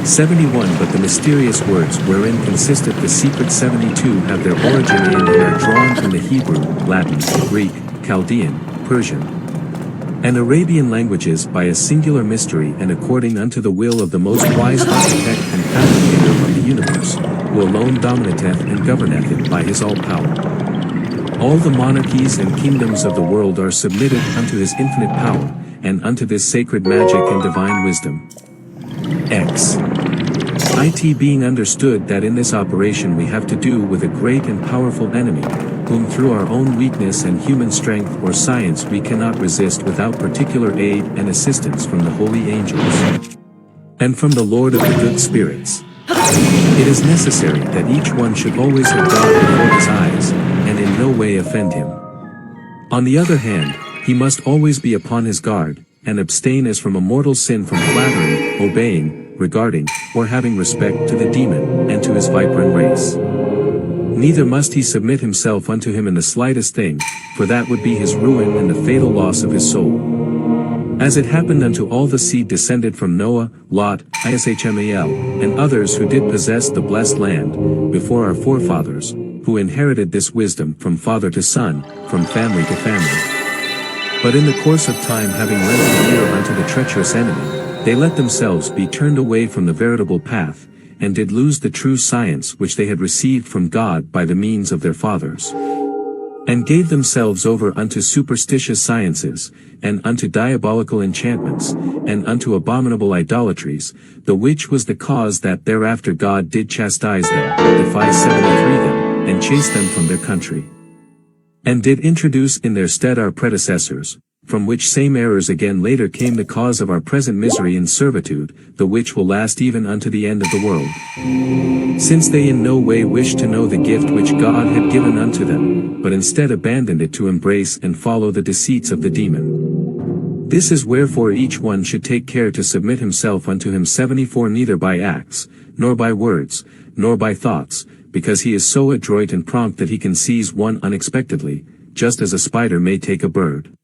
71 But the mysterious words wherein consisteth the secret 72 have their origin in and are drawn from the Hebrew, Latin, Greek, Chaldean, Persian, and Arabian languages by a singular mystery and according unto the will of the most wise architect and fabricator of the universe, who alone dominateth and governeth it by his all-power. All the monarchies and kingdoms of the world are submitted unto his infinite power, and unto this sacred magic and divine wisdom. It being understood that in this operation we have to do with a great and powerful enemy, whom through our own weakness and human strength or science we cannot resist without particular aid and assistance from the holy angels, and from the Lord of the good spirits. It is necessary that each one should always have God before his eyes, and in no way offend him. On the other hand, he must always be upon his guard, and abstain as from a mortal sin from flattering, obeying, regarding, or having respect to the demon, and to his viperine race. Neither must he submit himself unto him in the slightest thing, for that would be his ruin and the fatal loss of his soul. As it happened unto all the seed descended from Noah, Lot, Ishmael, and others who did possess the blessed land, before our forefathers, who inherited this wisdom from father to son, from family to family. But in the course of time having lent an ear unto the treacherous enemy, they let themselves be turned away from the veritable path, and did lose the true science which they had received from God by the means of their fathers, and gave themselves over unto superstitious sciences, and unto diabolical enchantments, and unto abominable idolatries, the which was the cause that thereafter God did chastise them, defy 73 them, and chase them from their country, and did introduce in their stead our predecessors, from which same errors again later came the cause of our present misery and servitude, the which will last even unto the end of the world. Since they in no way wished to know the gift which God had given unto them, but instead abandoned it to embrace and follow the deceits of the demon. This is wherefore each one should take care to submit himself unto him 74 neither by acts, nor by words, nor by thoughts, because he is so adroit and prompt that he can seize one unexpectedly, just as a spider may take a bird.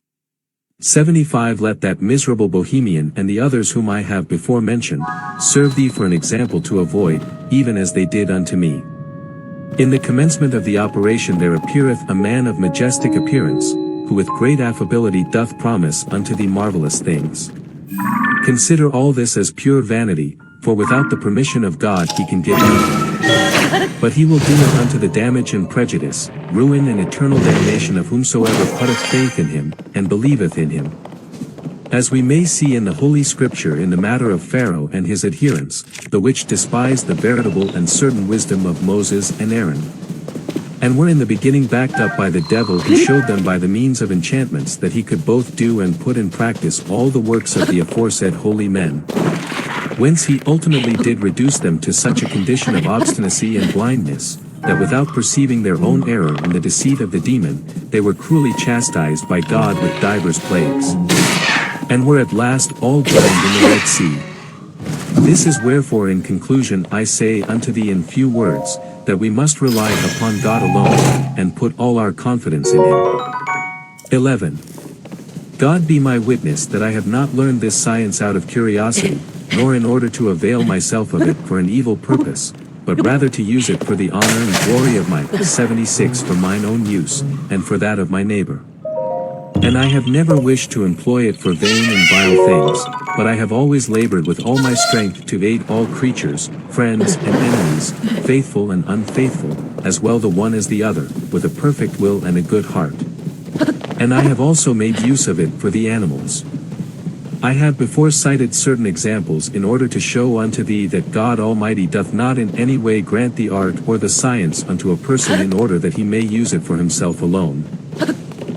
75 Let that miserable Bohemian and the others whom I have before mentioned, serve thee for an example to avoid, even as they did unto me. In the commencement of the operation there appeareth a man of majestic appearance, who with great affability doth promise unto thee marvelous things. Consider all this as pure vanity, for without the permission of God he can give nothing. But he will do it unto the damage and prejudice, ruin and eternal damnation of whomsoever putteth faith in him, and believeth in him. As we may see in the Holy Scripture in the matter of Pharaoh and his adherents, the which despised the veritable and certain wisdom of Moses and Aaron, and were in the beginning backed up by the devil, who showed them by the means of enchantments that he could both do and put in practice all the works of the aforesaid holy men. Whence he ultimately did reduce them to such a condition of obstinacy and blindness, that without perceiving their own error in the deceit of the demon, they were cruelly chastised by God with divers plagues, and were at last all drowned in the Red Sea. This is wherefore in conclusion I say unto thee in few words, that we must rely upon God alone, and put all our confidence in Him. 11. God be my witness that I have not learned this science out of curiosity, nor in order to avail myself of it for an evil purpose, but rather to use it for the honor and glory of my 76 for mine own use, and for that of my neighbor. And I have never wished to employ it for vain and vile things, but I have always labored with all my strength to aid all creatures, friends and enemies, faithful and unfaithful, as well the one as the other, with a perfect will and a good heart. And I have also made use of it for the animals. I have before cited certain examples in order to show unto thee that God Almighty doth not in any way grant the art or the science unto a person in order that he may use it for himself alone,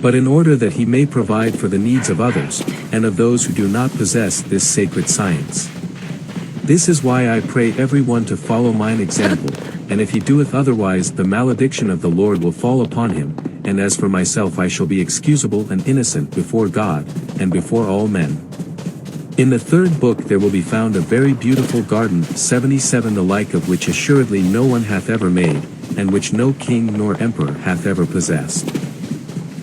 but in order that he may provide for the needs of others, and of those who do not possess this sacred science. This is why I pray every one to follow mine example, and if he doeth otherwise the malediction of the Lord will fall upon him, and as for myself I shall be excusable and innocent before God, and before all men. In the third book there will be found a very beautiful garden, 77 the like of which assuredly no one hath ever made, and which no king nor emperor hath ever possessed.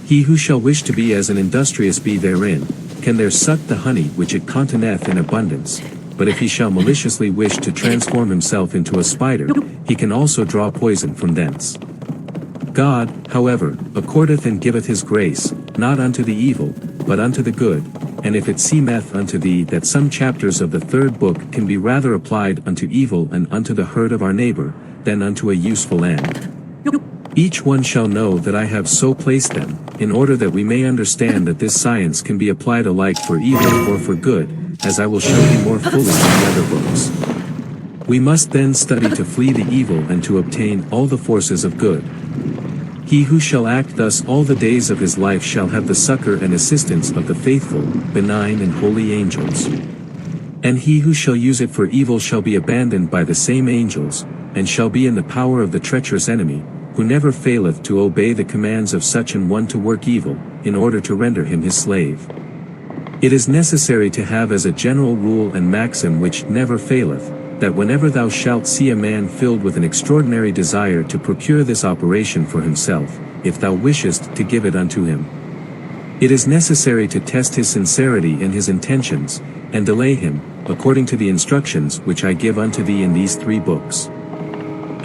He who shall wish to be as an industrious bee therein, can there suck the honey which it containeth in abundance, but if he shall maliciously wish to transform himself into a spider, he can also draw poison from thence. God, however, accordeth and giveth his grace, not unto the evil, but unto the good, and if it seemeth unto thee that some chapters of the third book can be rather applied unto evil and unto the hurt of our neighbor, than unto a useful end, each one shall know that I have so placed them, in order that we may understand that this science can be applied alike for evil or for good, as I will show thee more fully in the other books. We must then study to flee the evil and to obtain all the forces of good. He who shall act thus all the days of his life shall have the succor and assistance of the faithful, benign and holy angels. And he who shall use it for evil shall be abandoned by the same angels, and shall be in the power of the treacherous enemy, who never faileth to obey the commands of such an one to work evil, in order to render him his slave. It is necessary to have as a general rule and maxim which never faileth, that whenever thou shalt see a man filled with an extraordinary desire to procure this operation for himself, if thou wishest to give it unto him, it is necessary to test his sincerity in his intentions, and delay him, according to the instructions which I give unto thee in these 3 books.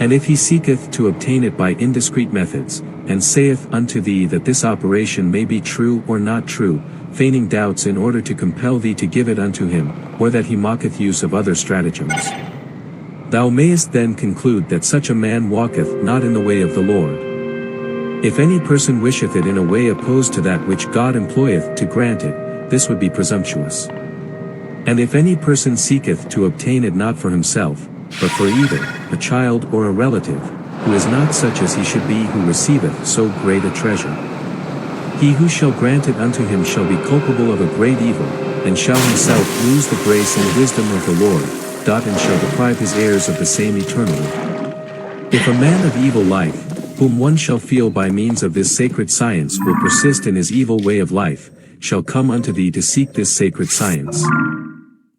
And if he seeketh to obtain it by indiscreet methods, and saith unto thee that this operation may be true or not true, feigning doubts in order to compel thee to give it unto him, or that he mocketh use of other stratagems, thou mayest then conclude that such a man walketh not in the way of the Lord. If any person wisheth it in a way opposed to that which God employeth to grant it, this would be presumptuous. And if any person seeketh to obtain it not for himself, but for either a child or a relative, who is not such as he should be who receiveth so great a treasure, he who shall grant it unto him shall be culpable of a great evil, and shall himself lose the grace and wisdom of the Lord, and shall deprive his heirs of the same eternally. If a man of evil life, whom one shall feel by means of this sacred science will persist in his evil way of life, shall come unto thee to seek this sacred science,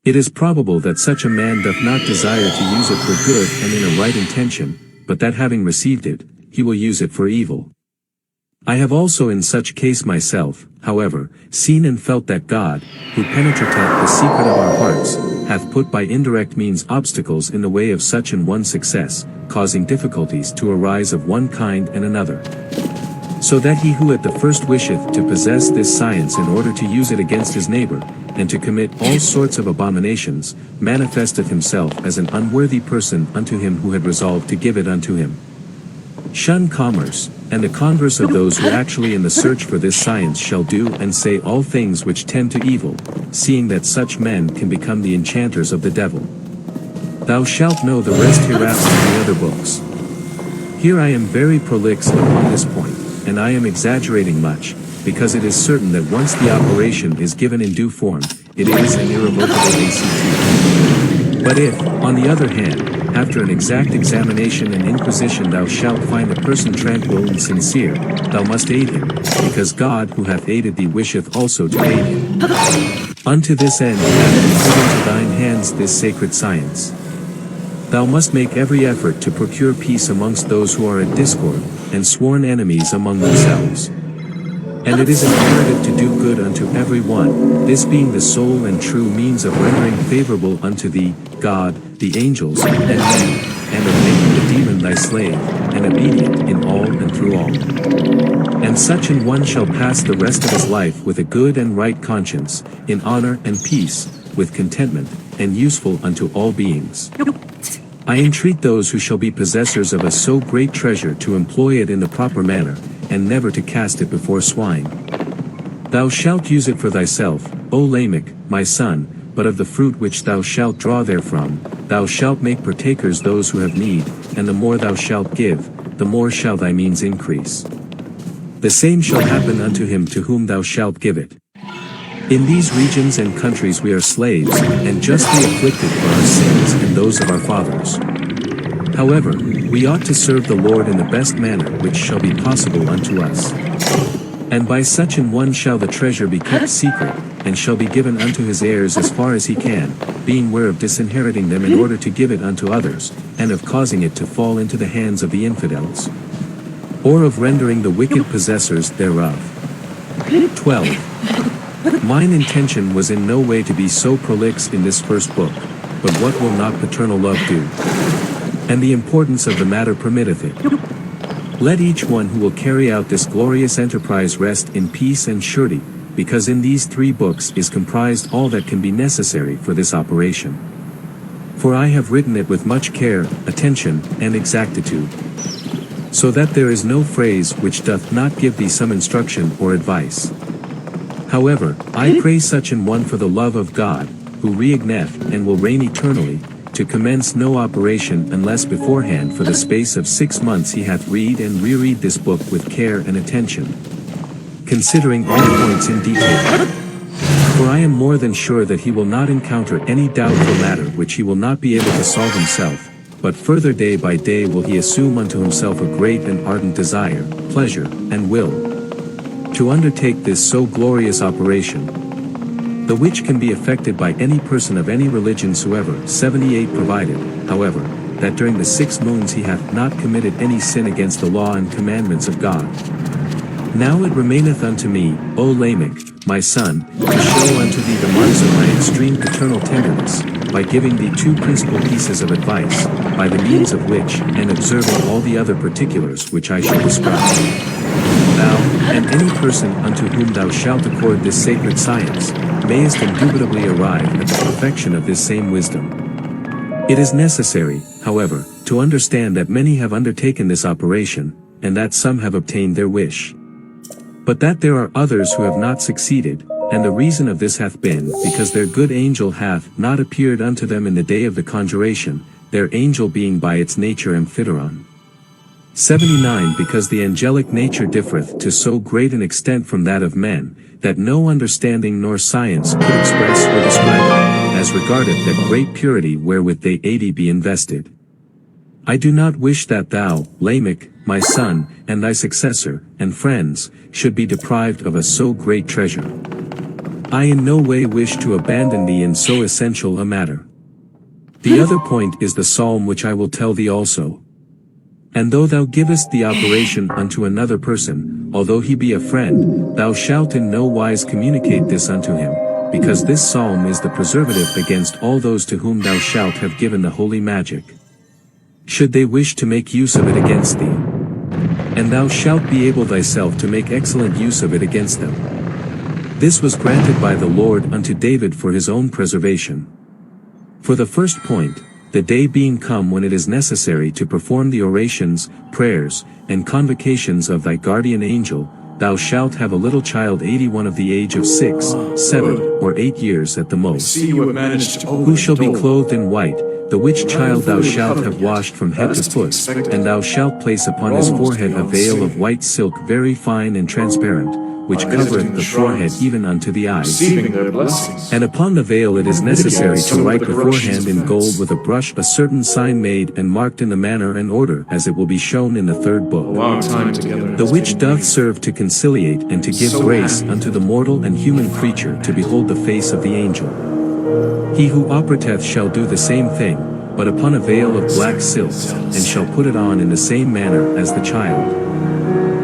it is probable that such a man doth not desire to use it for good and in a right intention, but that having received it, he will use it for evil. I have also in such case myself, however, seen and felt that God, who penetrateth the secret of our hearts, hath put by indirect means obstacles in the way of such an one's success, causing difficulties to arise of one kind and another. So that he who at the first wisheth to possess this science in order to use it against his neighbor, and to commit all sorts of abominations, manifesteth himself as an unworthy person unto him who had resolved to give it unto him. Shun commerce, and the converse of those who actually in the search for this science shall do and say all things which tend to evil, seeing that such men can become the enchanters of the devil. Thou shalt know the rest hereafter in the other books. Here I am very prolix upon this point, and I am exaggerating much, because it is certain that once the operation is given in due form, it is an irrevocable ACT. But if, on the other hand, after an exact examination and inquisition thou shalt find a person tranquil and sincere, thou must aid him, because God who hath aided thee wisheth also to aid him. Unto this end hath he put into thine hands this sacred science. Thou must make every effort to procure peace amongst those who are at discord, and sworn enemies among themselves. And it is imperative to do good unto every one, this being the sole and true means of rendering favorable unto thee, God, the angels, and men, and of making the demon thy slave, and obedient in all and through all. And such an one shall pass the rest of his life with a good and right conscience, in honor and peace, with contentment, and useful unto all beings. I entreat those who shall be possessors of a so great treasure to employ it in the proper manner, and never to cast it before swine. Thou shalt use it for thyself, O Lamech, my son, but of the fruit which thou shalt draw therefrom, thou shalt make partakers those who have need, and the more thou shalt give, the more shall thy means increase. The same shall happen unto him to whom thou shalt give it. In these regions and countries we are slaves, and justly afflicted for our sins and those of our fathers. However, we ought to serve the Lord in the best manner which shall be possible unto us. And by such an one shall the treasure be kept secret, and shall be given unto his heirs as far as he can, being ware of disinheriting them in order to give it unto others, and of causing it to fall into the hands of the infidels, or of rendering the wicked possessors thereof. 12. Mine intention was in no way to be so prolix in this first book, but what will not paternal love do? And the importance of the matter permitteth it. Let each one who will carry out this glorious enterprise rest in peace and surety, because in these 3 books is comprised all that can be necessary for this operation. For I have written it with much care, attention, and exactitude, so that there is no phrase which doth not give thee some instruction or advice. However, I pray such an one for the love of God, who reigneth and will reign eternally, to commence no operation unless beforehand for the space of 6 months he hath read and reread this book with care and attention, considering all points in detail. For I am more than sure that he will not encounter any doubtful matter which he will not be able to solve himself, but further day by day will he assume unto himself a great and ardent desire, pleasure, and will, to undertake this so glorious operation, the which can be effected by any person of any religion soever. 78 Provided, however, that during the 6 moons he hath not committed any sin against the law and commandments of God. Now it remaineth unto me, O Lamech, my son, to show unto thee the marks of my extreme paternal tenderness, by giving thee 2 principal pieces of advice, by the means of which, and observing all the other particulars which I shall describe, thou, and any person unto whom thou shalt accord this sacred science, mayest indubitably arrive at the perfection of this same wisdom. It is necessary, however, to understand that many have undertaken this operation, and that some have obtained their wish, but that there are others who have not succeeded, and the reason of this hath been because their good angel hath not appeared unto them in the day of the conjuration, their angel being by its nature amphitryon. 79 Because the angelic nature differeth to so great an extent from that of men, that no understanding nor science could express or describe it, as regardeth that great purity wherewith they 80 be invested. I do not wish that thou, Lamech, my son, and thy successor, and friends, should be deprived of a so great treasure. I in no way wish to abandon thee in so essential a matter. The other point is the psalm which I will tell thee also. And though thou givest the operation unto another person, although he be a friend, thou shalt in no wise communicate this unto him, because this psalm is the preservative against all those to whom thou shalt have given the holy magic, should they wish to make use of it against thee. And thou shalt be able thyself to make excellent use of it against them. This was granted by the Lord unto David for his own preservation. For the first point, the day being come when it is necessary to perform the orations, prayers, and convocations of thy guardian angel, thou shalt have a little child 81 of the age of 6, 7, or 8 years at the most, See, you have managed to who shall be open the door. clothed in white, the which child thou shalt have washed from head to foot, and thou shalt place upon his forehead a veil of white silk very fine and transparent, which covereth the forehead even unto the eyes. Receiving their blessings. And upon the veil it is necessary to write beforehand in gold with a brush a certain sign made and marked in the manner and order as it will be shown in the third A book, long time together. the which doth serve to conciliate and to give grace unto the mortal and human creature to behold the face of the angel. He who operateth shall do the same thing, but upon a veil of black silk, and shall put it on in the same manner as the child.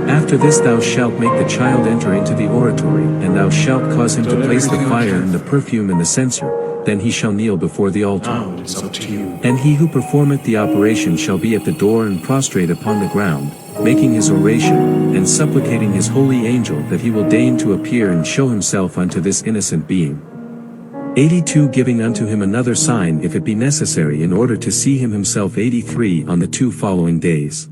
After this thou shalt make the child enter into the oratory, and thou shalt cause him to place the fire and the perfume in the censer, then he shall kneel before the altar. Now it is up to you. And he who performeth the operation shall be at the door and prostrate upon the ground, making his oration, and supplicating his holy angel that he will deign to appear and show himself unto this innocent being. 82 Giving unto him another sign if it be necessary in order to see him himself 83 on the 2 following days.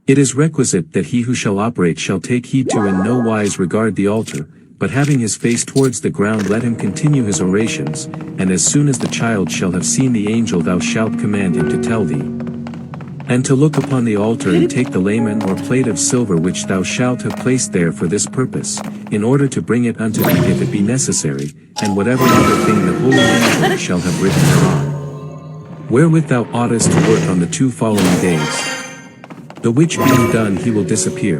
It is requisite that he who shall operate shall take heed to in no wise regard the altar, but having his face towards the ground let him continue his orations, and as soon as the child shall have seen the angel thou shalt command him to tell thee. And to look upon the altar and take the lamen or plate of silver which thou shalt have placed there for this purpose, in order to bring it unto thee if it be necessary, and whatever other thing the holy angel shall have written thereon. Wherewith thou oughtest to work on the 2 following days. The which being done he will disappear.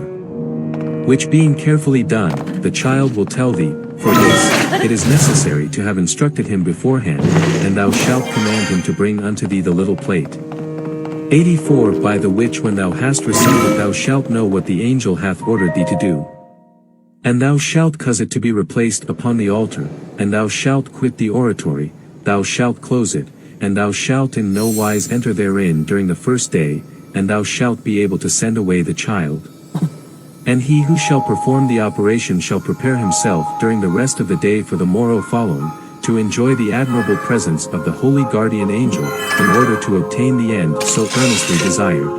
Which being carefully done, the child will tell thee, for this, it is necessary to have instructed him beforehand, and thou shalt command him to bring unto thee the little plate. 84 By the which when thou hast received it thou shalt know what the angel hath ordered thee to do. And thou shalt cause it to be replaced upon the altar, and thou shalt quit the oratory, thou shalt close it, and thou shalt in no wise enter therein during the first day, and thou shalt be able to send away the child. And he who shall perform the operation shall prepare himself during the rest of the day for the morrow following, to enjoy the admirable presence of the holy guardian angel, in order to obtain the end so earnestly desired.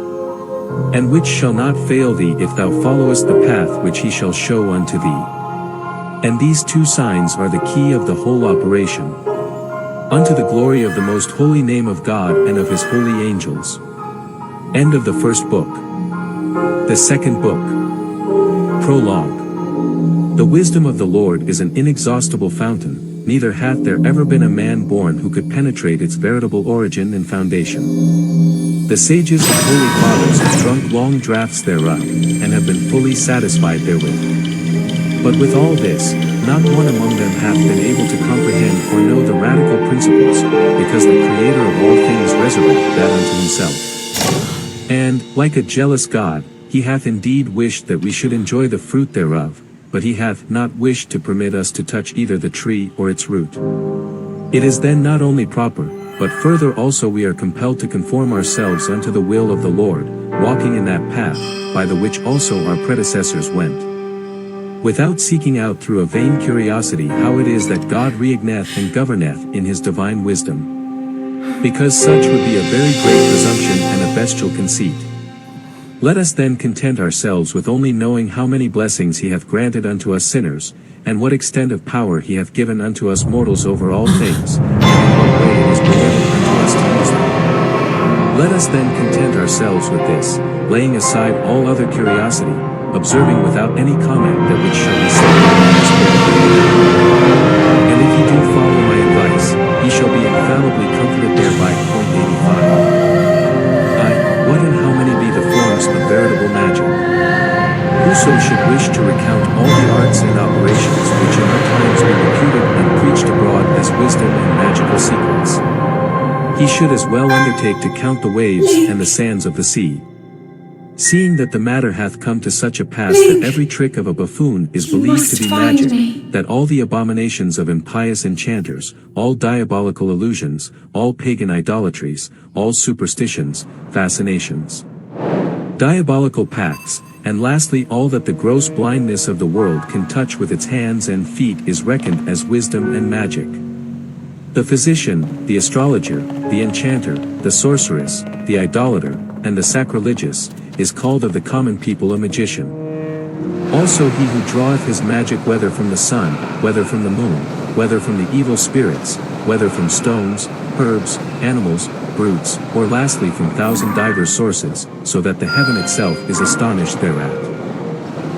And which shall not fail thee if thou followest the path which he shall show unto thee. And these 2 signs are the key of the whole operation. Unto the glory of the most holy name of God and of his holy angels. End of the first book. The second book. Prologue. The wisdom of the Lord is an inexhaustible fountain, neither hath there ever been a man born who could penetrate its veritable origin and foundation. The sages and holy fathers have drunk long draughts thereof, and have been fully satisfied therewith. But with all this, not one among them hath been able to comprehend or know the radical principles, because the Creator of all things resurrected that unto himself. And, like a jealous God, he hath indeed wished that we should enjoy the fruit thereof, but he hath not wished to permit us to touch either the tree or its root. It is then not only proper, but further also we are compelled to conform ourselves unto the will of the Lord, walking in that path, by the which also our predecessors went. Without seeking out through a vain curiosity how it is that God reigneth and governeth in his divine wisdom. Because such would be a very great presumption and a bestial conceit. Let us then content ourselves with only knowing how many blessings he hath granted unto us sinners, and what extent of power he hath given unto us mortals over all things, and in what way it is permitted unto us to use them. Let us then content ourselves with this, laying aside all other curiosity, observing without any comment that which shall be said in this book. And if ye do follow my advice, ye shall be infallibly comforted thereby. 85. What and how many be the forms of veritable magic? Whoso should wish to recount all the arts and operations which in our times be reputed and preached abroad as wisdom and magical secrets, he should as well undertake to count the waves and the sands of the sea. Seeing that the matter hath come to such a pass that every trick of a buffoon is believed to be magic, that all the abominations of impious enchanters, all diabolical illusions, all pagan idolatries, all superstitions, fascinations, diabolical pacts, and lastly all that the gross blindness of the world can touch with its hands and feet is reckoned as wisdom and magic. The physician, the astrologer, the enchanter, the sorceress, the idolater, and the sacrilegious, is called of the common people a magician. Also he who draweth his magic whether from the sun, whether from the moon, whether from the evil spirits, whether from stones, herbs, animals, brutes, or lastly from thousand divers sources, so that the heaven itself is astonished thereat.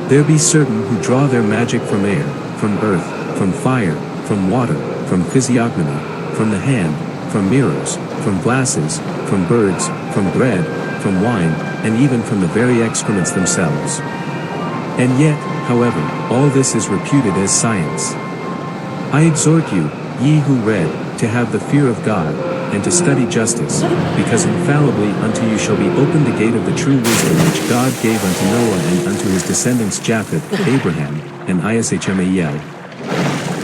There be certain who draw their magic from air, from earth, from fire, from water, from physiognomy, from the hand, from mirrors, from glasses, from birds, from bread, from wine, and even from the very excrements themselves. And yet, however, all this is reputed as science. I exhort you, ye who read, to have the fear of God, and to study justice, because infallibly unto you shall be opened the gate of the true wisdom which God gave unto Noah and unto his descendants Japheth, Abraham, and Ishmael.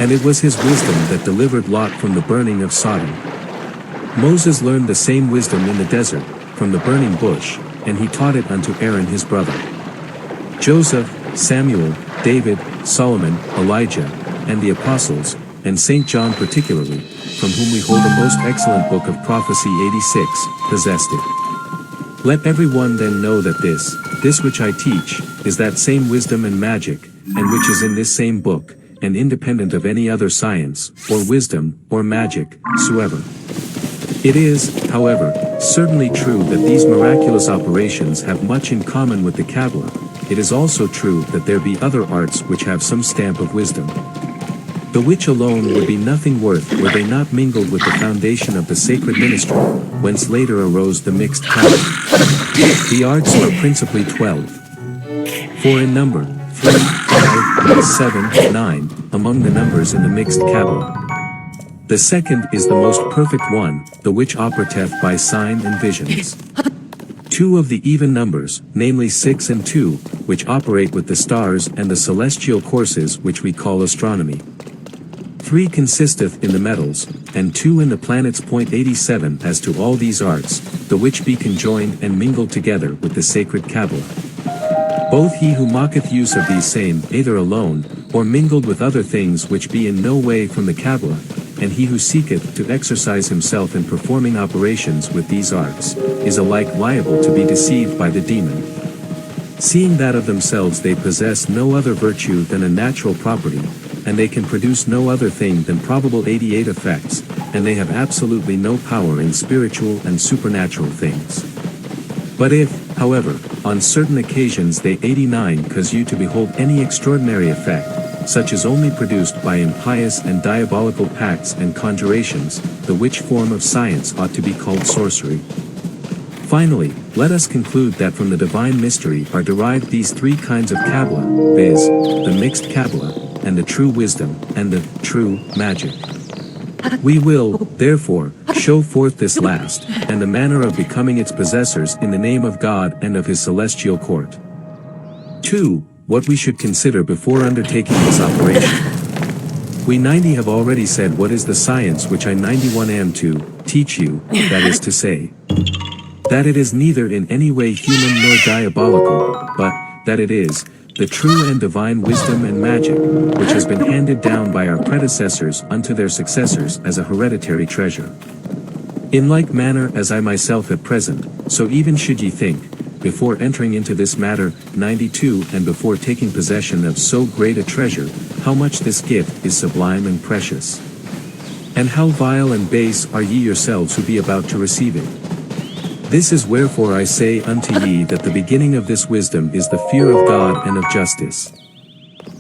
And it was his wisdom that delivered Lot from the burning of Sodom. Moses learned the same wisdom in the desert, from the burning bush, and he taught it unto Aaron his brother. Joseph, Samuel, David, Solomon, Elijah, and the apostles, and St. John particularly, from whom we hold a most excellent book of prophecy 86, possessed it. Let every one then know that this which I teach, is that same wisdom and magic, and which is in this same book, and independent of any other science, or wisdom, or magic, soever. It is, however, certainly true that these miraculous operations have much in common with the Kabbalah. It is also true that there be other arts which have some stamp of wisdom, the which alone would be nothing worth were they not mingled with the foundation of the sacred ministry, whence later arose the mixed Kabbalah. The arts are principally 12. 4 in number, 3, 5, 7, 9, among the numbers in the mixed Kabbalah. The second is the most perfect one, the which operateth by sign and visions. 2 of the even numbers, namely 6 and 2, which operate with the stars and the celestial courses which we call astronomy. 3 consisteth in the metals, and 2 in the planets. 87 As to all these arts, the which be conjoined and mingled together with the sacred Kabbalah. Both he who mocketh use of these same, either alone, or mingled with other things which be in no way from the Kabbalah, and he who seeketh to exercise himself in performing operations with these arts, is alike liable to be deceived by the demon. Seeing that of themselves they possess no other virtue than a natural property, and they can produce no other thing than probable 88 effects, and they have absolutely no power in spiritual and supernatural things. But if, however, on certain occasions they 89 cause you to behold any extraordinary effect, such as only produced by impious and diabolical pacts and conjurations, the which form of science ought to be called sorcery. Finally, let us conclude that from the divine mystery are derived these 3 kinds of Kabbalah, viz., the mixed Kabbalah, and the true wisdom, and the true magic. We will, therefore, show forth this last, and the manner of becoming its possessors in the name of God and of his celestial court. 2. What we should consider before undertaking this operation. We 90 have already said what is the science which I 91 am to teach you, that is to say, that it is neither in any way human nor diabolical, but that it is the true and divine wisdom and magic, which has been handed down by our predecessors unto their successors as a hereditary treasure. In like manner as I myself at present, so even should ye think, before entering into this matter, 92 and before taking possession of so great a treasure, how much this gift is sublime and precious. And how vile and base are ye yourselves who be about to receive it. This is wherefore I say unto ye that the beginning of this wisdom is the fear of God and of justice.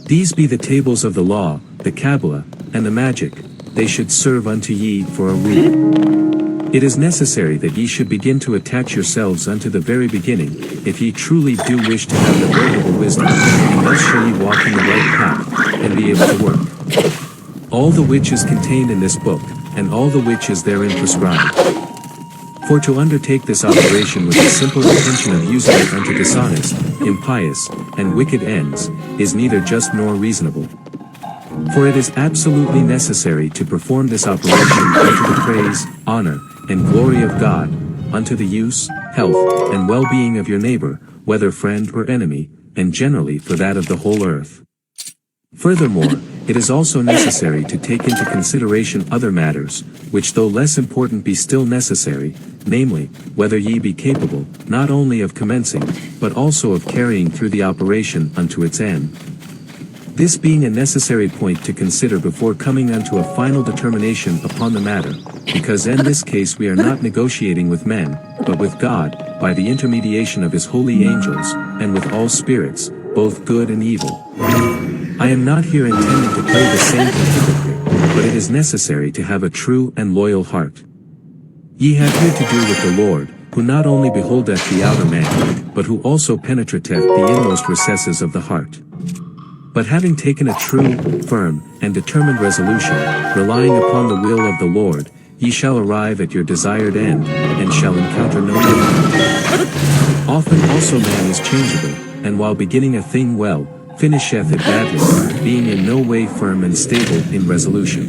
These be the tables of the law, the Kabbalah, and the magic, they should serve unto ye for a rule. It is necessary that ye should begin to attach yourselves unto the very beginning, if ye truly do wish to have the veritable wisdom, and thus shall ye walk in the right path, and be able to work. All the which is contained in this book, and all the which is therein prescribed. For to undertake this operation with the simple intention of using it unto dishonest, impious, and wicked ends, is neither just nor reasonable. For it is absolutely necessary to perform this operation unto the praise, honor, and glory of God, unto the use, health, and well-being of your neighbor, whether friend or enemy, and generally for that of the whole earth. Furthermore, it is also necessary to take into consideration other matters, which though less important be still necessary, namely, whether ye be capable, not only of commencing, but also of carrying through the operation unto its end. This being a necessary point to consider before coming unto a final determination upon the matter, because in this case we are not negotiating with men, but with God, by the intermediation of his holy angels, and with all spirits, both good and evil. I am not here intending to play the saint and hypocrite, but it is necessary to have a true and loyal heart. Ye have here to do with the Lord, who not only beholdeth the outer man, but who also penetrateth the inmost recesses of the heart. But having taken a true, firm, and determined resolution, relying upon the will of the Lord, ye shall arrive at your desired end, and shall encounter no difficulty. Often also man is changeable, and while beginning a thing well, finisheth it badly, being in no way firm and stable in resolution.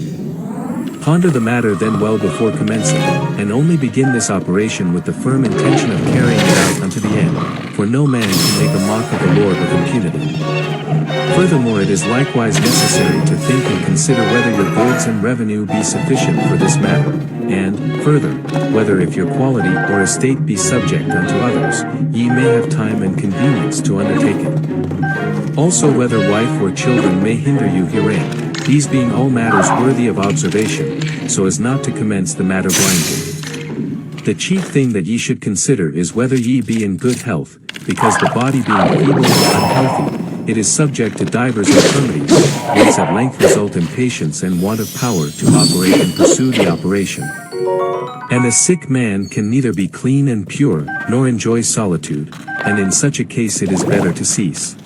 Ponder the matter then well before commencing, and only begin this operation with the firm intention of carrying it out unto the end, for no man can make a mock of the Lord with impunity. Furthermore, it is likewise necessary to think and consider whether your goods and revenue be sufficient for this matter, and, further, whether if your quality or estate be subject unto others, ye may have time and convenience to undertake it. Also whether wife or children may hinder you herein, these being all matters worthy of observation, so as not to commence the matter blindly. The chief thing that ye should consider is whether ye be in good health, because the body being feeble and unhealthy, it is subject to divers infirmities, whence at length result impatience and want of power to operate and pursue the operation. And a sick man can neither be clean and pure, nor enjoy solitude, and in such a case it is better to cease.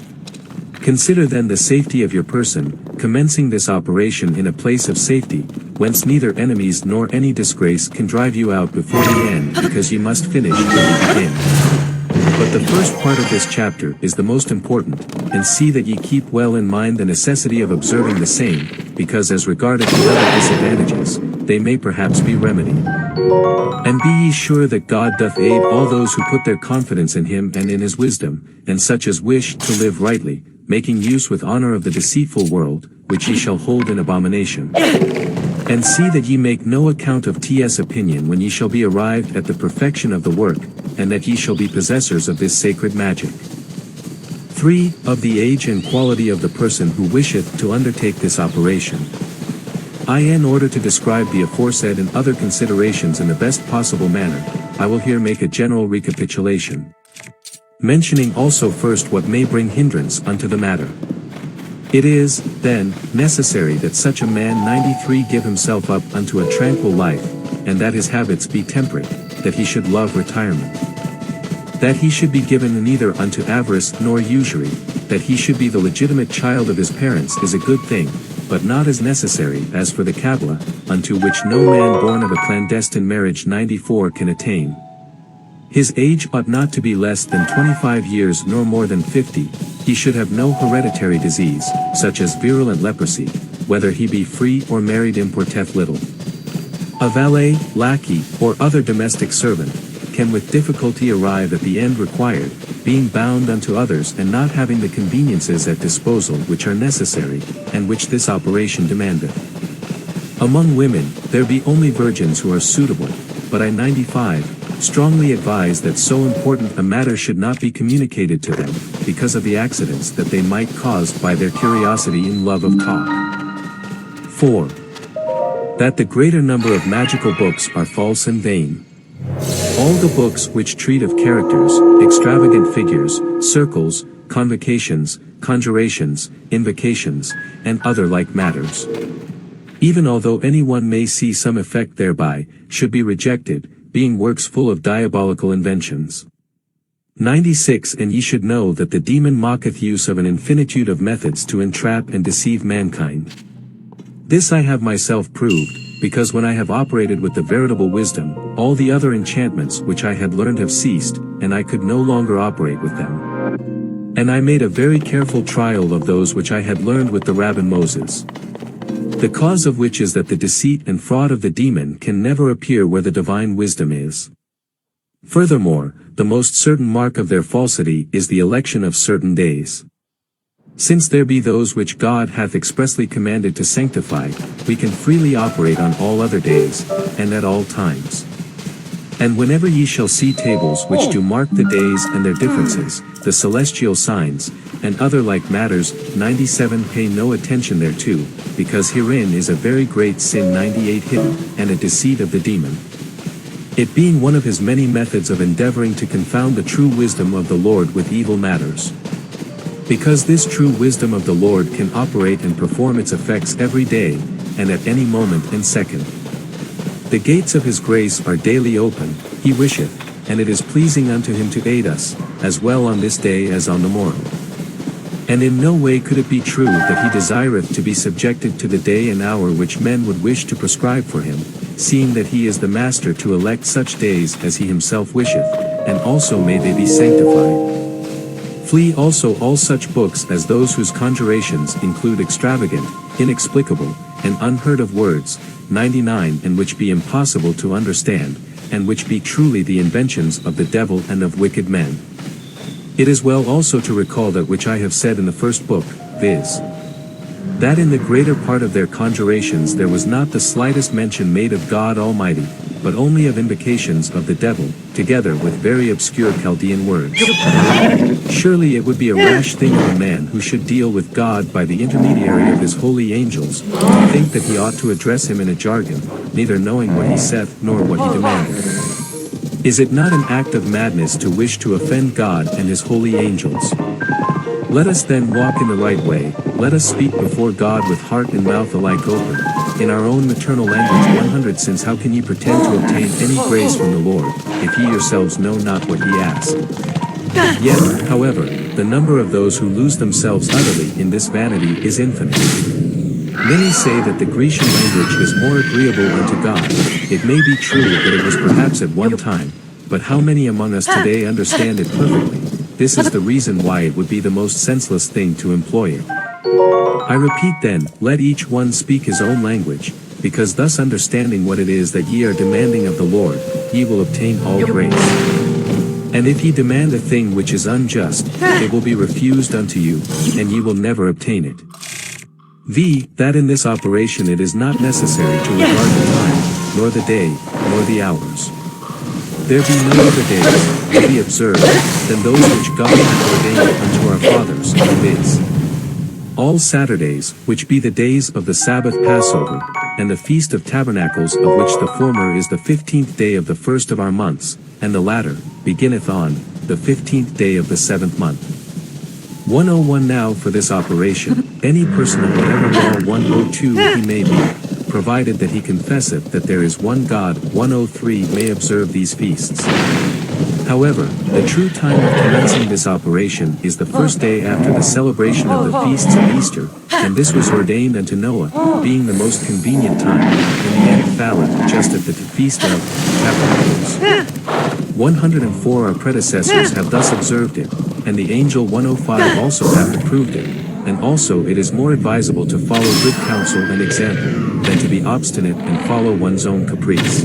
Consider then the safety of your person, commencing this operation in a place of safety, whence neither enemies nor any disgrace can drive you out before the end, because ye must finish when ye begin. But the first part of this chapter is the most important, and see that ye keep well in mind the necessity of observing the same, because as regardeth the other disadvantages, they may perhaps be remedied. And be ye sure that God doth aid all those who put their confidence in him and in his wisdom, and such as wish to live rightly, making use with honor of the deceitful world, which ye shall hold in abomination. And see that ye make no account of T.'s opinion when ye shall be arrived at the perfection of the work, and that ye shall be possessors of this sacred magic. 3. Of the age and quality of the person who wisheth to undertake this operation. In order to describe the aforesaid and other considerations in the best possible manner, I will here make a general recapitulation. Mentioning also first what may bring hindrance unto the matter. It is, then, necessary that such a man 93 give himself up unto a tranquil life, and that his habits be temperate, that he should love retirement. That he should be given neither unto avarice nor usury, that he should be the legitimate child of his parents is a good thing, but not as necessary as for the Kabbalah, unto which no man born of a clandestine marriage 94 can attain. His age ought not to be less than 25 years nor more than 50, he should have no hereditary disease, such as virulent leprosy, whether he be free or married importeth little. A valet, lackey, or other domestic servant, can with difficulty arrive at the end required, being bound unto others and not having the conveniences at disposal which are necessary, and which this operation demandeth. Among women, there be only virgins who are suitable, but I 95, strongly advise that so important a matter should not be communicated to them, because of the accidents that they might cause by their curiosity and love of talk. 4. That the greater number of magical books are false and vain. All the books which treat of characters, extravagant figures, circles, convocations, conjurations, invocations, and other like matters, even although any one may see some effect thereby, should be rejected, being works full of diabolical inventions. 96. And ye should know that the demon mocketh use of an infinitude of methods to entrap and deceive mankind. This I have myself proved, because when I have operated with the veritable wisdom, all the other enchantments which I had learned have ceased, and I could no longer operate with them. And I made a very careful trial of those which I had learned with the Rabbin Moses. The cause of which is that the deceit and fraud of the demon can never appear where the divine wisdom is. Furthermore, the most certain mark of their falsity is the election of certain days. Since there be those which God hath expressly commanded to sanctify, we can freely operate on all other days, and at all times. And whenever ye shall see tables which do mark the days and their differences, the celestial signs, and other like matters, 97 pay no attention thereto, because herein is a very great sin 98 hidden, and a deceit of the demon. It being one of his many methods of endeavoring to confound the true wisdom of the Lord with evil matters. Because this true wisdom of the Lord can operate and perform its effects every day, and at any moment and second. The gates of his grace are daily open, he wisheth, and it is pleasing unto him to aid us, as well on this day as on the morrow. And in no way could it be true that he desireth to be subjected to the day and hour which men would wish to prescribe for him, seeing that he is the master to elect such days as he himself wisheth, and also may they be sanctified. Flee also all such books as those whose conjurations include extravagant, inexplicable, and unheard of words, 99, and which be impossible to understand, and which be truly the inventions of the devil and of wicked men. It is well also to recall that which I have said in the first book, viz. That in the greater part of their conjurations there was not the slightest mention made of God Almighty, but only of invocations of the devil, together with very obscure Chaldean words. Surely it would be a rash thing of a man who should deal with God by the intermediary of his holy angels, to think that he ought to address him in a jargon, neither knowing what he saith nor what he demandeth. Is it not an act of madness to wish to offend God and his holy angels? Let us then walk in the right way, let us speak before God with heart and mouth alike open, in our own maternal language 100. Since how can ye pretend to obtain any grace from the Lord, if ye yourselves know not what ye ask? Yet, however, the number of those who lose themselves utterly in this vanity is infinite. Many say that the Grecian language is more agreeable unto God. It may be true that it was perhaps at one time, but how many among us today understand it perfectly? This is the reason why it would be the most senseless thing to employ it. I repeat then, let each one speak his own language, because thus understanding what it is that ye are demanding of the Lord, ye will obtain all grace. And if ye demand a thing which is unjust, it will be refused unto you, and ye will never obtain it. That in this operation it is not necessary to regard the time, nor the day, nor the hours. There be no other days, to be observed, than those which God hath ordained unto our fathers, viz. all Saturdays, which be the days of the Sabbath Passover, and the Feast of Tabernacles, of which the former is the 15th day of the first of our months, and the latter beginneth on the 15th day of the 7th month. 101 Now for this operation, any person of whatever law 102 he may be, provided that he confesseth that there is one God. 103 may observe these feasts. However, the true time of commencing this operation is the first day after the celebration of the feasts of Easter, and this was ordained unto Noah, being the most convenient time, and the end falleth just at the feast of Tabernacles. 104 Our predecessors have thus observed it, and the angel 105 also hath approved it, and also it is more advisable to follow good counsel and example, than to be obstinate and follow one's own caprice.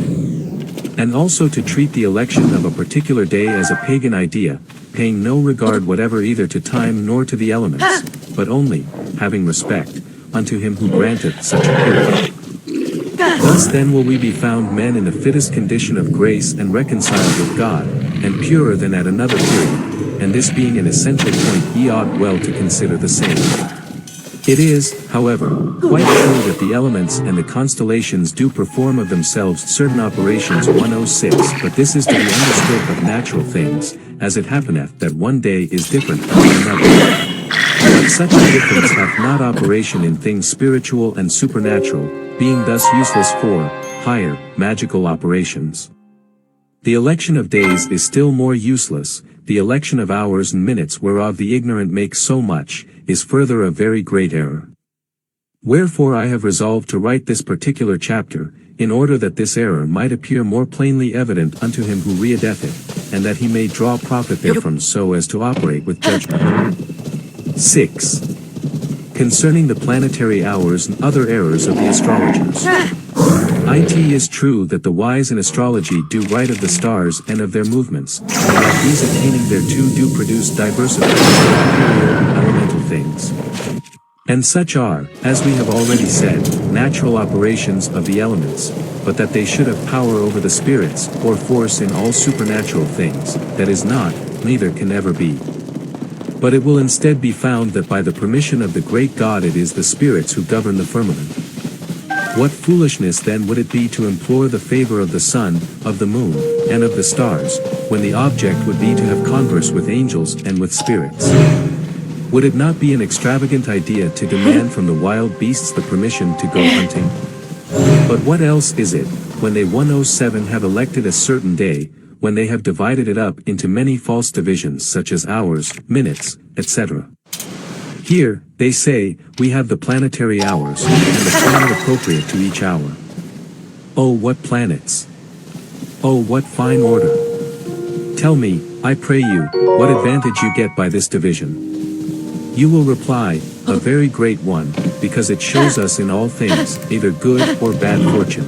And also to treat the election of a particular day as a pagan idea, paying no regard whatever either to time nor to the elements, but only, having respect, unto him who granteth such a period. Thus then will we be found men in the fittest condition of grace and reconciled with God, and purer than at another period, and this being an essential point ye ought well to consider the same. It is, however, quite true that the elements and the constellations do perform of themselves certain operations. 106 But this is to be understood of natural things, as it happeneth that one day is different from another. But such a difference hath not operation in things spiritual and supernatural, being thus useless for higher, magical operations. The election of days is still more useless, the election of hours and minutes whereof the ignorant make so much, is further a very great error. Wherefore I have resolved to write this particular chapter, in order that this error might appear more plainly evident unto him who readeth it, and that he may draw profit therefrom so as to operate with judgment. 6. Concerning the planetary hours and other errors of the astrologers. It is true that the wise in astrology do write of the stars and of their movements, and that these attaining thereto do produce diverse effects of material and elemental things. And such are, as we have already said, natural operations of the elements, but that they should have power over the spirits, or force in all supernatural things, that is not, neither can ever be. But it will instead be found that by the permission of the great God it is the spirits who govern the firmament. What foolishness then would it be to implore the favor of the sun, of the moon, and of the stars, when the object would be to have converse with angels and with spirits? Would it not be an extravagant idea to demand from the wild beasts the permission to go hunting? But what else is it, when they 107 have elected a certain day, when they have divided it up into many false divisions such as hours, minutes, etc. Here, they say, we have the planetary hours, and the planet appropriate to each hour. Oh, what planets! Oh, what fine order! Tell me, I pray you, what advantage you get by this division? You will reply, a very great one, because it shows us in all things, either good or bad fortune.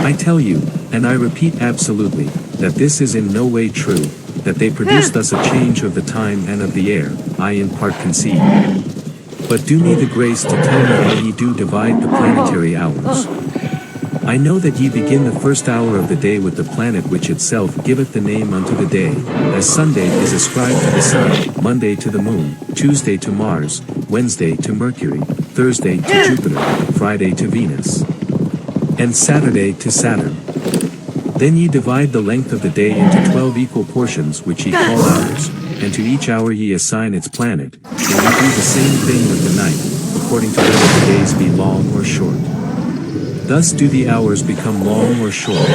I tell you, and I repeat absolutely, that this is in no way true, that they produce thus a change of the time and of the air, I in part concede. But do me the grace to tell me how ye do divide the planetary hours. I know that ye begin the first hour of the day with the planet which itself giveth the name unto the day, as Sunday is ascribed to the sun, Monday to the moon, Tuesday to Mars, Wednesday to Mercury, Thursday to Jupiter, Friday to Venus, and Saturday to Saturn. Then ye divide the length of the day into 12 equal portions which ye call hours, and to each hour ye assign its planet, and ye do the same thing with the night, according to whether the days be long or short. Thus do the hours become long or short.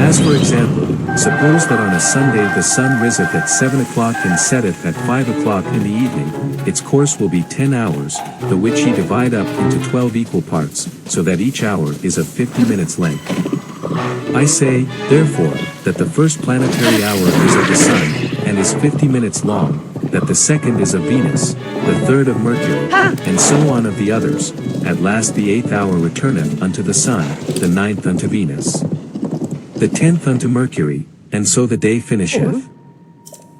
As for example, suppose that on a Sunday the sun riseth at 7 o'clock and setteth at 5 o'clock in the evening, its course will be 10 hours, the which ye divide up into 12 equal parts, so that each hour is of 50 minutes length. I say, therefore, that the first planetary hour is of the sun, and is 50 minutes long, that the second is of Venus, the third of Mercury, and so on of the others. At last the 8th hour returneth unto the sun, the 9th unto Venus, the 10th unto Mercury, and so the day finisheth.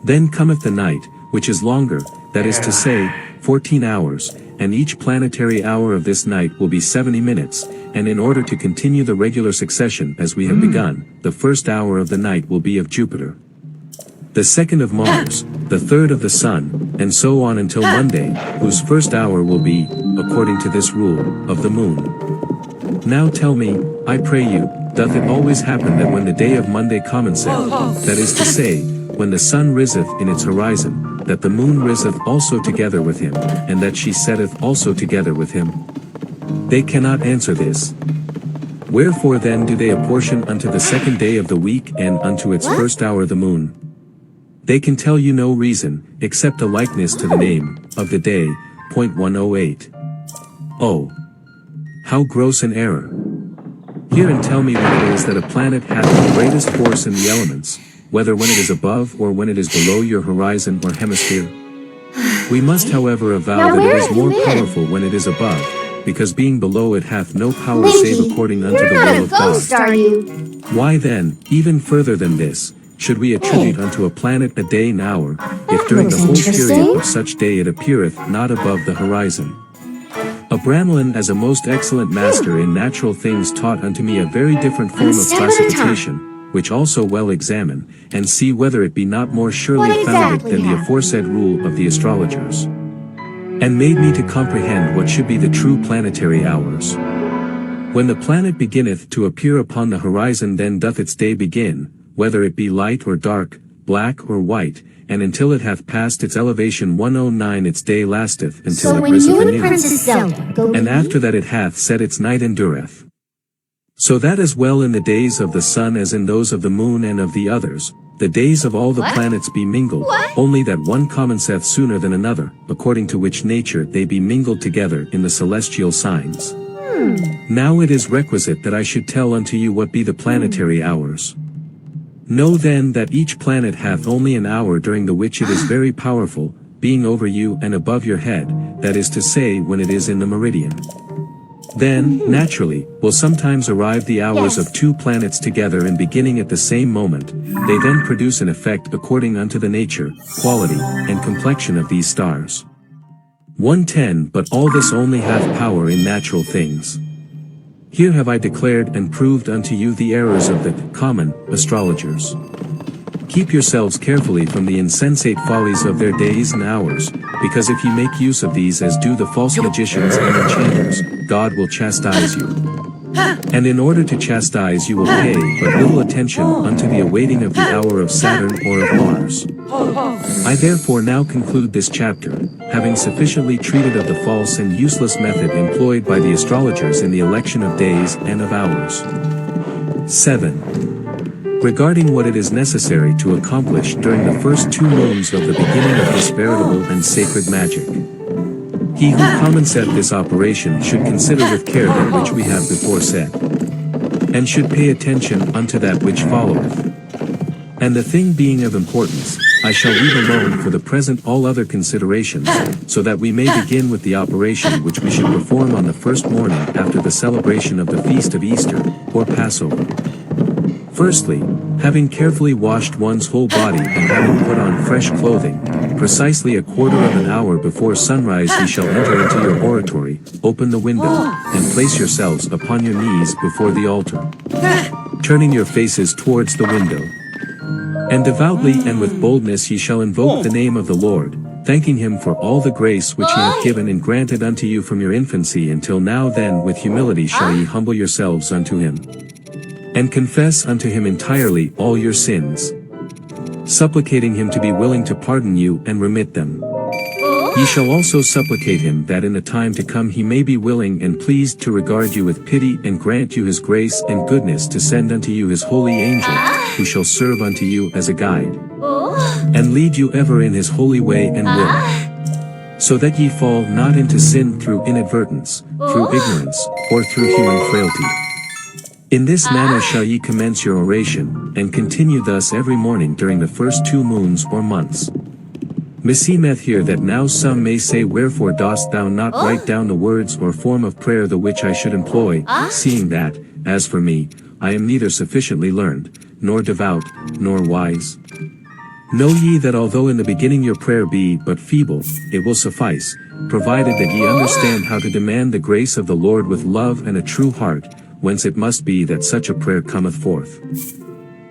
Then cometh the night, which is longer, that is to say, 14 hours, and each planetary hour of this night will be 70 minutes, and in order to continue the regular succession as we have begun, the first hour of the night will be of Jupiter, the second of Mars, the third of the Sun, and so on until Monday, whose first hour will be, according to this rule, of the Moon. Now tell me, I pray you, doth it always happen that when the day of Monday commenceth, that is to say, when the sun riseth in its horizon, that the moon riseth also together with him, and that she setteth also together with him? They cannot answer this. Wherefore then do they apportion unto the second day of the week and unto its first hour the moon? They can tell you no reason, except a likeness to the name of the day. 108. Oh! How gross an error! Hear and tell me when it is that a planet hath the greatest force in the elements, whether when it is above or when it is below your horizon or hemisphere? We must however avow that it is more powerful when it is above, because being below it hath no power save according unto the will of God. Are you? Why then, even further than this, should we attribute unto a planet a day and hour, if during the whole period of such day it appeareth not above the horizon? Abramelin as a most excellent master in natural things taught unto me a very different form of classification, which also well examine, and see whether it be not more surely founded than the aforesaid rule of the astrologers. And made me to comprehend what should be the true planetary hours. When the planet beginneth to appear upon the horizon, then doth its day begin, whether it be light or dark, black or white, and until it hath passed its elevation 109 its day lasteth until it riseth anew, and after that it hath set its night endureth. So that as well in the days of the sun as in those of the moon and of the others, the days of all the planets be mingled, only that one commenceth sooner than another, according to which nature they be mingled together in the celestial signs. Now it is requisite that I should tell unto you what be the planetary hours. Know then that each planet hath only an hour during the which it is very powerful, being over you and above your head, that is to say when it is in the meridian. Then, naturally, will sometimes arrive the hours of two planets together and beginning at the same moment, they then produce an effect according unto the nature, quality, and complexion of these stars. 110 But all this only hath power in natural things. Here have I declared and proved unto you the errors of the common astrologers. Keep yourselves carefully from the insensate follies of their days and hours, because if ye make use of these as do the false magicians and enchanters, God will chastise you. And in order to chastise you will pay but little attention unto the awaiting of the hour of Saturn or of Mars. I therefore now conclude this chapter, having sufficiently treated of the false and useless method employed by the astrologers in the election of days and of hours. 7. Regarding what it is necessary to accomplish during the first 2 moons of the beginning of this veritable and sacred magic. He who commenceth this operation should consider with care that which we have before said, and should pay attention unto that which followeth. And the thing being of importance, I shall leave alone for the present all other considerations, so that we may begin with the operation which we should perform on the first morning after the celebration of the feast of Easter, or Passover. Firstly, having carefully washed one's whole body and having put on fresh clothing, precisely a quarter of an hour before sunrise ye shall enter into your oratory, open the window, and place yourselves upon your knees before the altar, turning your faces towards the window. And devoutly and with boldness ye shall invoke the name of the Lord, thanking him for all the grace which he hath given and granted unto you from your infancy until now. Then with humility shall ye humble yourselves unto him, and confess unto him entirely all your sins, supplicating him to be willing to pardon you and remit them. Ye shall also supplicate him that in the time to come he may be willing and pleased to regard you with pity and grant you his grace and goodness to send unto you his holy angel, who shall serve unto you as a guide, and lead you ever in his holy way and will, so that ye fall not into sin through inadvertence, through ignorance, or through human frailty. In this manner shall ye commence your oration, and continue thus every morning during the first 2 moons or months. Meseemeth here that now some may say, wherefore dost thou not write down the words or form of prayer the which I should employ, seeing that, as for me, I am neither sufficiently learned, nor devout, nor wise? Know ye that although in the beginning your prayer be but feeble, it will suffice, provided that ye understand how to demand the grace of the Lord with love and a true heart, whence it must be that such a prayer cometh forth.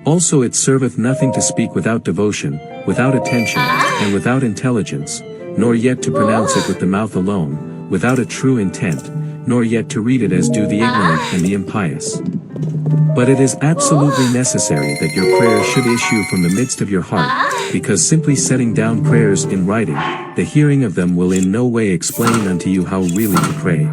Also it serveth nothing to speak without devotion, without attention, and without intelligence, nor yet to pronounce it with the mouth alone, without a true intent, nor yet to read it as do the ignorant and the impious. But it is absolutely necessary that your prayer should issue from the midst of your heart, because simply setting down prayers in writing, the hearing of them will in no way explain unto you how really to pray.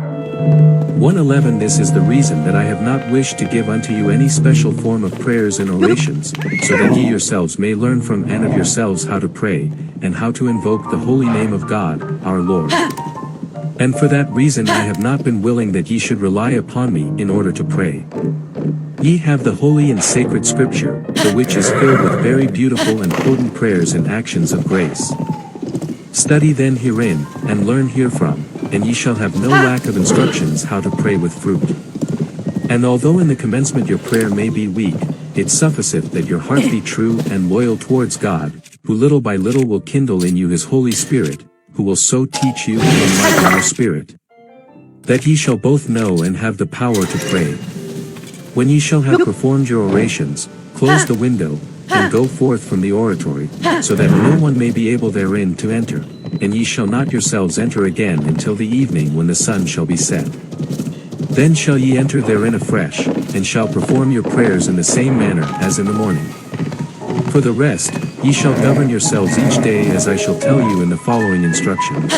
111 This is the reason that I have not wished to give unto you any special form of prayers and orations, so that ye yourselves may learn from and of yourselves how to pray, and how to invoke the holy name of God, our Lord. And for that reason I have not been willing that ye should rely upon me in order to pray. Ye have the holy and sacred Scripture, the which is filled with very beautiful and potent prayers and actions of grace. Study then herein, and learn herefrom, and ye shall have no lack of instructions how to pray with fruit. And although in the commencement your prayer may be weak, it sufficeth that your heart be true and loyal towards God, who little by little will kindle in you his Holy Spirit, who will so teach you and enlighten your spirit, that ye shall both know and have the power to pray. When ye shall have performed your orations, close the window, and go forth from the oratory, so that no one may be able therein to enter, and ye shall not yourselves enter again until the evening when the sun shall be set. Then shall ye enter therein afresh, and shall perform your prayers in the same manner as in the morning. For the rest, ye shall govern yourselves each day as I shall tell you in the following instructions.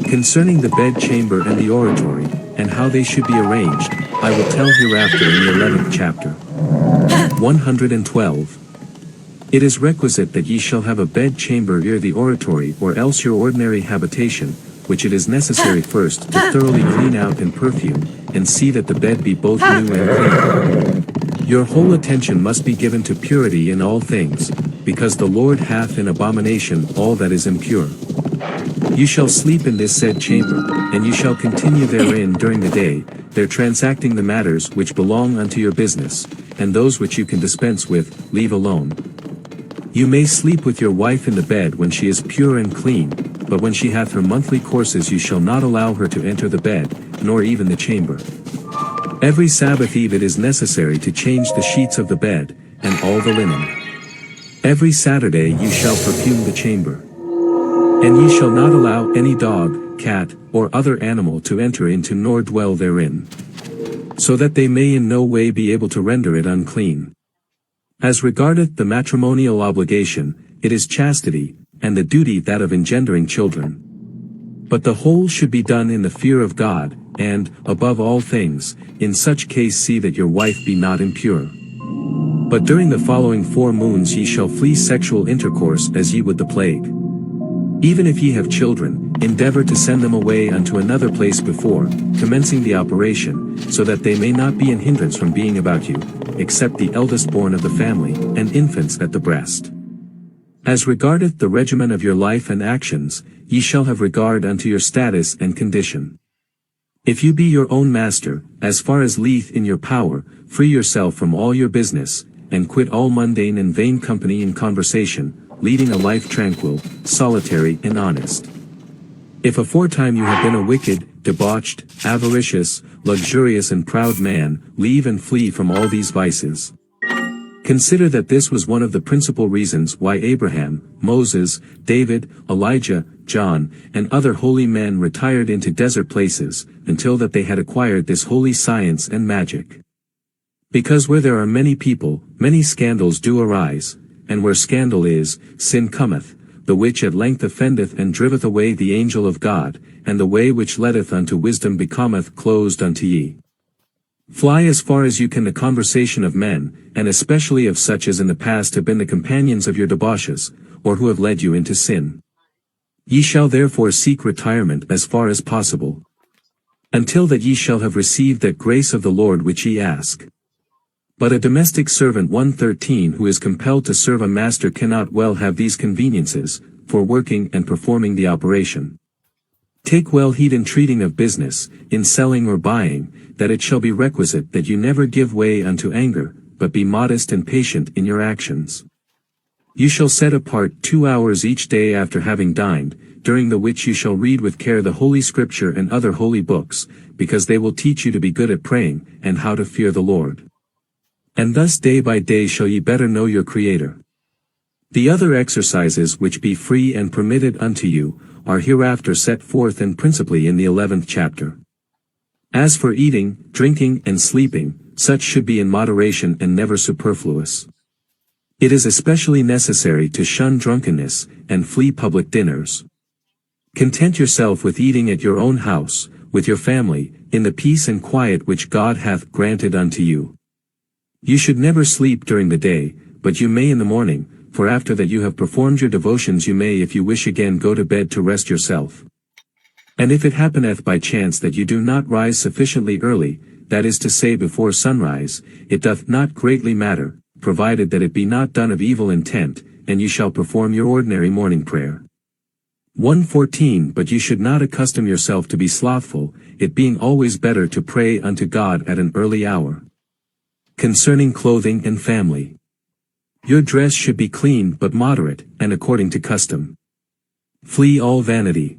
Concerning the bed chamber and the oratory, and how they should be arranged, I will tell hereafter in the 11th chapter. 112. It is requisite that ye shall have a bed chamber near the oratory or else your ordinary habitation, which it is necessary first to thoroughly clean out and perfume, and see that the bed be both new and clean. Your whole attention must be given to purity in all things, because the Lord hath in abomination all that is impure. You shall sleep in this said chamber, and you shall continue therein during the day, there transacting the matters which belong unto your business, and those which you can dispense with, leave alone. You may sleep with your wife in the bed when she is pure and clean, but when she hath her monthly courses you shall not allow her to enter the bed, nor even the chamber. Every Sabbath eve it is necessary to change the sheets of the bed, and all the linen. Every Saturday you shall perfume the chamber. And ye shall not allow any dog, cat, or other animal to enter into nor dwell therein, so that they may in no way be able to render it unclean. As regardeth the matrimonial obligation, it is chastity, and the duty that of engendering children. But the whole should be done in the fear of God, and, above all things, in such case see that your wife be not impure. But during the following 4 moons ye shall flee sexual intercourse as ye would the plague. Even if ye have children, endeavor to send them away unto another place before, commencing the operation, so that they may not be an hindrance from being about you, except the eldest born of the family, and infants at the breast. As regardeth the regimen of your life and actions, ye shall have regard unto your status and condition. If you be your own master, as far as lieth in your power, free yourself from all your business, and quit all mundane and vain company and conversation, leading a life tranquil, solitary and honest. If aforetime you have been a wicked, debauched, avaricious, luxurious and proud man, leave and flee from all these vices. Consider that this was one of the principal reasons why Abraham, Moses, David, Elijah, John, and other holy men retired into desert places, until that they had acquired this holy science and magic. Because where there are many people, many scandals do arise, and where scandal is, sin cometh, the which at length offendeth and driveth away the angel of God, and the way which leadeth unto wisdom becometh closed unto ye. Fly as far as you can the conversation of men, and especially of such as in the past have been the companions of your debauches, or who have led you into sin. Ye shall therefore seek retirement as far as possible, until that ye shall have received that grace of the Lord which ye ask. But a domestic servant 1:13 who is compelled to serve a master cannot well have these conveniences, for working and performing the operation. Take well heed in treating of business, in selling or buying, that it shall be requisite that you never give way unto anger, but be modest and patient in your actions. You shall set apart 2 hours each day after having dined, during the which you shall read with care the Holy Scripture and other holy books, because they will teach you to be good at praying, and how to fear the Lord. And thus day by day shall ye better know your Creator. The other exercises which be free and permitted unto you, are hereafter set forth and principally in the 11th chapter. As for eating, drinking, and sleeping, such should be in moderation and never superfluous. It is especially necessary to shun drunkenness, and flee public dinners. Content yourself with eating at your own house, with your family, in the peace and quiet which God hath granted unto you. You should never sleep during the day, but you may in the morning, for after that you have performed your devotions you may if you wish again go to bed to rest yourself. And if it happeneth by chance that you do not rise sufficiently early, that is to say before sunrise, it doth not greatly matter, provided that it be not done of evil intent, and you shall perform your ordinary morning prayer. 1:14 But you should not accustom yourself to be slothful, it being always better to pray unto God at an early hour. Concerning clothing and family. Your dress should be clean but moderate, and according to custom. Flee all vanity.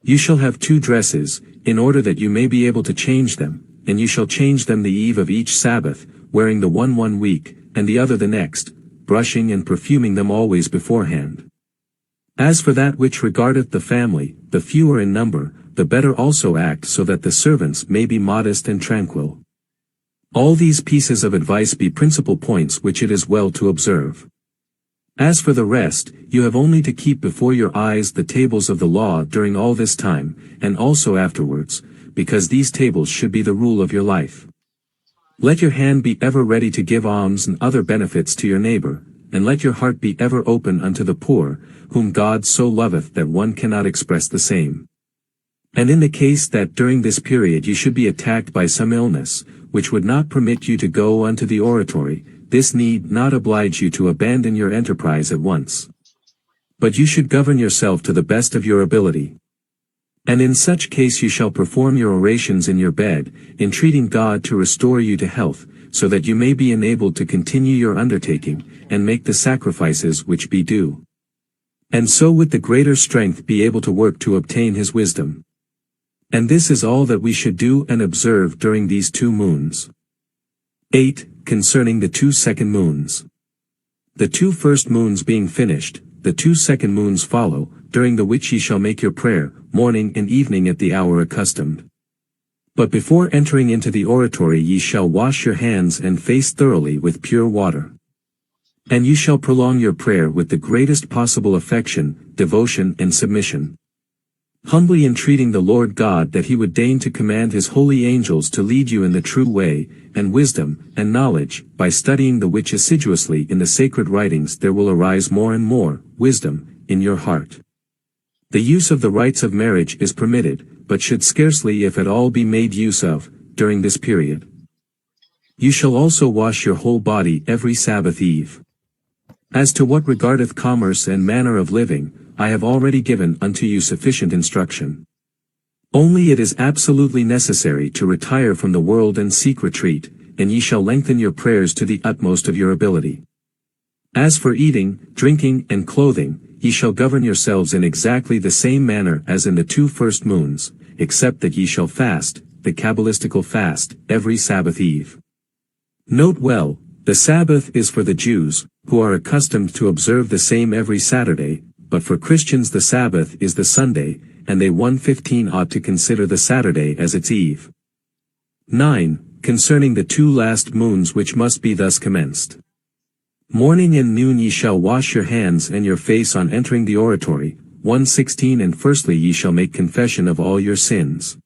You shall have 2 dresses, in order that you may be able to change them, and you shall change them the eve of each Sabbath, wearing the one week, and the other the next, brushing and perfuming them always beforehand. As for that which regardeth the family, the fewer in number, the better also act so that the servants may be modest and tranquil. All these pieces of advice be principal points which it is well to observe. As for the rest, you have only to keep before your eyes the tables of the law during all this time, and also afterwards, because these tables should be the rule of your life. Let your hand be ever ready to give alms and other benefits to your neighbor, and let your heart be ever open unto the poor, whom God so loveth that one cannot express the same. And in the case that during this period you should be attacked by some illness, which would not permit you to go unto the oratory, this need not oblige you to abandon your enterprise at once. But you should govern yourself to the best of your ability. And in such case you shall perform your orations in your bed, entreating God to restore you to health, so that you may be enabled to continue your undertaking, and make the sacrifices which be due. and so with the greater strength be able to work to obtain his wisdom. And this is all that we should do and observe during these 2 moons. 8. Concerning the 2 second moons. The 2 first moons being finished, the 2 second moons follow, during the which ye shall make your prayer, morning and evening at the hour accustomed. But before entering into the oratory ye shall wash your hands and face thoroughly with pure water. And you shall prolong your prayer with the greatest possible affection, devotion and submission, humbly entreating the Lord God that he would deign to command his holy angels to lead you in the true way, and wisdom, and knowledge, by studying the which assiduously in the sacred writings there will arise more and more wisdom in your heart. The use of the rites of marriage is permitted, but should scarcely if at all be made use of, during this period. You shall also wash your whole body every Sabbath eve. As to what regardeth commerce and manner of living, I have already given unto you sufficient instruction. Only it is absolutely necessary to retire from the world and seek retreat, and ye shall lengthen your prayers to the utmost of your ability. As for eating, drinking, and clothing, ye shall govern yourselves in exactly the same manner as in the 2 first moons, except that ye shall fast, the Kabbalistical fast, every Sabbath eve. Note well, the Sabbath is for the Jews, who are accustomed to observe the same every Saturday, but for Christians the Sabbath is the Sunday, and they 1:15 ought to consider the Saturday as its eve. 9. Concerning the 2 last moons which must be thus commenced. Morning and noon ye shall wash your hands and your face on entering the oratory, 1:16 And firstly ye shall make confession of all your sins.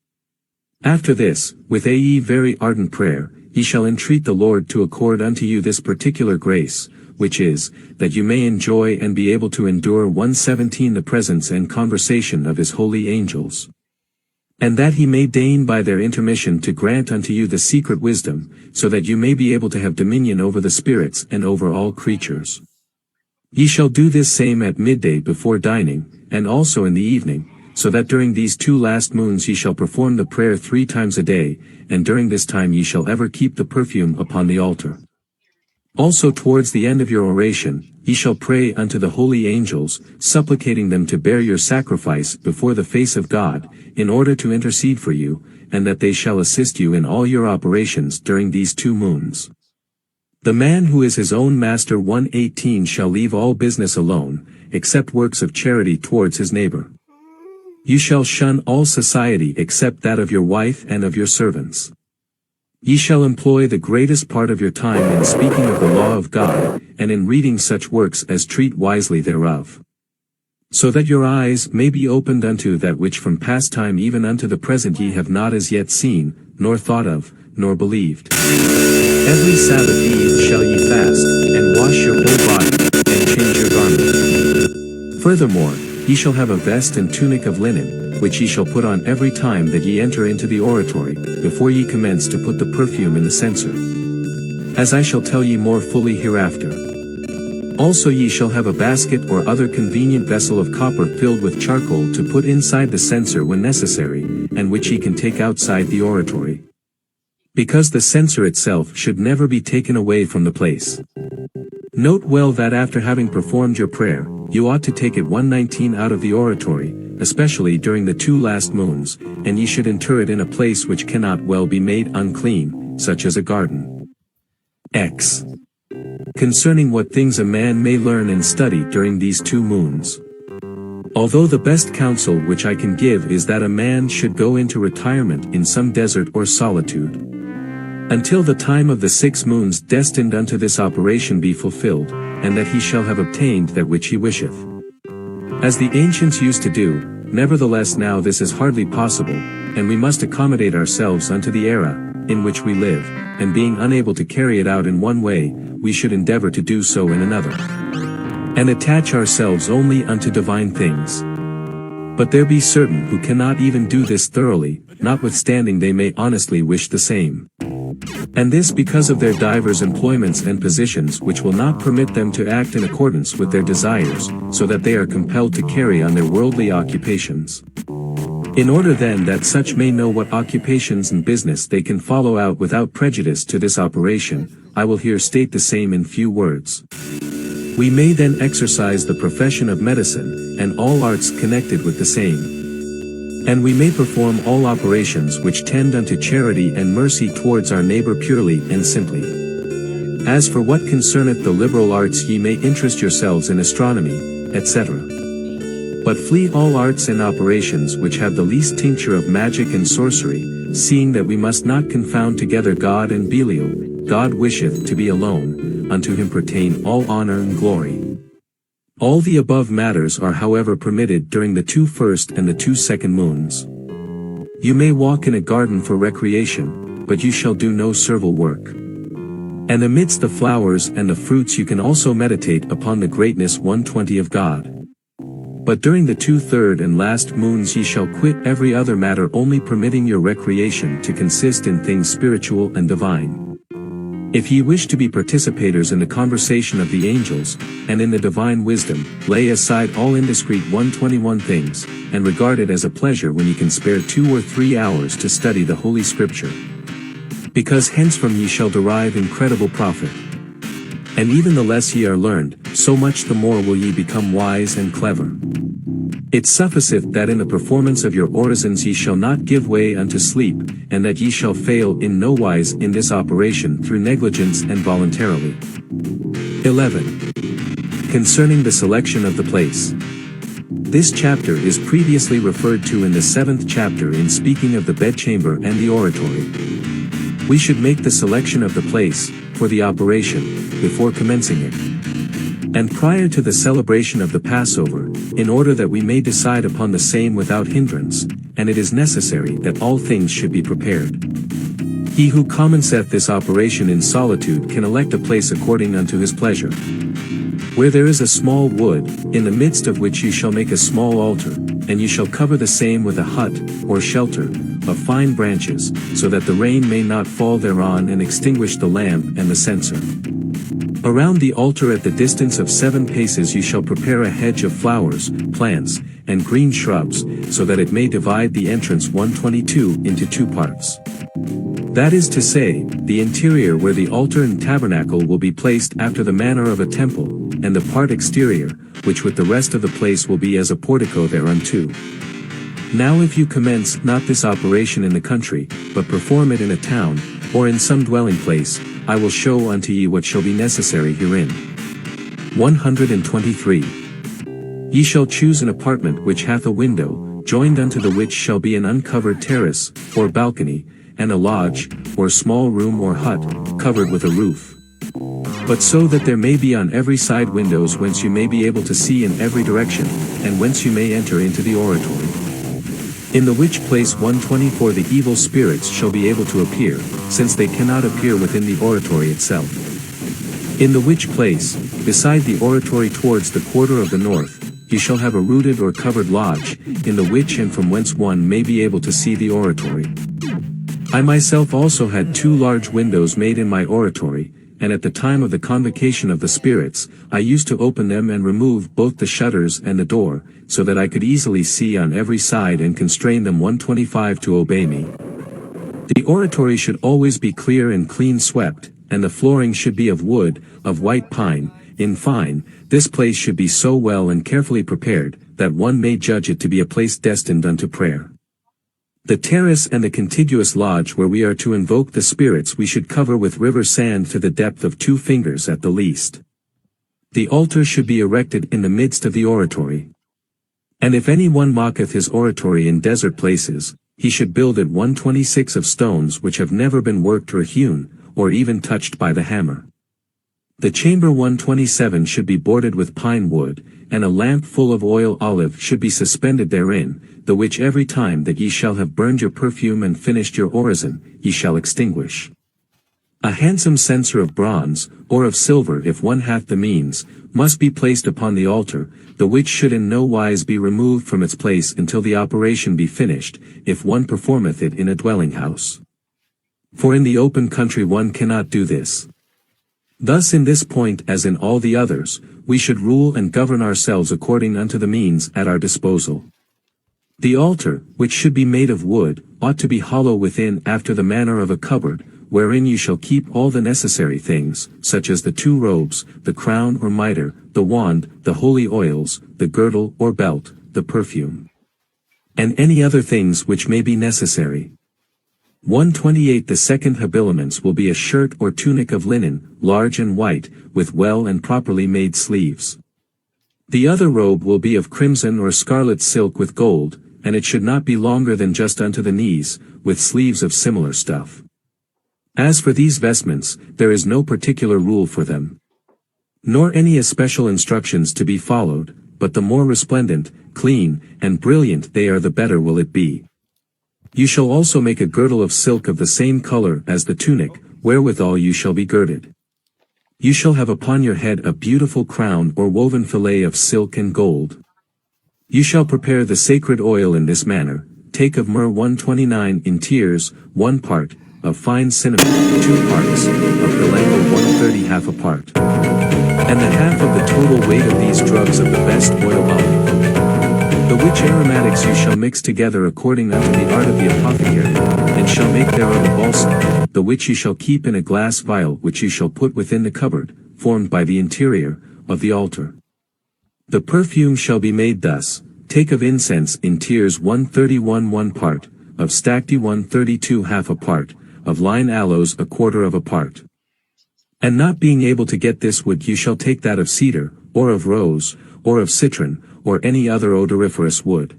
After this, with a very ardent prayer, ye shall entreat the Lord to accord unto you this particular grace, which is, that you may enjoy and be able to endure 1:17 the presence and conversation of his holy angels. And that he may deign by their intermission to grant unto you the secret wisdom, so that you may be able to have dominion over the spirits and over all creatures. Ye shall do this same at midday before dining, and also in the evening, so that during these 2 last moons ye shall perform the prayer 3 times a day, and during this time ye shall ever keep the perfume upon the altar. Also towards the end of your oration, ye shall pray unto the holy angels, supplicating them to bear your sacrifice before the face of God, in order to intercede for you, and that they shall assist you in all your operations during these 2 moons. The man who is his own master 1:18 shall leave all business alone, except works of charity towards his neighbor. You shall shun all society except that of your wife and of your servants. Ye shall employ the greatest part of your time in speaking of the law of God, and in reading such works as treat wisely thereof. So that your eyes may be opened unto that which from past time even unto the present ye have not as yet seen, nor thought of, nor believed. Every Sabbath eve shall ye fast, and wash your whole body, and change your garment. Furthermore, ye shall have a vest and tunic of linen, which ye shall put on every time that ye enter into the oratory, before ye commence to put the perfume in the censer. As I shall tell ye more fully hereafter. Also ye shall have a basket or other convenient vessel of copper filled with charcoal to put inside the censer when necessary, and which ye can take outside the oratory. Because the censer itself should never be taken away from the place. Note well that after having performed your prayer, you ought to take it 1:19 out of the oratory, especially during the 2 last moons, and ye should inter it in a place which cannot well be made unclean, such as a garden. X. Concerning what things a man may learn and study during these 2 moons. Although the best counsel which I can give is that a man should go into retirement in some desert or solitude, until the time of the 6 moons destined unto this operation be fulfilled, and that he shall have obtained that which he wisheth. As the ancients used to do, nevertheless now this is hardly possible, and we must accommodate ourselves unto the era in which we live, and being unable to carry it out in one way, we should endeavor to do so in another, and attach ourselves only unto divine things. But there be certain who cannot even do this thoroughly, notwithstanding they may honestly wish the same. And this because of their divers employments and positions which will not permit them to act in accordance with their desires, so that they are compelled to carry on their worldly occupations. In order then that such may know what occupations and business they can follow out without prejudice to this operation, I will here state the same in few words. We may then exercise the profession of medicine, and all arts connected with the same. And we may perform all operations which tend unto charity and mercy towards our neighbor purely and simply. As for what concerneth the liberal arts, ye may interest yourselves in astronomy, etc. But flee all arts and operations which have the least tincture of magic and sorcery, seeing that we must not confound together God and Belial. God wisheth to be alone, unto him pertain all honor and glory. All the above matters are however permitted during the 2 first and the 2 second moons. You may walk in a garden for recreation, but you shall do no servile work. And amidst the flowers and the fruits you can also meditate upon the greatness 120 of God. But during the 2 third and last moons ye shall quit every other matter, only permitting your recreation to consist in things spiritual and divine. If ye wish to be participators in the conversation of the angels, and in the divine wisdom, lay aside all indiscreet 121 things, and regard it as a pleasure when ye can spare 2 or 3 hours to study the Holy Scripture. Because henceforth ye shall derive incredible profit. And even the less ye are learned, so much the more will ye become wise and clever. It sufficeth that in the performance of your orisons ye shall not give way unto sleep, and that ye shall fail in no wise in this operation through negligence and voluntarily. 11. Concerning the selection of the place. This chapter is previously referred to in the 7th chapter in speaking of the bedchamber and the oratory. We should make the selection of the place, for the operation, before commencing it. And prior to the celebration of the Passover, in order that we may decide upon the same without hindrance, and it is necessary that all things should be prepared. He who commenceth this operation in solitude can elect a place according unto his pleasure. Where there is a small wood, in the midst of which you shall make a small altar, and you shall cover the same with a hut, or shelter, of fine branches, so that the rain may not fall thereon and extinguish the lamp and the censer. Around the altar at the distance of 7 paces you shall prepare a hedge of flowers, plants, and green shrubs, so that it may divide the entrance 122 into 2 parts. That is to say, the interior where the altar and tabernacle will be placed after the manner of a temple, and the part exterior, which with the rest of the place will be as a portico thereunto. Now if you commence not this operation in the country, but perform it in a town, or in some dwelling place, I will show unto ye what shall be necessary herein. 123. Ye shall choose an apartment which hath a window, joined unto the which shall be an uncovered terrace, or balcony, and a lodge, or small room or hut, covered with a roof. But so that there may be on every side windows whence you may be able to see in every direction, and whence you may enter into the oratory. In the which place 124 the evil spirits shall be able to appear, since they cannot appear within the oratory itself. In the which place, beside the oratory towards the quarter of the north, you shall have a rooted or covered lodge, in the which and from whence one may be able to see the oratory. I myself also had 2 large windows made in my oratory, and at the time of the convocation of the spirits, I used to open them and remove both the shutters and the door, so that I could easily see on every side and constrain them 125 to obey me. The oratory should always be clear and clean swept, and the flooring should be of wood, of white pine. In fine, this place should be so well and carefully prepared, that one may judge it to be a place destined unto prayer. The terrace and the contiguous lodge where we are to invoke the spirits we should cover with river sand to the depth of 2 fingers at the least. The altar should be erected in the midst of the oratory. And if any one mocketh his oratory in desert places, he should build it 126 of stones which have never been worked or hewn, or even touched by the hammer. The chamber 127 should be boarded with pine wood, and a lamp full of oil olive should be suspended therein, the which every time that ye shall have burned your perfume and finished your orison, ye shall extinguish. A handsome censer of bronze, or of silver if one hath the means, must be placed upon the altar, the which should in no wise be removed from its place until the operation be finished, if one performeth it in a dwelling house. For in the open country one cannot do this. Thus in this point as in all the others, we should rule and govern ourselves according unto the means at our disposal. The altar, which should be made of wood, ought to be hollow within after the manner of a cupboard, wherein you shall keep all the necessary things, such as the 2 robes, the crown or mitre, the wand, the holy oils, the girdle or belt, the perfume, and any other things which may be necessary. 128 The second habiliments will be a shirt or tunic of linen, large and white, with well and properly made sleeves. The other robe will be of crimson or scarlet silk with gold, and it should not be longer than just unto the knees, with sleeves of similar stuff. As for these vestments, there is no particular rule for them, nor any especial instructions to be followed, but the more resplendent, clean, and brilliant they are the better will it be. You shall also make a girdle of silk of the same color as the tunic, wherewithal you shall be girded. You shall have upon your head a beautiful crown or woven fillet of silk and gold. You shall prepare the sacred oil in this manner. Take of myrrh 129 in tiers, 1 part, of fine cinnamon, 2 parts, of galangal 130 half a part, and the half of the total weight of these drugs of the best oil olive. The which aromatics you shall mix together according unto the art of the apothecary, and shall make thereof a balsam, the which you shall keep in a glass vial which you shall put within the cupboard, formed by the interior, of the altar. The perfume shall be made thus: take of incense in tiers 131 1 part, of stacte 132 half a part, of line aloes 1/4 of a part. And not being able to get this wood you shall take that of cedar, or of rose, or of citron, or any other odoriferous wood.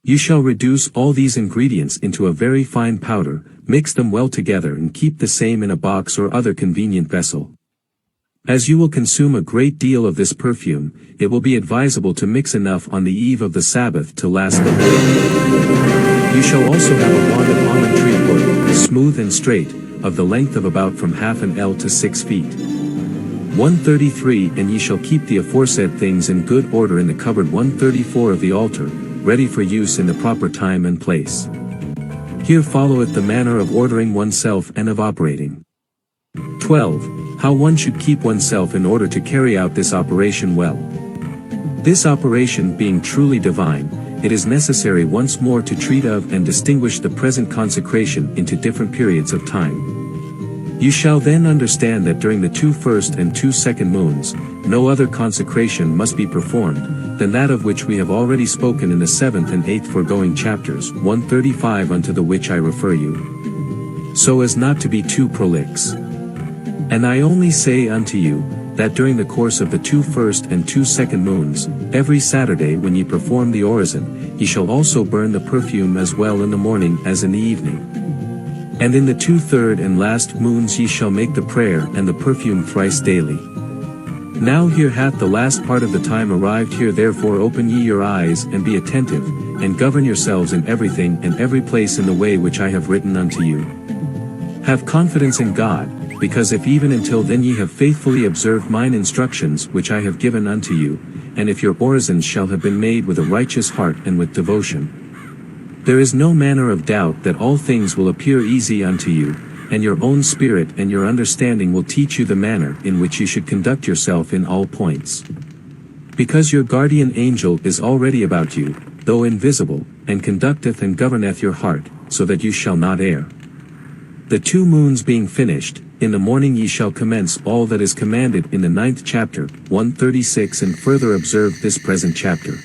You shall reduce all these ingredients into a very fine powder, mix them well together and keep the same in a box or other convenient vessel. As you will consume a great deal of this perfume, it will be advisable to mix enough on the eve of the Sabbath to last the whole day. You shall also have a wand of almond tree wood, smooth and straight, of the length of about from half an ell to 6 feet. 133 And ye shall keep the aforesaid things in good order in the cupboard 134 of the altar, ready for use in the proper time and place. Here followeth the manner of ordering oneself and of operating. 12. How one should keep oneself in order to carry out this operation well. This operation being truly divine, it is necessary once more to treat of and distinguish the present consecration into different periods of time. You shall then understand that during the 2 first and 2 second moons, no other consecration must be performed, than that of which we have already spoken in the 7th and 8th foregoing chapters, 135 unto the which I refer you, so as not to be too prolix. And I only say unto you, that during the course of the 2 first and 2 second moons, every Saturday when ye perform the orison, ye shall also burn the perfume as well in the morning as in the evening. And in the 2 third and last moons ye shall make the prayer and the perfume thrice daily. Now here hath the last part of the time arrived. Here therefore open ye your eyes and be attentive, and govern yourselves in everything and every place in the way which I have written unto you. Have confidence in God, because if even until then ye have faithfully observed mine instructions which I have given unto you, and if your orisons shall have been made with a righteous heart and with devotion, there is no manner of doubt that all things will appear easy unto you, and your own spirit and your understanding will teach you the manner in which you should conduct yourself in all points. Because your guardian angel is already about you, though invisible, and conducteth and governeth your heart, so that you shall not err. The 2 moons being finished, in the morning ye shall commence all that is commanded in the 9th chapter, 136 and further observe this present chapter.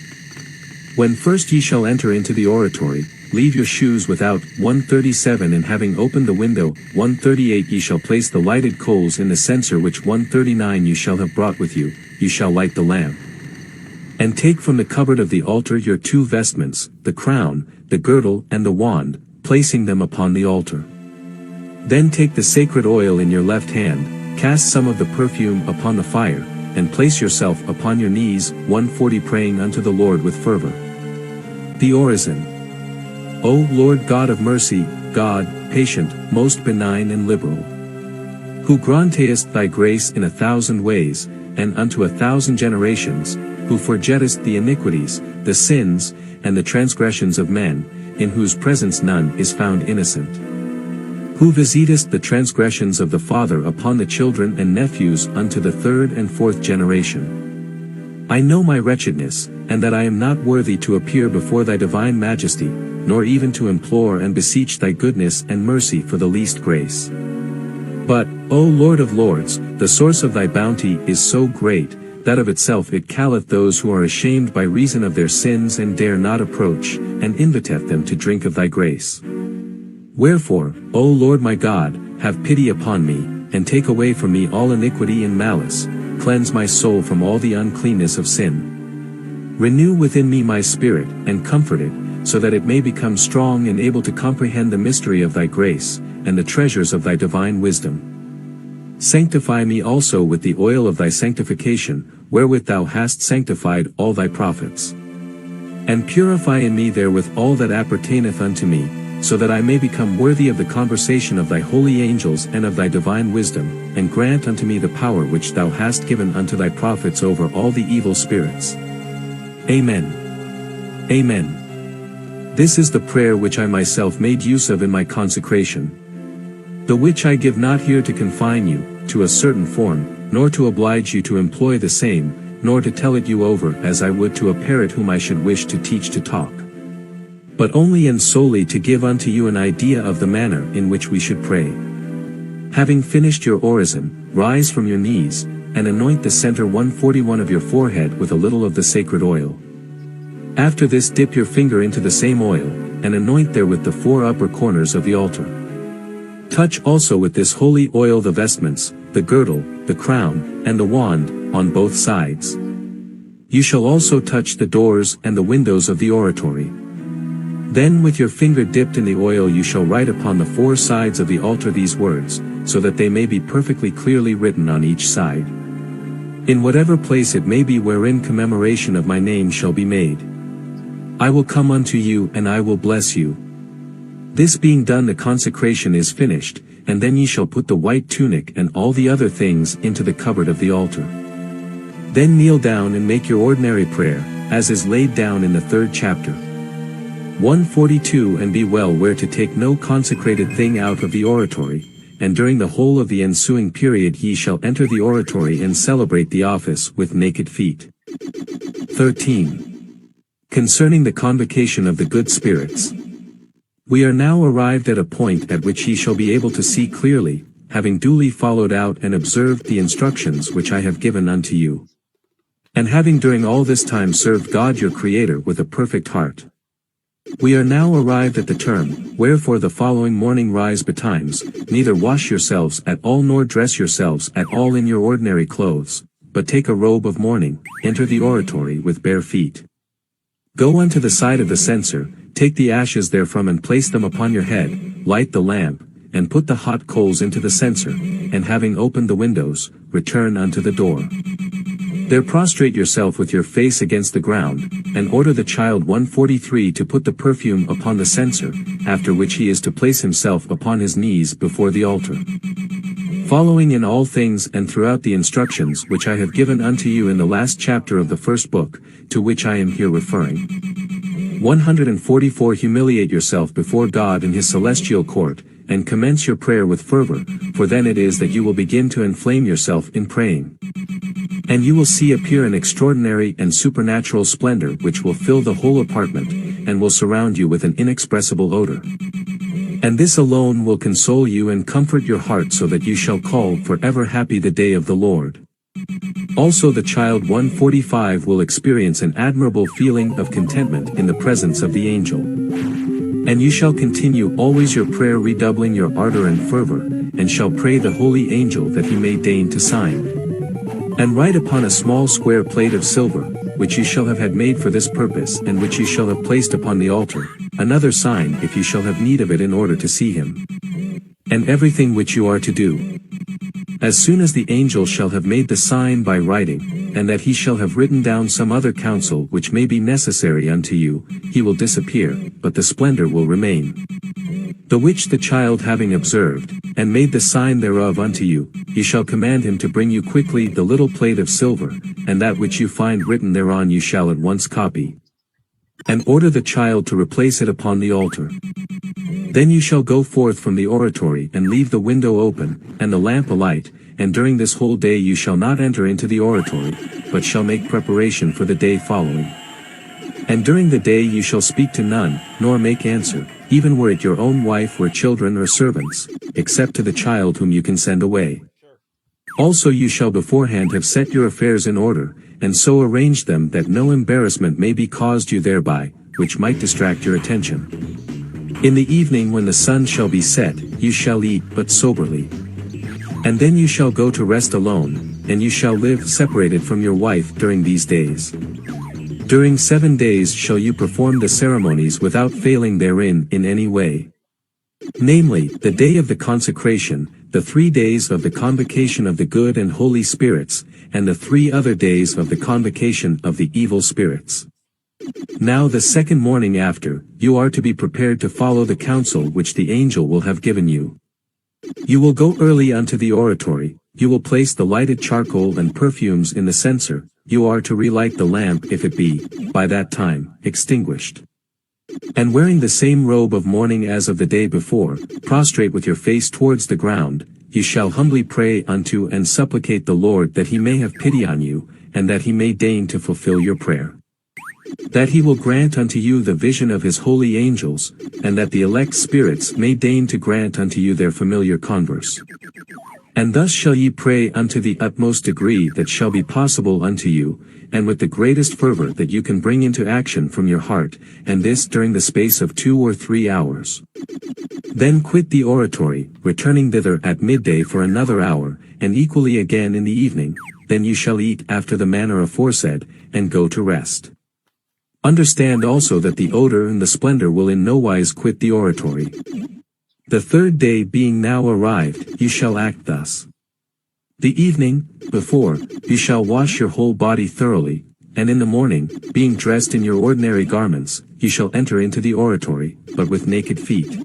When first ye shall enter into the oratory, leave your shoes without, 137 and having opened the window, 138 ye shall place the lighted coals in the censer which 139 you shall have brought with you, you shall light the lamp. And take from the cupboard of the altar your 2 vestments, the crown, the girdle and the wand, placing them upon the altar. Then take the sacred oil in your left hand, cast some of the perfume upon the fire, and place yourself upon your knees, 140 praying unto the Lord with fervor. The orison. O Lord God of mercy, God, patient, most benign and liberal, who grantest thy grace in 1,000 ways, and unto 1,000 generations, who forgettest the iniquities, the sins, and the transgressions of men, in whose presence none is found innocent, who visitest the transgressions of the father upon the children and nephews unto the 3rd and 4th generation. I know my wretchedness, and that I am not worthy to appear before thy divine majesty, nor even to implore and beseech thy goodness and mercy for the least grace. But, O Lord of lords, the source of thy bounty is so great, that of itself it calleth those who are ashamed by reason of their sins and dare not approach, and inviteth them to drink of thy grace. Wherefore, O Lord my God, have pity upon me, and take away from me all iniquity and malice, cleanse my soul from all the uncleanness of sin. Renew within me my spirit, and comfort it, so that it may become strong and able to comprehend the mystery of thy grace, and the treasures of thy divine wisdom. Sanctify me also with the oil of thy sanctification, wherewith thou hast sanctified all thy prophets. And purify in me therewith all that appertaineth unto me, so that I may become worthy of the conversation of thy holy angels and of thy divine wisdom, and grant unto me the power which thou hast given unto thy prophets over all the evil spirits. Amen. Amen. This is the prayer which I myself made use of in my consecration. The which I give not here to confine you, to a certain form, nor to oblige you to employ the same, nor to tell it you over as I would to a parrot whom I should wish to teach to talk. But only and solely to give unto you an idea of the manner in which we should pray. Having finished your orison, rise from your knees, and anoint the center 141 of your forehead with a little of the sacred oil. After this dip your finger into the same oil, and anoint therewith the 4 upper corners of the altar. Touch also with this holy oil the vestments, the girdle, the crown, and the wand, on both sides. You shall also touch the doors and the windows of the oratory. Then with your finger dipped in the oil you shall write upon the 4 sides of the altar these words, so that they may be perfectly clearly written on each side. In whatever place it may be wherein commemoration of my name shall be made. I will come unto you and I will bless you. This being done the consecration is finished, and then ye shall put the white tunic and all the other things into the cupboard of the altar. Then kneel down and make your ordinary prayer, as is laid down in the 3rd chapter. 142 And be well ware to take no consecrated thing out of the oratory, and during the whole of the ensuing period ye shall enter the oratory and celebrate the office with naked feet. 13. Concerning the convocation of the good spirits. We are now arrived at a point at which ye shall be able to see clearly, having duly followed out and observed the instructions which I have given unto you. And having during all this time served God your Creator with a perfect heart. We are now arrived at the term, wherefore the following morning rise betimes, neither wash yourselves at all nor dress yourselves at all in your ordinary clothes, but take a robe of mourning, enter the oratory with bare feet. Go unto the side of the censer, take the ashes therefrom and place them upon your head, light the lamp, and put the hot coals into the censer, and having opened the windows, return unto the door. There prostrate yourself with your face against the ground, and order the child 143 to put the perfume upon the censer, after which he is to place himself upon his knees before the altar. Following in all things and throughout the instructions which I have given unto you in the last chapter of the 1st book, to which I am here referring. 144 Humiliate yourself before God in his celestial court, and commence your prayer with fervor, for then it is that you will begin to inflame yourself in praying. And you will see appear an extraordinary and supernatural splendor which will fill the whole apartment, and will surround you with an inexpressible odor. And this alone will console you and comfort your heart so that you shall call forever happy the day of the Lord. Also the child 145 will experience an admirable feeling of contentment in the presence of the angel. And you shall continue always your prayer redoubling your ardor and fervor, and shall pray the holy angel that he may deign to sign. And write upon a small square plate of silver, which you shall have had made for this purpose and which you shall have placed upon the altar, another sign if you shall have need of it in order to see him. And everything which you are to do. As soon as the angel shall have made the sign by writing, and that he shall have written down some other counsel which may be necessary unto you, he will disappear, but the splendor will remain. The which the child having observed, and made the sign thereof unto you, ye shall command him to bring you quickly the little plate of silver, and that which you find written thereon you shall at once copy. And order the child to replace it upon the altar. Then you shall go forth from the oratory and leave the window open, and the lamp alight, and during this whole day you shall not enter into the oratory, but shall make preparation for the day following. And during the day you shall speak to none, nor make answer, even were it your own wife or children or servants, except to the child whom you can send away. Also you shall beforehand have set your affairs in order, and so arrange them that no embarrassment may be caused you thereby, which might distract your attention. In the evening when the sun shall be set, you shall eat but soberly. And then you shall go to rest alone, and you shall live separated from your wife during these days. During 7 days shall you perform the ceremonies without failing therein in any way. Namely, the day of the consecration, the 3 days of the convocation of the good and holy spirits, and the 3 other days of the convocation of the evil spirits. Now the second morning after, you are to be prepared to follow the counsel which the angel will have given you. You will go early unto the oratory, you will place the lighted charcoal and perfumes in the censer, you are to relight the lamp if it be, by that time, extinguished. And wearing the same robe of mourning as of the day before, prostrate with your face towards the ground, you shall humbly pray unto and supplicate the Lord that he may have pity on you, and that he may deign to fulfill your prayer. That he will grant unto you the vision of his holy angels, and that the elect spirits may deign to grant unto you their familiar converse. And thus shall ye pray unto the utmost degree that shall be possible unto you, and with the greatest fervor that you can bring into action from your heart, and this during the space of 2 or 3 hours. Then quit the oratory, returning thither at midday for another hour, and equally again in the evening, then you shall eat after the manner aforesaid, and go to rest. Understand also that the odor and the splendor will in no wise quit the oratory. The 3rd day being now arrived, you shall act thus. The evening, before, you shall wash your whole body thoroughly, and in the morning, being dressed in your ordinary garments, you shall enter into the oratory, but with naked feet.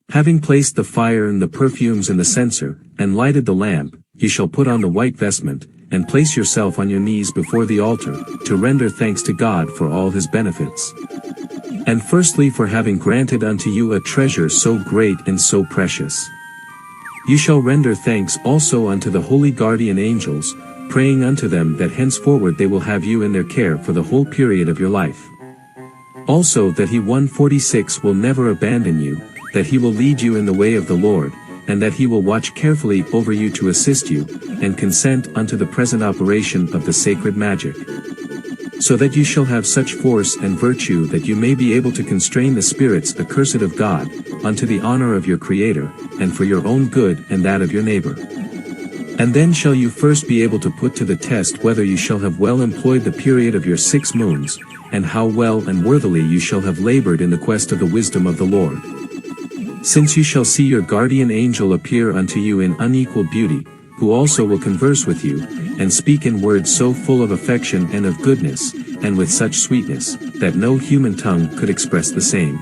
Having placed the fire and the perfumes in the censer, and lighted the lamp, you shall put on the white vestment, and place yourself on your knees before the altar, to render thanks to God for all his benefits. And firstly for having granted unto you a treasure so great and so precious. You shall render thanks also unto the holy guardian angels, praying unto them that henceforward they will have you in their care for the whole period of your life. Also that he 146 will never abandon you, that he will lead you in the way of the Lord, and that he will watch carefully over you to assist you, and consent unto the present operation of the sacred magic. So that you shall have such force and virtue that you may be able to constrain the spirits accursed of God, unto the honor of your Creator, and for your own good and that of your neighbor. And then shall you first be able to put to the test whether you shall have well employed the period of your 6 moons, and how well and worthily you shall have labored in the quest of the wisdom of the Lord. Since you shall see your guardian angel appear unto you in unequaled beauty, who also will converse with you, and speak in words so full of affection and of goodness, and with such sweetness, that no human tongue could express the same.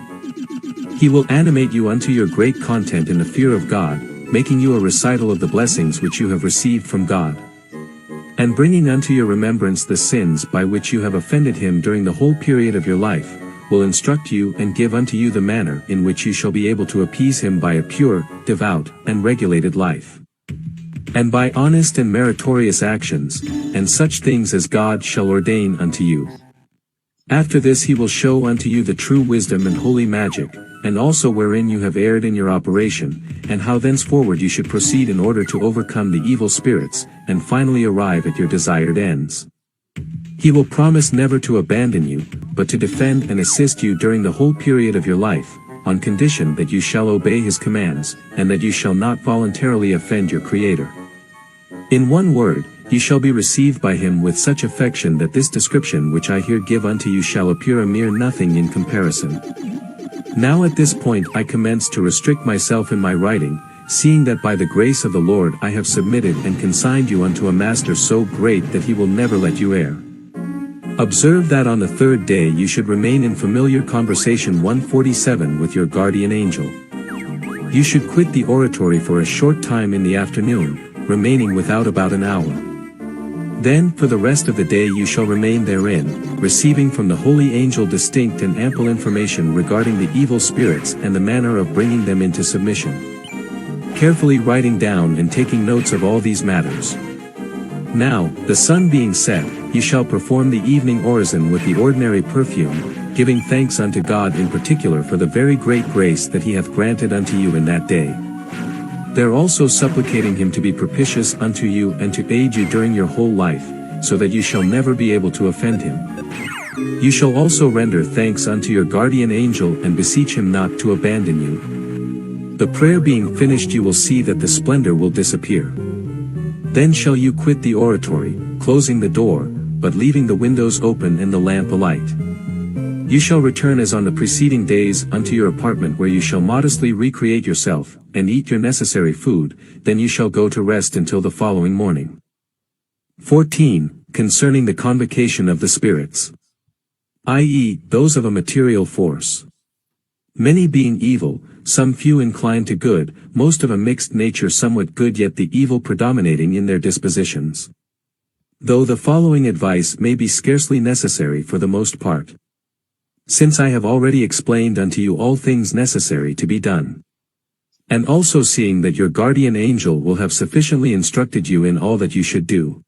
He will animate you unto your great content in the fear of God, making you a recital of the blessings which you have received from God, and bringing unto your remembrance the sins by which you have offended him during the whole period of your life, will instruct you and give unto you the manner in which you shall be able to appease him by a pure, devout, and regulated life, and by honest and meritorious actions, and such things as God shall ordain unto you. After this he will show unto you the true wisdom and holy magic, and also wherein you have erred in your operation, and how thenceforward you should proceed in order to overcome the evil spirits, and finally arrive at your desired ends. He will promise never to abandon you, but to defend and assist you during the whole period of your life, on condition that you shall obey his commands, and that you shall not voluntarily offend your Creator. In one word, you shall be received by him with such affection that this description which I here give unto you shall appear a mere nothing in comparison. Now at this point I commence to restrict myself in my writing, seeing that by the grace of the Lord I have submitted and consigned you unto a master so great that he will never let you err. Observe that on the 3rd day you should remain in familiar conversation 147 with your guardian angel. You should quit the oratory for a short time in the afternoon, remaining without about an hour. Then for the rest of the day you shall remain therein, receiving from the holy angel distinct and ample information regarding the evil spirits and the manner of bringing them into submission. Carefully writing down and taking notes of all these matters. Now, the sun being set, ye shall perform the evening orison with the ordinary perfume, giving thanks unto God in particular for the very great grace that he hath granted unto you in that day. There also supplicating him to be propitious unto you and to aid you during your whole life, so that you shall never be able to offend him. You shall also render thanks unto your guardian angel and beseech him not to abandon you. The prayer being finished, you will see that the splendor will disappear. Then shall you quit the oratory, closing the door, but leaving the windows open and the lamp alight. You shall return as on the preceding days unto your apartment, where you shall modestly recreate yourself, and eat your necessary food, then you shall go to rest until the following morning. 14. Concerning the convocation of the spirits, i.e., those of a material force. Many being evil, some few inclined to good, most of a mixed nature, somewhat good yet the evil predominating in their dispositions. Though the following advice may be scarcely necessary for the most part. Since I have already explained unto you all things necessary to be done. And also seeing that your guardian angel will have sufficiently instructed you in all that you should do.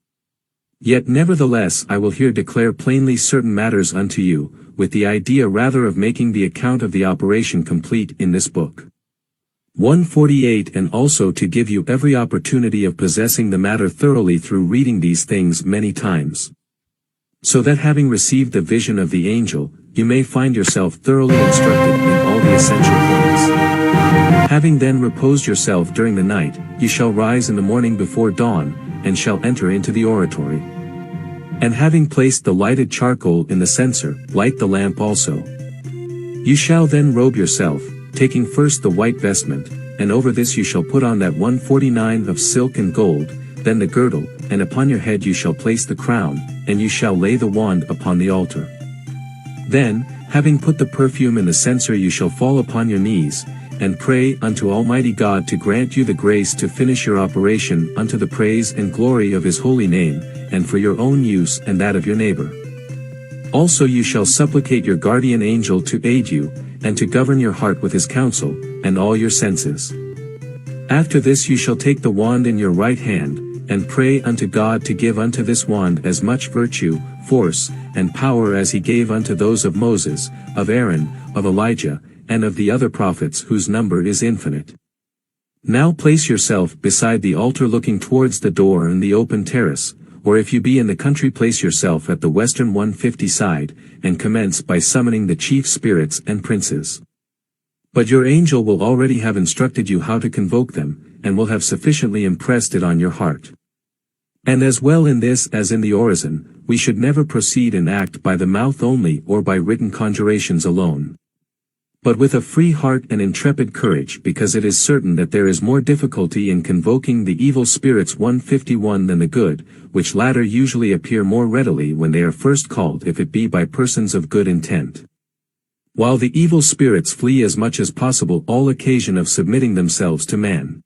Yet nevertheless I will here declare plainly certain matters unto you, with the idea rather of making the account of the operation complete in this book. 148, and also to give you every opportunity of possessing the matter thoroughly through reading these things many times. So that having received the vision of the angel, you may find yourself thoroughly instructed in all the essential points. Having then reposed yourself during the night, you shall rise in the morning before dawn, and shall enter into the oratory. And having placed the lighted charcoal in the censer, light the lamp also. You shall then robe yourself, taking first the white vestment, and over this you shall put on that 149 of silk and gold, then the girdle, and upon your head you shall place the crown, and you shall lay the wand upon the altar. Then, having put the perfume in the censer, you shall fall upon your knees, and pray unto Almighty God to grant you the grace to finish your operation unto the praise and glory of his holy name, and for your own use and that of your neighbor. Also you shall supplicate your guardian angel to aid you, and to govern your heart with his counsel, and all your senses. After this you shall take the wand in your right hand, and pray unto God to give unto this wand as much virtue, force, and power as he gave unto those of Moses, of Aaron, of Elijah, and of the other prophets whose number is infinite. Now place yourself beside the altar looking towards the door and the open terrace, or if you be in the country place yourself at the western 150 side, and commence by summoning the chief spirits and princes. But your angel will already have instructed you how to convoke them, and will have sufficiently impressed it on your heart. And as well in this as in the orison, we should never proceed and act by the mouth only or by written conjurations alone. But with a free heart and intrepid courage, because it is certain that there is more difficulty in convoking the evil spirits 151 than the good, which latter usually appear more readily when they are first called, if it be by persons of good intent. While the evil spirits flee as much as possible all occasion of submitting themselves to man.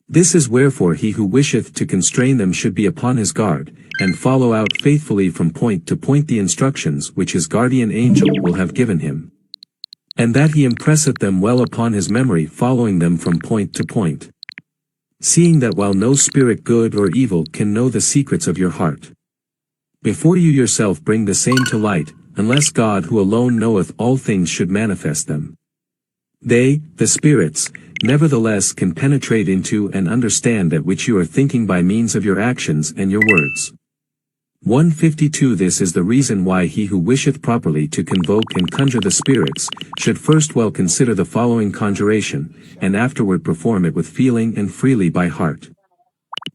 This is wherefore he who wisheth to constrain them should be upon his guard, and follow out faithfully from point to point the instructions which his guardian angel will have given him. And that he impresseth them well upon his memory, following them from point to point. Seeing that while no spirit good or evil can know the secrets of your heart, before you yourself bring the same to light, unless God who alone knoweth all things should manifest them. They, the spirits, nevertheless can penetrate into and understand that which you are thinking by means of your actions and your words. 152. This is the reason why he who wisheth properly to convoke and conjure the spirits, should first well consider the following conjuration, and afterward perform it with feeling and freely by heart.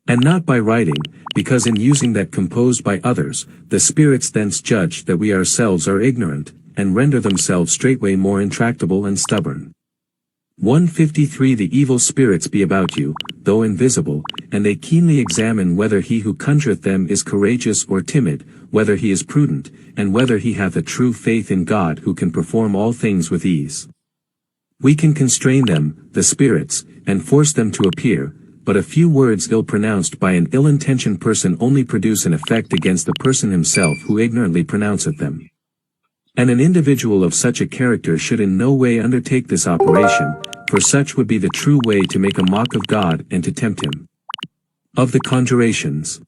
And not by writing, because in using that composed by others, the spirits thence judge that we ourselves are ignorant, and render themselves straightway more intractable and stubborn. 153. The evil spirits be about you, though invisible, and they keenly examine whether he who conjureth them is courageous or timid, whether he is prudent, and whether he hath a true faith in God who can perform all things with ease. We can constrain them, the spirits, and force them to appear, but a few words ill-pronounced by an ill-intentioned person only produce an effect against the person himself who ignorantly pronounceth them. And an individual of such a character should in no way undertake this operation, for such would be the true way to make a mock of God and to tempt him. Of the conjurations.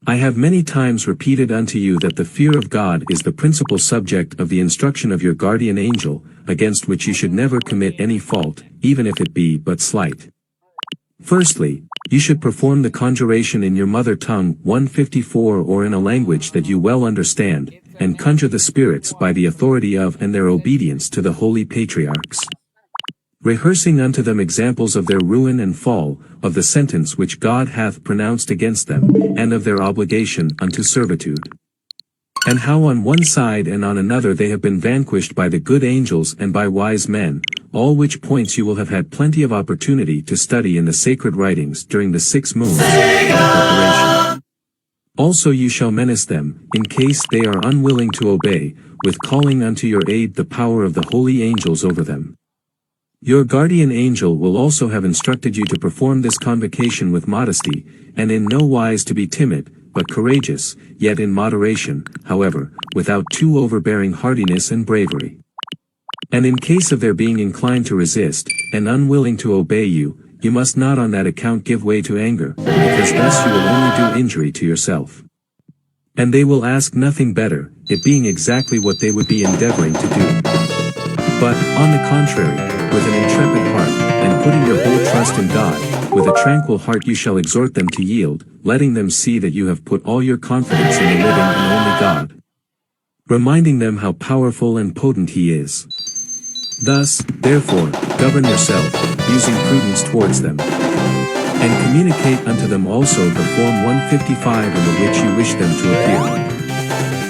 I have many times repeated unto you that the fear of God is the principal subject of the instruction of your guardian angel, against which you should never commit any fault, even if it be but slight. Firstly, you should perform the conjuration in your mother tongue 154 or in a language that you well understand, and conjure the spirits by the authority of and their obedience to the holy patriarchs, rehearsing unto them examples of their ruin and fall, of the sentence which God hath pronounced against them, and of their obligation unto servitude. And how on one side and on another they have been vanquished by the good angels and by wise men, all which points you will have had plenty of opportunity to study in the sacred writings during the 6 moons of preparation. Also you shall menace them, in case they are unwilling to obey, with calling unto your aid the power of the holy angels over them. Your guardian angel will also have instructed you to perform this convocation with modesty, and in no wise to be timid, but courageous, yet in moderation, however, without too overbearing hardiness and bravery. And in case of their being inclined to resist, and unwilling to obey you, you must not on that account give way to anger, because thus you will only do injury to yourself. And they will ask nothing better, it being exactly what they would be endeavoring to do. But, on the contrary, with an intrepid heart, and putting your whole trust in God, with a tranquil heart you shall exhort them to yield, letting them see that you have put all your confidence in the living and only God, reminding them how powerful and potent He is. Thus, therefore, govern yourself, using prudence towards them, and communicate unto them also the form 155 in the which you wish them to appear,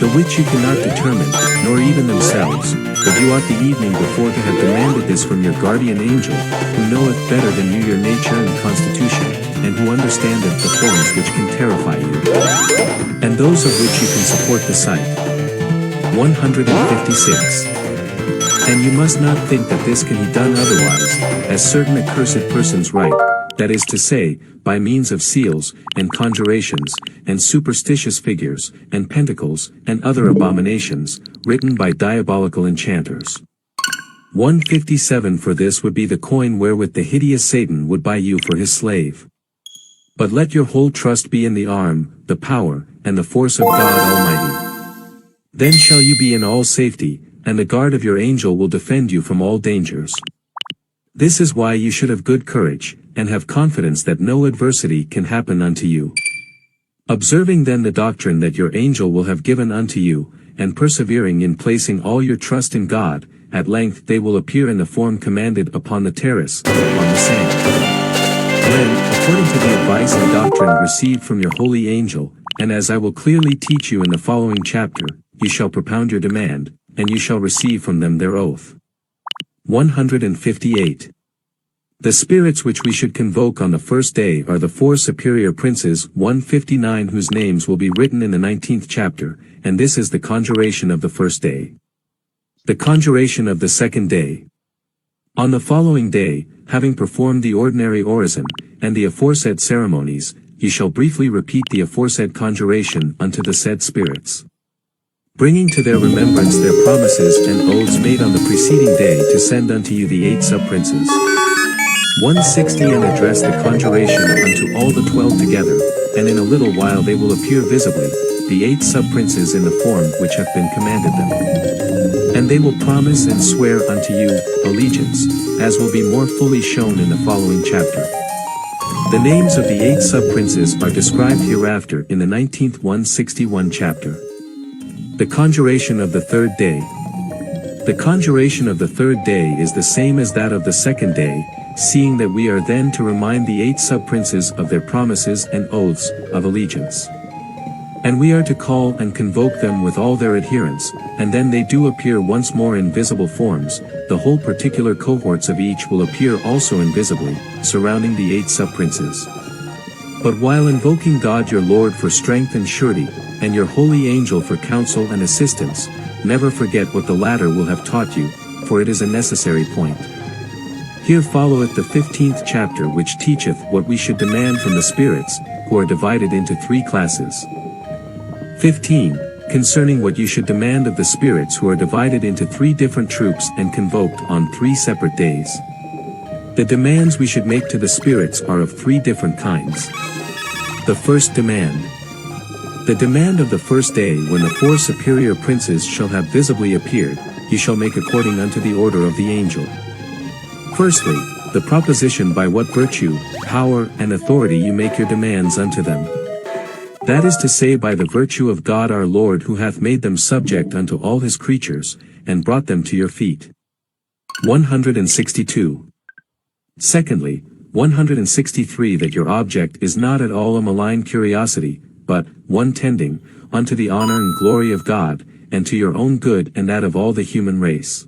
the which you cannot determine, nor even themselves, but you ought the evening before to have demanded this from your guardian angel, who knoweth better than you your nature and constitution, and who understandeth the things which can terrify you, and those of which you can support the sight. 156. And you must not think that this can be done otherwise, as certain accursed persons write, that is to say, by means of seals, and conjurations, and superstitious figures, and pentacles, and other abominations, written by diabolical enchanters. 157. For this would be the coin wherewith the hideous Satan would buy you for his slave. But let your whole trust be in the arm, the power, and the force of God Almighty. Then shall you be in all safety, and the guard of your angel will defend you from all dangers. This is why you should have good courage, and have confidence that no adversity can happen unto you. Observing then the doctrine that your angel will have given unto you, and persevering in placing all your trust in God, at length they will appear in the form commanded upon the terrace, upon the sand. When, according to the advice and doctrine received from your holy angel, and as I will clearly teach you in the following chapter, you shall propound your demand, and you shall receive from them their oath. 158. The spirits which we should convoke on the first day are the 4 superior princes 159 whose names will be written in the 19th chapter, and this is the conjuration of the first day. The conjuration of the second day. On the following day, having performed the ordinary orison, and the aforesaid ceremonies, ye shall briefly repeat the aforesaid conjuration unto the said spirits, bringing to their remembrance their promises and oaths made on the preceding day to send unto you the 8 sub-princes. 160. And address the conjuration unto all the 12 together, and in a little while they will appear visibly, the 8 sub-princes in the form which hath been commanded them. And they will promise and swear unto you allegiance, as will be more fully shown in the following chapter. The names of the 8 sub-princes are described hereafter in the 19th 161 chapter. The conjuration of the third day. The conjuration of the third day is the same as that of the second day, seeing that we are then to remind the 8 sub-princes of their promises and oaths of allegiance. And we are to call and convoke them with all their adherents, and then they do appear once more in visible forms, the whole particular cohorts of each will appear also invisibly, surrounding the 8 sub-princes. But while invoking God your Lord for strength and surety, and your holy angel for counsel and assistance, never forget what the latter will have taught you, for it is a necessary point. Here followeth the 15th chapter which teacheth what we should demand from the spirits, who are divided into 3 classes. 15. Concerning what you should demand of the spirits who are divided into 3 different troops and convoked on 3 separate days. The demands we should make to the spirits are of 3 different kinds. The first demand. The demand of the first day when the 4 superior princes shall have visibly appeared, you shall make according unto the order of the angel. Firstly, the proposition by what virtue, power, and authority you make your demands unto them. That is to say by the virtue of God our Lord who hath made them subject unto all his creatures, and brought them to your feet. 162. Secondly, 163 that your object is not at all a malign curiosity, but, one tending, unto the honor and glory of God, and to your own good and that of all the human race.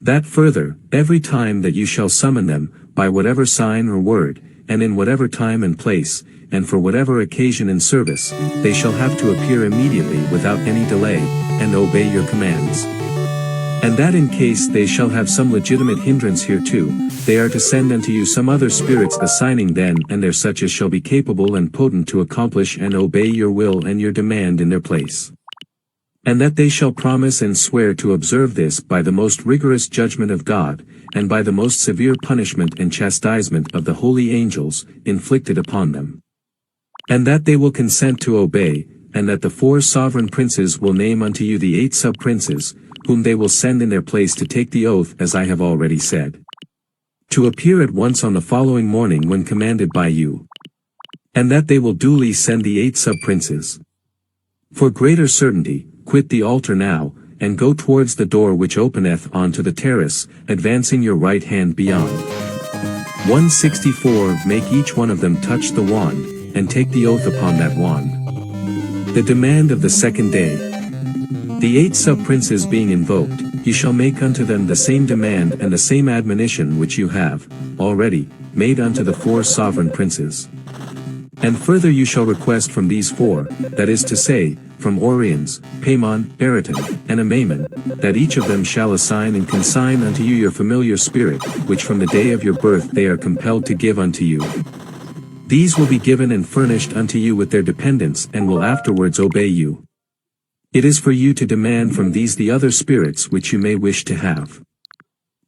That further, every time that you shall summon them, by whatever sign or word, and in whatever time and place, and for whatever occasion and service, they shall have to appear immediately without any delay, and obey your commands. And that in case they shall have some legitimate hindrance hereto, they are to send unto you some other spirits assigning then and there such as shall be capable and potent to accomplish and obey your will and your demand in their place. And that they shall promise and swear to observe this by the most rigorous judgment of God, and by the most severe punishment and chastisement of the holy angels, inflicted upon them. And that they will consent to obey, and that the 4 sovereign princes will name unto you the 8 sub-princes, whom they will send in their place to take the oath as I have already said. To appear at once on the following morning when commanded by you. And that they will duly send the 8 sub-princes. For greater certainty, quit the altar now, and go towards the door which openeth on to the terrace, advancing your right hand beyond. 164 Make each one of them touch the wand, and take the oath upon that wand. The demand of the second day. The 8 sub-princes being invoked, you shall make unto them the same demand and the same admonition which you have, already, made unto the 4 sovereign princes. And further you shall request from these 4, that is to say, from Oriens, Paimon, Baraton, and Amaimon, that each of them shall assign and consign unto you your familiar spirit, which from the day of your birth they are compelled to give unto you. These will be given and furnished unto you with their dependents and will afterwards obey you. It is for you to demand from these the other spirits which you may wish to have.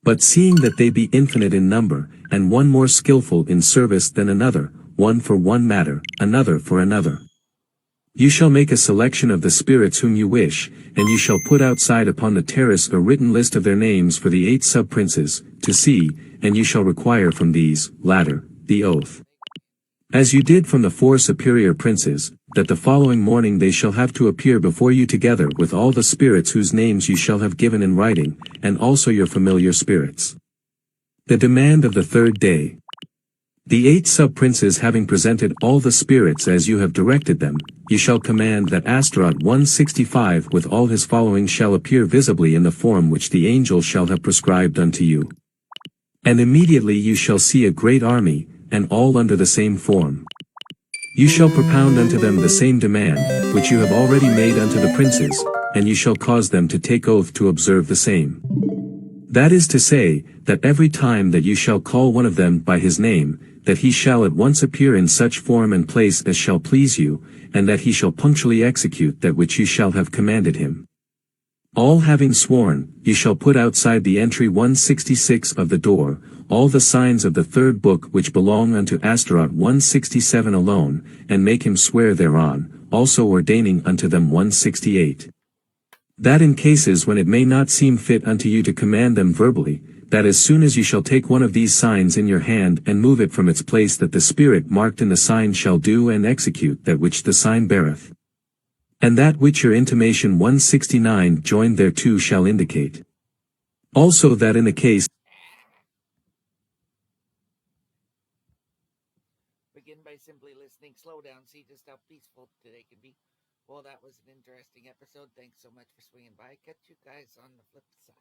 But seeing that they be infinite in number, and one more skillful in service than another, one for one matter, another for another. You shall make a selection of the spirits whom you wish, and you shall put outside upon the terrace a written list of their names for the 8 sub-princes, to see, and you shall require from these, latter, the oath. As you did from the 4 superior princes, that the following morning they shall have to appear before you together with all the spirits whose names you shall have given in writing, and also your familiar spirits. The demand of the third day. The 8 sub-princes having presented all the spirits as you have directed them, you shall command that Astaroth 165 with all his following shall appear visibly in the form which the angel shall have prescribed unto you. And immediately you shall see a great army, and all under the same form. You shall propound unto them the same demand, which you have already made unto the princes, and you shall cause them to take oath to observe the same. That is to say, that every time that you shall call one of them by his name, that he shall at once appear in such form and place as shall please you, and that he shall punctually execute that which you shall have commanded him. All having sworn, you shall put outside the entry 166 of the door, all the signs of the 3rd book which belong unto Astaroth 167 alone, and make him swear thereon, also ordaining unto them 168. That in cases when it may not seem fit unto you to command them verbally, that as soon as you shall take one of these signs in your hand and move it from its place that the spirit marked in the sign shall do and execute that which the sign beareth. And that which your intimation 169 joined thereto shall indicate. Also that in the case Begin by simply listening. Slow down. See just how peaceful today can be. Well, that was an interesting episode. Thanks so much for swinging by. Catch you guys on the flip side.